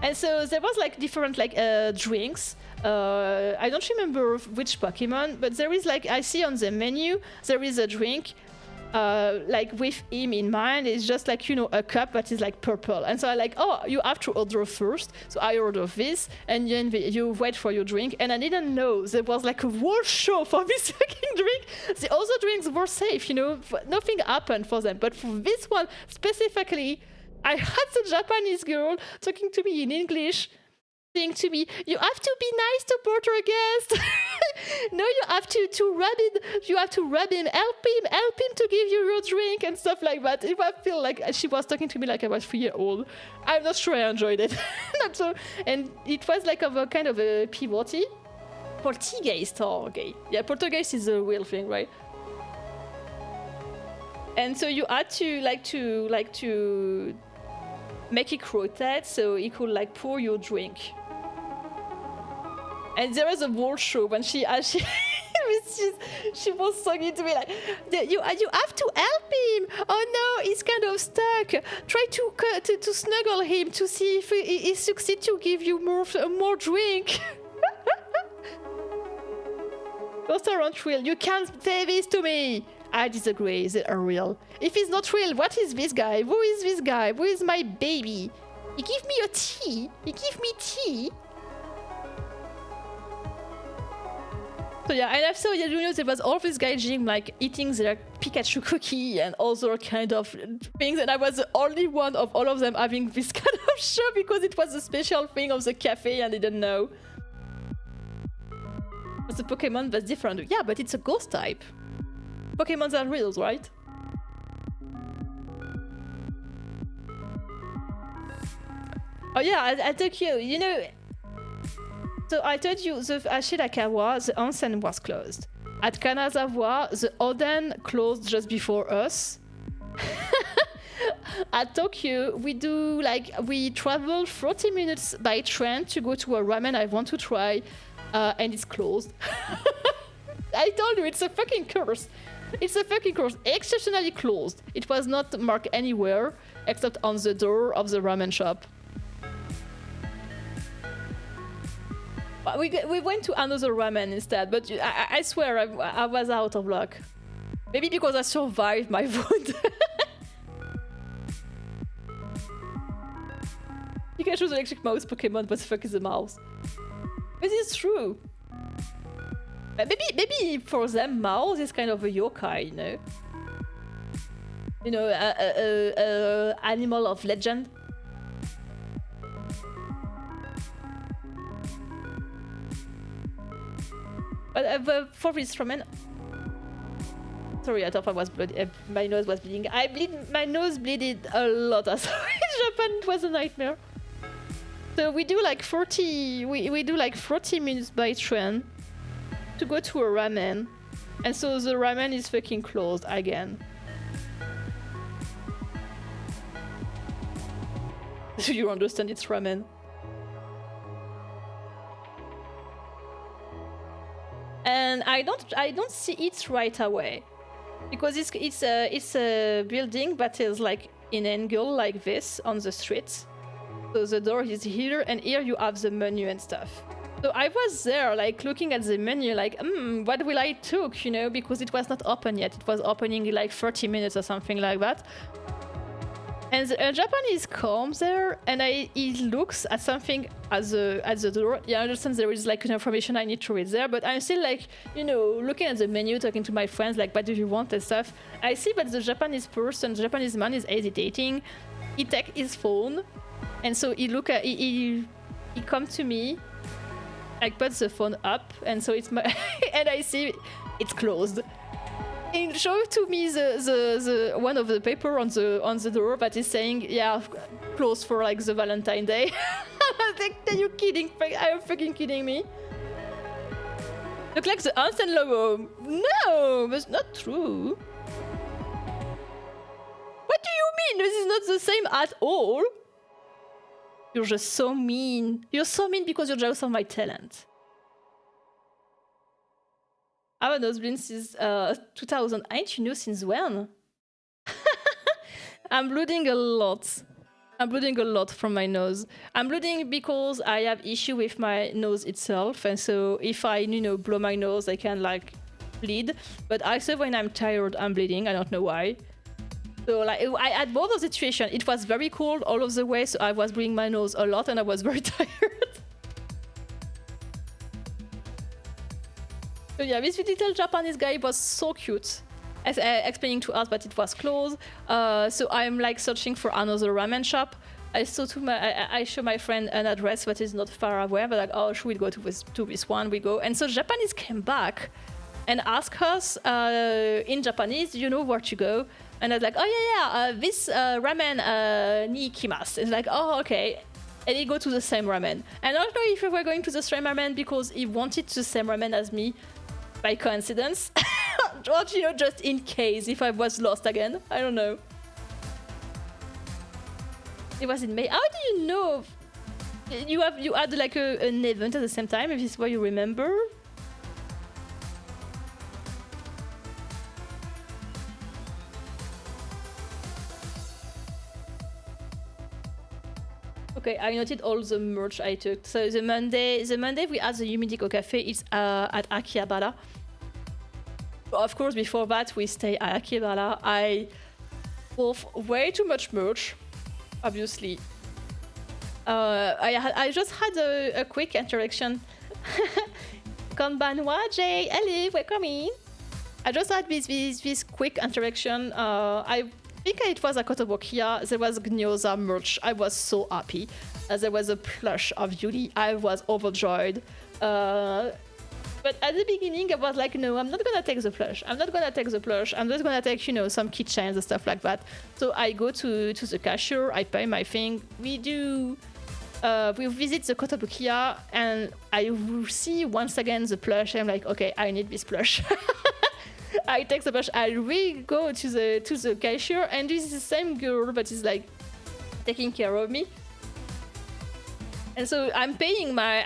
And so there was like different like drinks. I don't remember which Pokemon, but there is like, I see on the menu, there is a drink like with him in mind, it's just like, you know, a cup that is like purple. And so I like, oh, you have to order first. So I order this, and then you wait for your drink. And I didn't know there was like a whole show for this fucking drink. The other drinks were safe, you know, nothing happened for them. But for this one specifically, I had the Japanese girl talking to me in English, saying to me, you have to be nice to Portuguese. No, you have to rub it. You have to rub him, help him to give you your drink and stuff like that. It I feel like she was talking to me like I was 3 years old. I'm not sure I enjoyed it. Not so, and it was like of a kind of a pivoti. Portuguese, okay. Yeah, Portuguese is a real thing, right? And so you had to make it rotate so it could like pour your drink. And there was a whole show when she was talking to me like, you have to help him. Oh no, he's kind of stuck. Try to snuggle him to see if he succeeds to give you more drink. Those aren't real. You can't say this to me. I disagree. They are real. If he's not real, what is this guy? Who is this guy? Who is my baby? He give me a tea. He give me tea. So yeah, and also, you know, there was all this guy Jim like eating their Pikachu cookie and other kind of things, and I was the only one of all of them having this kind of show because it was a special thing of the cafe and I didn't know. But the Pokemon was different. Yeah, but it's a ghost type. Pokemons are real, right? Oh yeah, I took you, you know... So I told you, the Ashirakawa, the onsen was closed. At Kanazawa, the Oden closed just before us. At Tokyo, we travel 40 minutes by train to go to a ramen I want to try, and it's closed. I told you, it's a fucking curse. It's a fucking curse. Exceptionally closed. It was not marked anywhere except on the door of the ramen shop. We went to another ramen instead, but I swear I was out of luck. Maybe because I survived my wound. Pikachu's electric mouse Pokemon, but the fuck is a mouse? This is true. Maybe for them, mouse is kind of a yokai, you know? You know, animal of legend. But for this ramen... Sorry, I thought I was my nose was bleeding. My nose bleeded a lot. So in Japan, it was a nightmare. So we do like 40... We do like 40 minutes by train to go to a ramen. And so the ramen is fucking closed again. So you understand it's ramen. And I don't see it right away, because it's a building that is like in an angle like this on the street. So the door is here, and here you have the menu and stuff. So I was there like looking at the menu like, what will I took, you know, because it was not open yet. It was opening in like 30 minutes or something like that. And the Japanese comes there, and he looks at something at the door. Yeah, I understand there is like information I need to read there, but I'm still like, you know, looking at the menu, talking to my friends, like, what do you want and stuff. I see that the Japanese man is hesitating. He take his phone, and so he come to me, like puts the phone up, and so it's my and I see it's closed. And show to me the one of the paper on the door that is saying, yeah, closed for like the Valentine Day. I was like, are you kidding? Are you freaking kidding me? Look like the Onsen logo. No, that's not true. What do you mean? This is not the same at all. You're just so mean. You're so mean because you're jealous of my talent. I have a nosebleed since 2008, you know, since when? I'm bleeding a lot. I'm bleeding a lot from my nose. I'm bleeding because I have issue with my nose itself, and so if I, you know, blow my nose, I can like bleed, but also when I'm tired, I'm bleeding. I don't know why. So like I had both of the situations. It was very cold all of the way, so I was bleeding my nose a lot and I was very tired. So yeah, this little Japanese guy was so cute. Explaining to us that it was closed. So I'm like searching for another ramen shop. I show my friend an address that is not far away, but like, oh, should we go to this one? We go. And so Japanese came back and asked us in Japanese, do you know where to go? And I was like, oh yeah, this ramen ni ikimasu. It's like, oh, okay. And he go to the same ramen. And I don't know if we were going to the same ramen because he wanted the same ramen as me by coincidence. Or, you know, just in case if I was lost again. I don't know. It was in May. How do you know? You had like an event at the same time, if this is what you remember? Okay, I noted all the merch I took. So the Monday we had the Yumidiko Cafe. It's at Akihabara. Of course, before that we stay at Akihabara. I bought way too much merch. Obviously, I just had a quick interaction. Konbanwa, Jay, hello, welcome in. I just had this quick interaction. I think it was a Kotobukiya. There was Gyoza merch. I was so happy. There was a plush of Yuri. I was overjoyed. But at the beginning, I was like, no, I'm not gonna take the plush. I'm not gonna take the plush. I'm just gonna take, you know, some keychains and stuff like that. So I go to the cashier. I pay my thing. We visit the Kotobukiya, and I see once again the plush. I'm like, okay, I need this plush. I take the plush. I really go to the cashier, and this is the same girl, but is like taking care of me. And so I'm paying my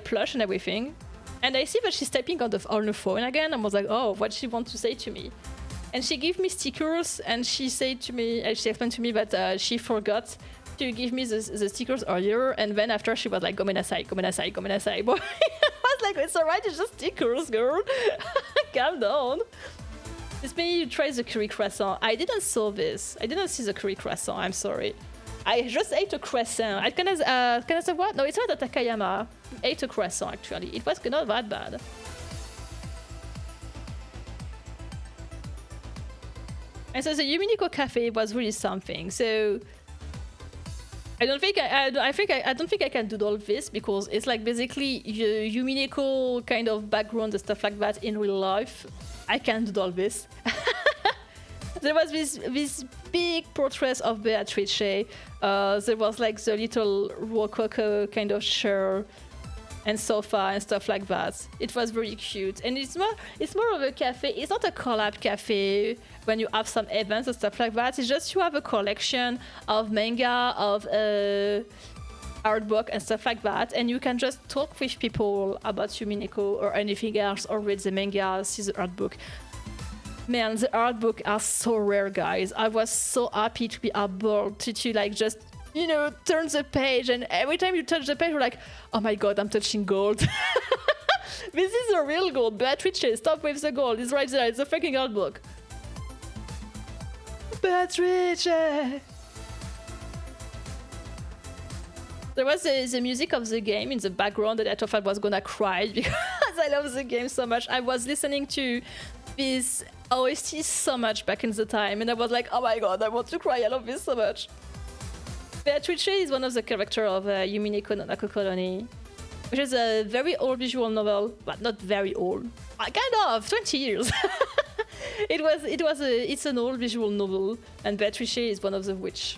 plush and everything, and I see that she's typing on the phone again. I was like, oh, what she want to say to me? And she gave me stickers, and she said to me, she explained to me that she forgot to give me the stickers earlier, and then after she was like, gomenasai, gomenasai, gomenasai. Boy, I was like, it's alright, it's just stickers, girl. Calm down. This made you try the curry croissant. I didn't saw this. I didn't see the curry croissant. I'm sorry. I just ate a croissant. I can I say what? No, it's not at Takayama. I ate a croissant actually. It was not that bad. And so the Yumidiko Cafe was really something. So I don't think I don't think I can do all this because it's like basically Yumidiko kind of background and stuff like that in real life. I can't do all this. There was this big portrait of Beatrice. There was like the little rococo kind of chair and sofa and stuff like that. It was very cute, and it's more of a cafe. It's not a collab cafe when you have some events and stuff like that. It's just you have a collection of manga, of art book and stuff like that, and you can just talk with people about Yumidiko or anything else, or read the manga, see the art book. Man, the art book are so rare, guys. I was so happy to be able to like just, you know, turn the page, and every time you touch the page, you're like, oh my god, I'm touching gold. This is a real gold. Beatrice, stop with the gold. It's right there. It's a freaking art book. Beatrice! There was the music of the game in the background that I thought I was gonna cry because I love the game so much. I was listening to this OST so much back in the time, and I was like, oh my god, I want to cry, I love this so much. Beatrice is one of the characters of Yumidiko no Naku Colony, which is a very old visual novel, but not very old. Kind of, 20 years. It's an old visual novel, and Beatrice is one of the witches.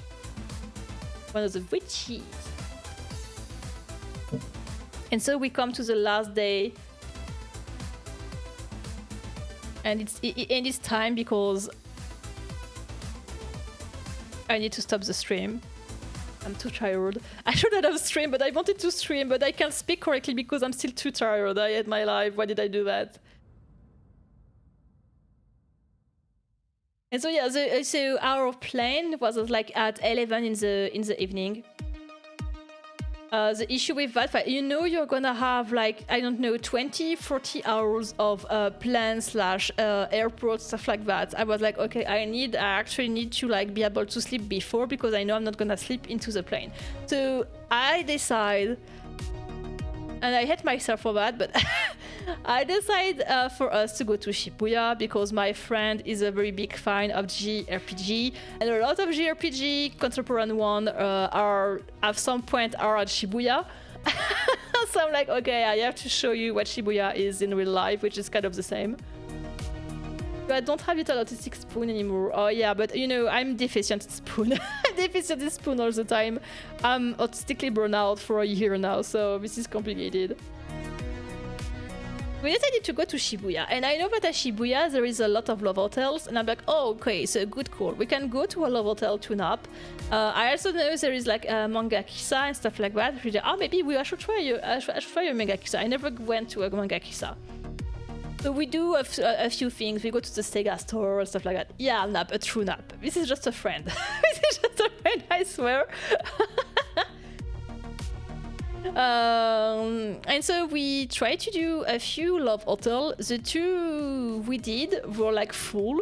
And so we come to the last day. And it's time because I need to stop the stream. I'm too tired. I should have streamed, but I wanted to stream, but I can't speak correctly because I'm still too tired. I had my life. Why did I do that? And so yeah, so our plane was like at 11 in the evening. The issue with that, you know, you're gonna have like, I don't know, 20-40 hours of plane / airport, stuff like that. I was like, okay, I actually need to like be able to sleep before, because I know I'm not gonna sleep into the plane. So I decide, and I hate myself for that, but I decide for us to go to Shibuya, because my friend is a very big fan of JRPG, and a lot of JRPG contemporary one at some point are at Shibuya. So I'm like, okay, I have to show you what Shibuya is in real life, which is kind of the same. But I don't have little autistic spoon anymore. Oh yeah, but you know, I'm deficient in spoon. I'm deficient in spoon all the time. I'm autistically burned out for a year now, so this is complicated. We decided to go to Shibuya, and I know that at Shibuya there is a lot of love hotels, and I'm like, oh, okay, so good call. We can go to a love hotel to nap. I also know there is like a manga kisa and stuff like that. Oh, maybe I should try a manga kisa. I never went to a manga kisa. So we do a few things. We go to the Sega store and stuff like that. Yeah, nap, a true nap. This is just a friend. This is just a friend, I swear. And so we tried to do a few love hotels. The two we did were like full.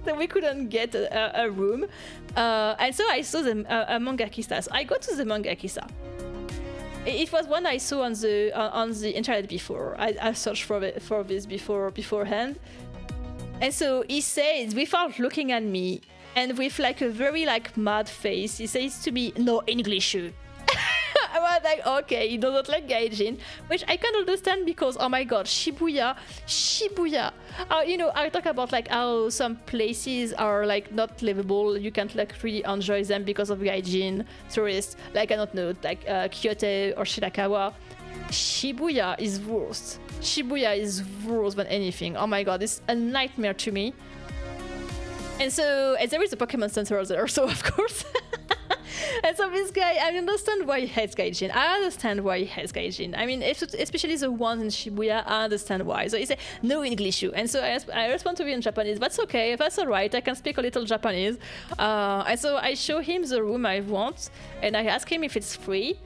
So we couldn't get a room. And so I saw a manga kisa. So I go to the manga kisa. It was one I saw on the internet before. I searched for this beforehand. And so he says, without looking at me, and with like a very like mad face, he says to me, "No English." I was like, okay, he doesn't like gaijin, which I can understand, because oh my god, Shibuya. You know, I talk about like how some places are like not livable. You can't like really enjoy them because of gaijin tourists. Like, I don't know, like Kyoto or Shirakawa. Shibuya is worse. Shibuya is worse than anything. Oh my god, it's a nightmare to me. And there is a Pokemon Center there, so of course. And so this guy, I understand why he hates gaijin. I mean, especially the ones in Shibuya, I understand why. So he said, no English. And so I respond to him in Japanese. That's okay, that's all right. I can speak a little Japanese. And so I show him the room I want, and I ask him if it's free.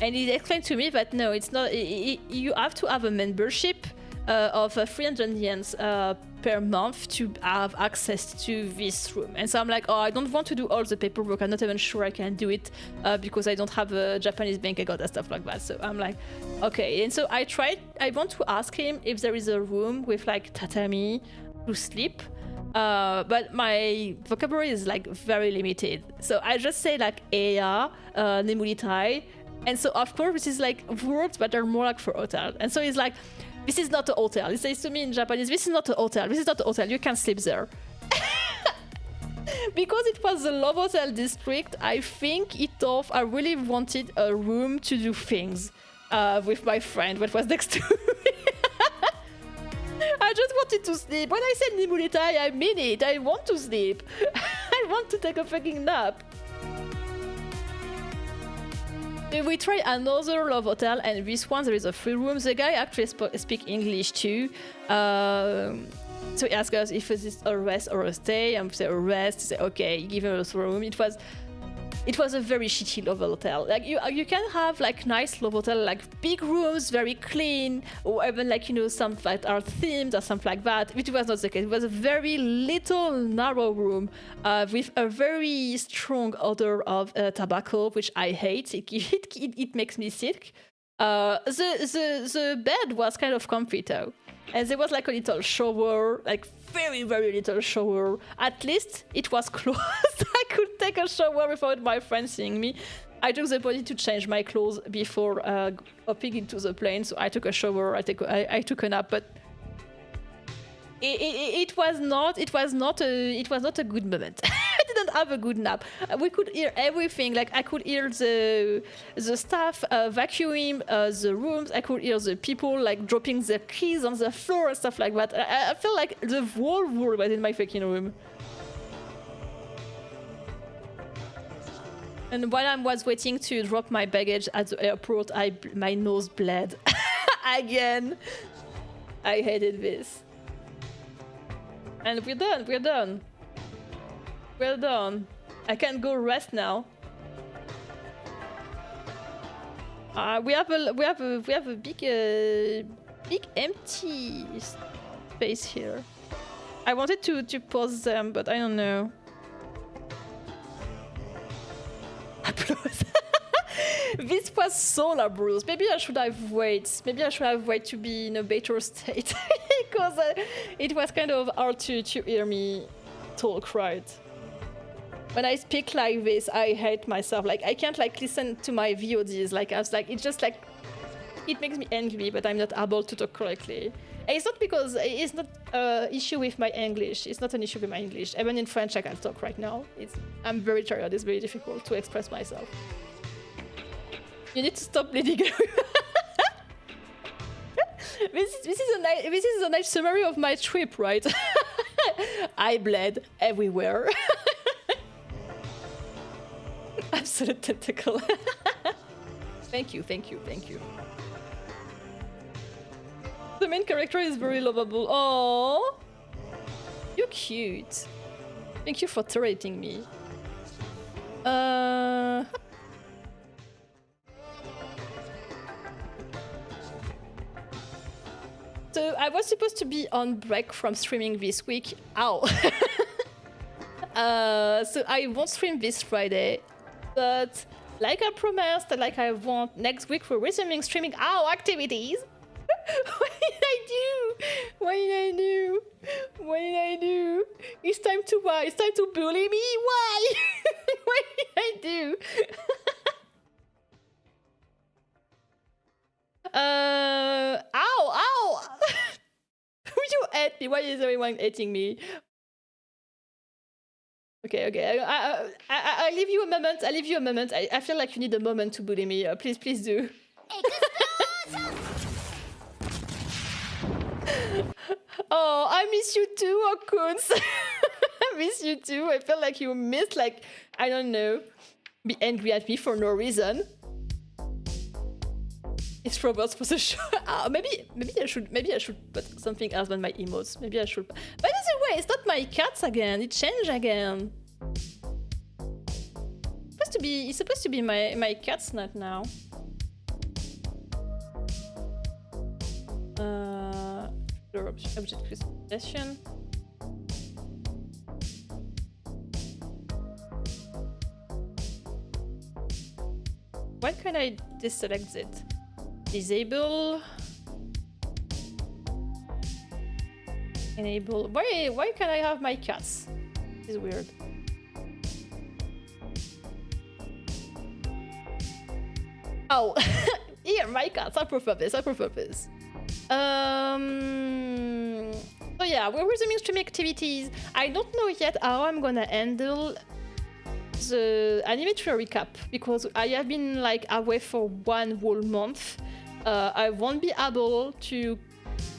And he explained to me that no, it's not. You have to have a membership of 300 yens per month to have access to this room. And so I'm like, oh, I don't want to do all the paperwork. I'm not even sure I can do it because I don't have a Japanese bank account and stuff like that. So I'm like, okay. And so I want to ask him if there is a room with like tatami to sleep. But my vocabulary is like very limited. So I just say like eya, nemuritai. And so of course this is like words that are more like for hotel. And so he's like, this is not a hotel. He says to me in Japanese, this is not a hotel. This is not a hotel. You can sleep there. Because it was the love hotel district, I think he thought I really wanted a room to do things with my friend that was next to me. I just wanted to sleep. When I said nimuritai, I mean it. I want to sleep. I want to take a fucking nap. We try another love hotel, and this one there is a free room. The guy actually speak English too. So he asked us if it's a rest or a stay, and we say a rest. He said okay, give him a room. It was a very shitty love hotel. Like you can have like nice love hotel, like big rooms, very clean, or even like, you know, some that are themed or something like that. Which was not the case. It was a very little narrow room with a very strong odor of tobacco, which I hate. It makes me sick. The bed was kind of comfy though. And there was like a little shower, like very, very little shower. At least it was closed. I could take a shower without my friend seeing me. I took the opportunity to change my clothes before hopping into the plane. So I took a shower, I took a nap, but it was not a good moment. I didn't have a good nap. We could hear everything. Like I could hear the staff vacuuming the rooms. I could hear the people like dropping their keys on the floor and stuff like that. I felt like the whole world was in my fucking room. And while I was waiting to drop my baggage at the airport, my nose bled again. I hated this. And we're done. I can go rest now. We have a big empty space here. I wanted to pause them, but I don't know. Applause. This was so laborious. Maybe I should have waited. Maybe I should have waited to be in a better state because it was kind of hard to hear me talk right. When I speak like this, I hate myself. Like I can't like listen to my VODs. Like I was like, it's just like it makes me angry, but I'm not able to talk correctly. And it's not because it's not an issue with my English. It's not an issue with my English. Even in French, I can talk right now. I'm very tired. It's very difficult to express myself. You need to stop bleeding. This is a nice summary of my trip, right? I bled everywhere. Absolute tentacle. Thank you. The main character is very lovable. Oh, you're cute. Thank you for tolerating me. So I was supposed to be on break from streaming this week. Ow. So I won't stream this Friday, but like I promised, like I want, next week we're resuming streaming our activities. What did I do? What did I do? It's time to what? It's time to bully me? Why? What did I do? Ow! Who you hate me? Why is everyone hating me? Okay. I'll leave you a moment. I feel like you need a moment to bully me. Please do. Oh, I miss you too, Okuns. I miss you too. I feel like you missed, like, I don't know, be angry at me for no reason. It's robots for the show. Maybe I should put something else than my emotes. Maybe I should. By the way, it's not my cats again. It changed again. It's supposed to be my cat's not now. Object presentation. Why can't I deselect it? Disable. Enable. Why can't I have my cats? This is weird. Oh, here, my cats. I prefer this. So yeah, we're resuming streaming activities. I don't know yet how I'm gonna handle the Envtuber recap because I have been like away for 1 whole month. I won't be able to,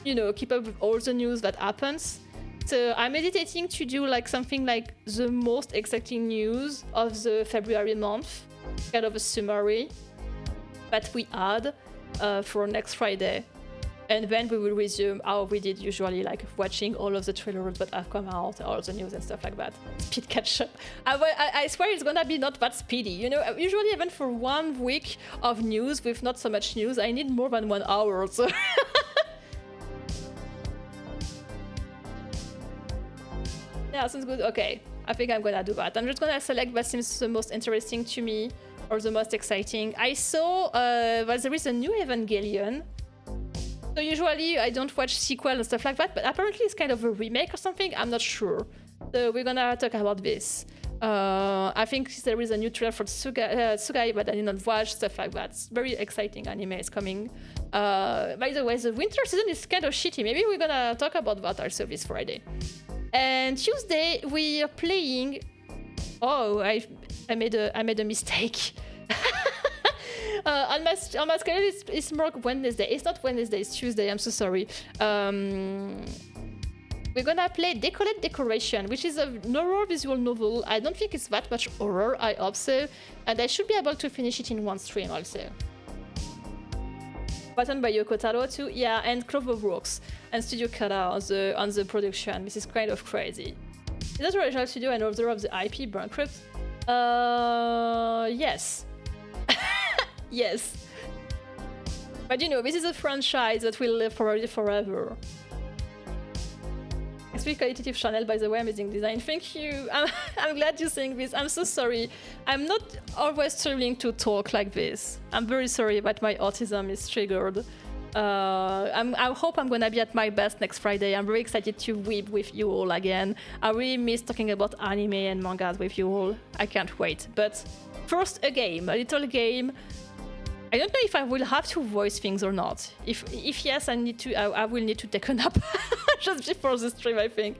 keep up with all the news that happens. So I'm meditating to do like something like the most exciting news of the February month, kind of a summary that we had for next Friday. And then we will resume how we did usually, like watching all of the trailers that have come out, all the news and stuff like that. Speed catch up. I swear it's gonna be not that speedy. Usually even for 1 week of news with not so much news, I need more than 1 hour. So yeah, sounds good. Okay, I think I'm gonna do that. I'm just gonna select what seems the most interesting to me or the most exciting. I saw that there is a new Evangelion. So usually I don't watch sequel and stuff like that, but apparently it's kind of a remake or something. I'm not sure. So we're gonna talk about this. I think there is a new trailer for Tsugai, but I did not watch, stuff like that. It's very exciting anime is coming. By the way, the winter season is kind of shitty. Maybe we're gonna talk about that also this Friday. And Tuesday we are playing. Oh, I made a mistake. On my schedule, it's more Wednesday. It's not Wednesday, it's Tuesday. I'm so sorry. We're gonna play Decorate Decoration, which is a horror visual novel. I don't think it's that much horror, I hope so. And I should be able to finish it in 1 stream also. Written by Yoko Taro too. Yeah, and Cloverworks and Studio Kara on the production. This is kind of crazy. Is that original studio and author of the IP bankrupt? Yes. Yes. But you know, this is a franchise that will live forever. Speak qualitative channel, by the way, amazing design. Thank you. I'm glad you're saying this. I'm so sorry. I'm not always struggling to talk like this. I'm very sorry, but my autism is triggered. I hope I'm gonna be at my best next Friday. I'm very excited to weep with you all again. I really miss talking about anime and mangas with you all. I can't wait. But first, a little game. I don't know if I will have to voice things or not. If yes, I will need to take a nap just before the stream, I think.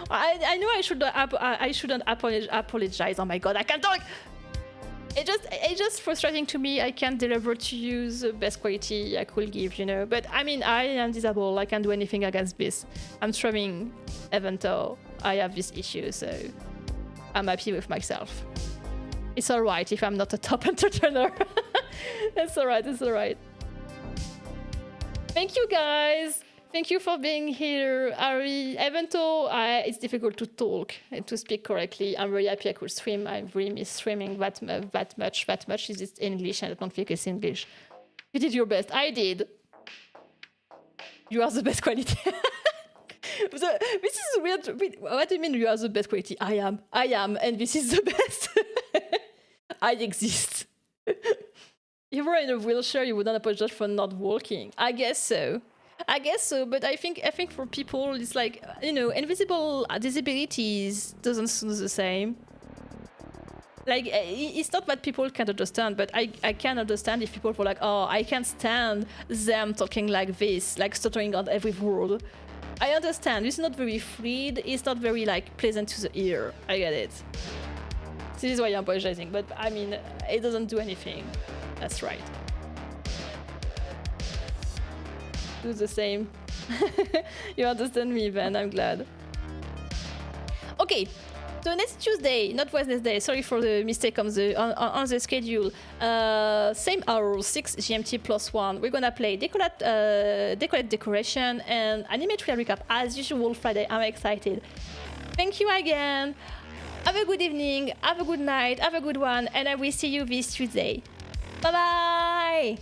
I know I shouldn't apologize. Oh my god, I can't talk. It's just frustrating to me. I can't deliver to you the best quality I could give, you know. But I mean, I am disabled. I can't do anything against this. I'm streaming, even though I have this issue, so I'm happy with myself. It's alright if I'm not a top entertainer. It's alright, it's alright. Thank you guys. Thank you for being here. Even though it's difficult to talk and to speak correctly, I'm very happy I could stream. I really miss streaming that much. Is it English? I don't think it's English. You did your best. I did. You are the best quality. This is weird. What do you mean you are the best quality? I am, and this is the best. I exist. If you were in a wheelchair, you wouldn't apologize for not walking. I guess so, but I think for people, it's like, you know, invisible disabilities doesn't sound the same. Like, it's not that people can't understand, but I can understand if people were like, oh, I can't stand them talking like this, like stuttering on every word. I understand. It's not very fluid. It's not very, like, pleasant to the ear. I get it. This is why I'm apologizing, but I mean, it doesn't do anything. That's right. Do the same. You understand me, Ben. I'm glad. Okay, so next Tuesday, not Wednesday. Sorry for the mistake on the schedule. Same hour, 6 GMT +1. We're gonna play decorate decoration and anime trailer recap as usual Friday. I'm excited. Thank you again. Have a good evening, have a good night, have a good one, and I will see you this Tuesday. Bye bye!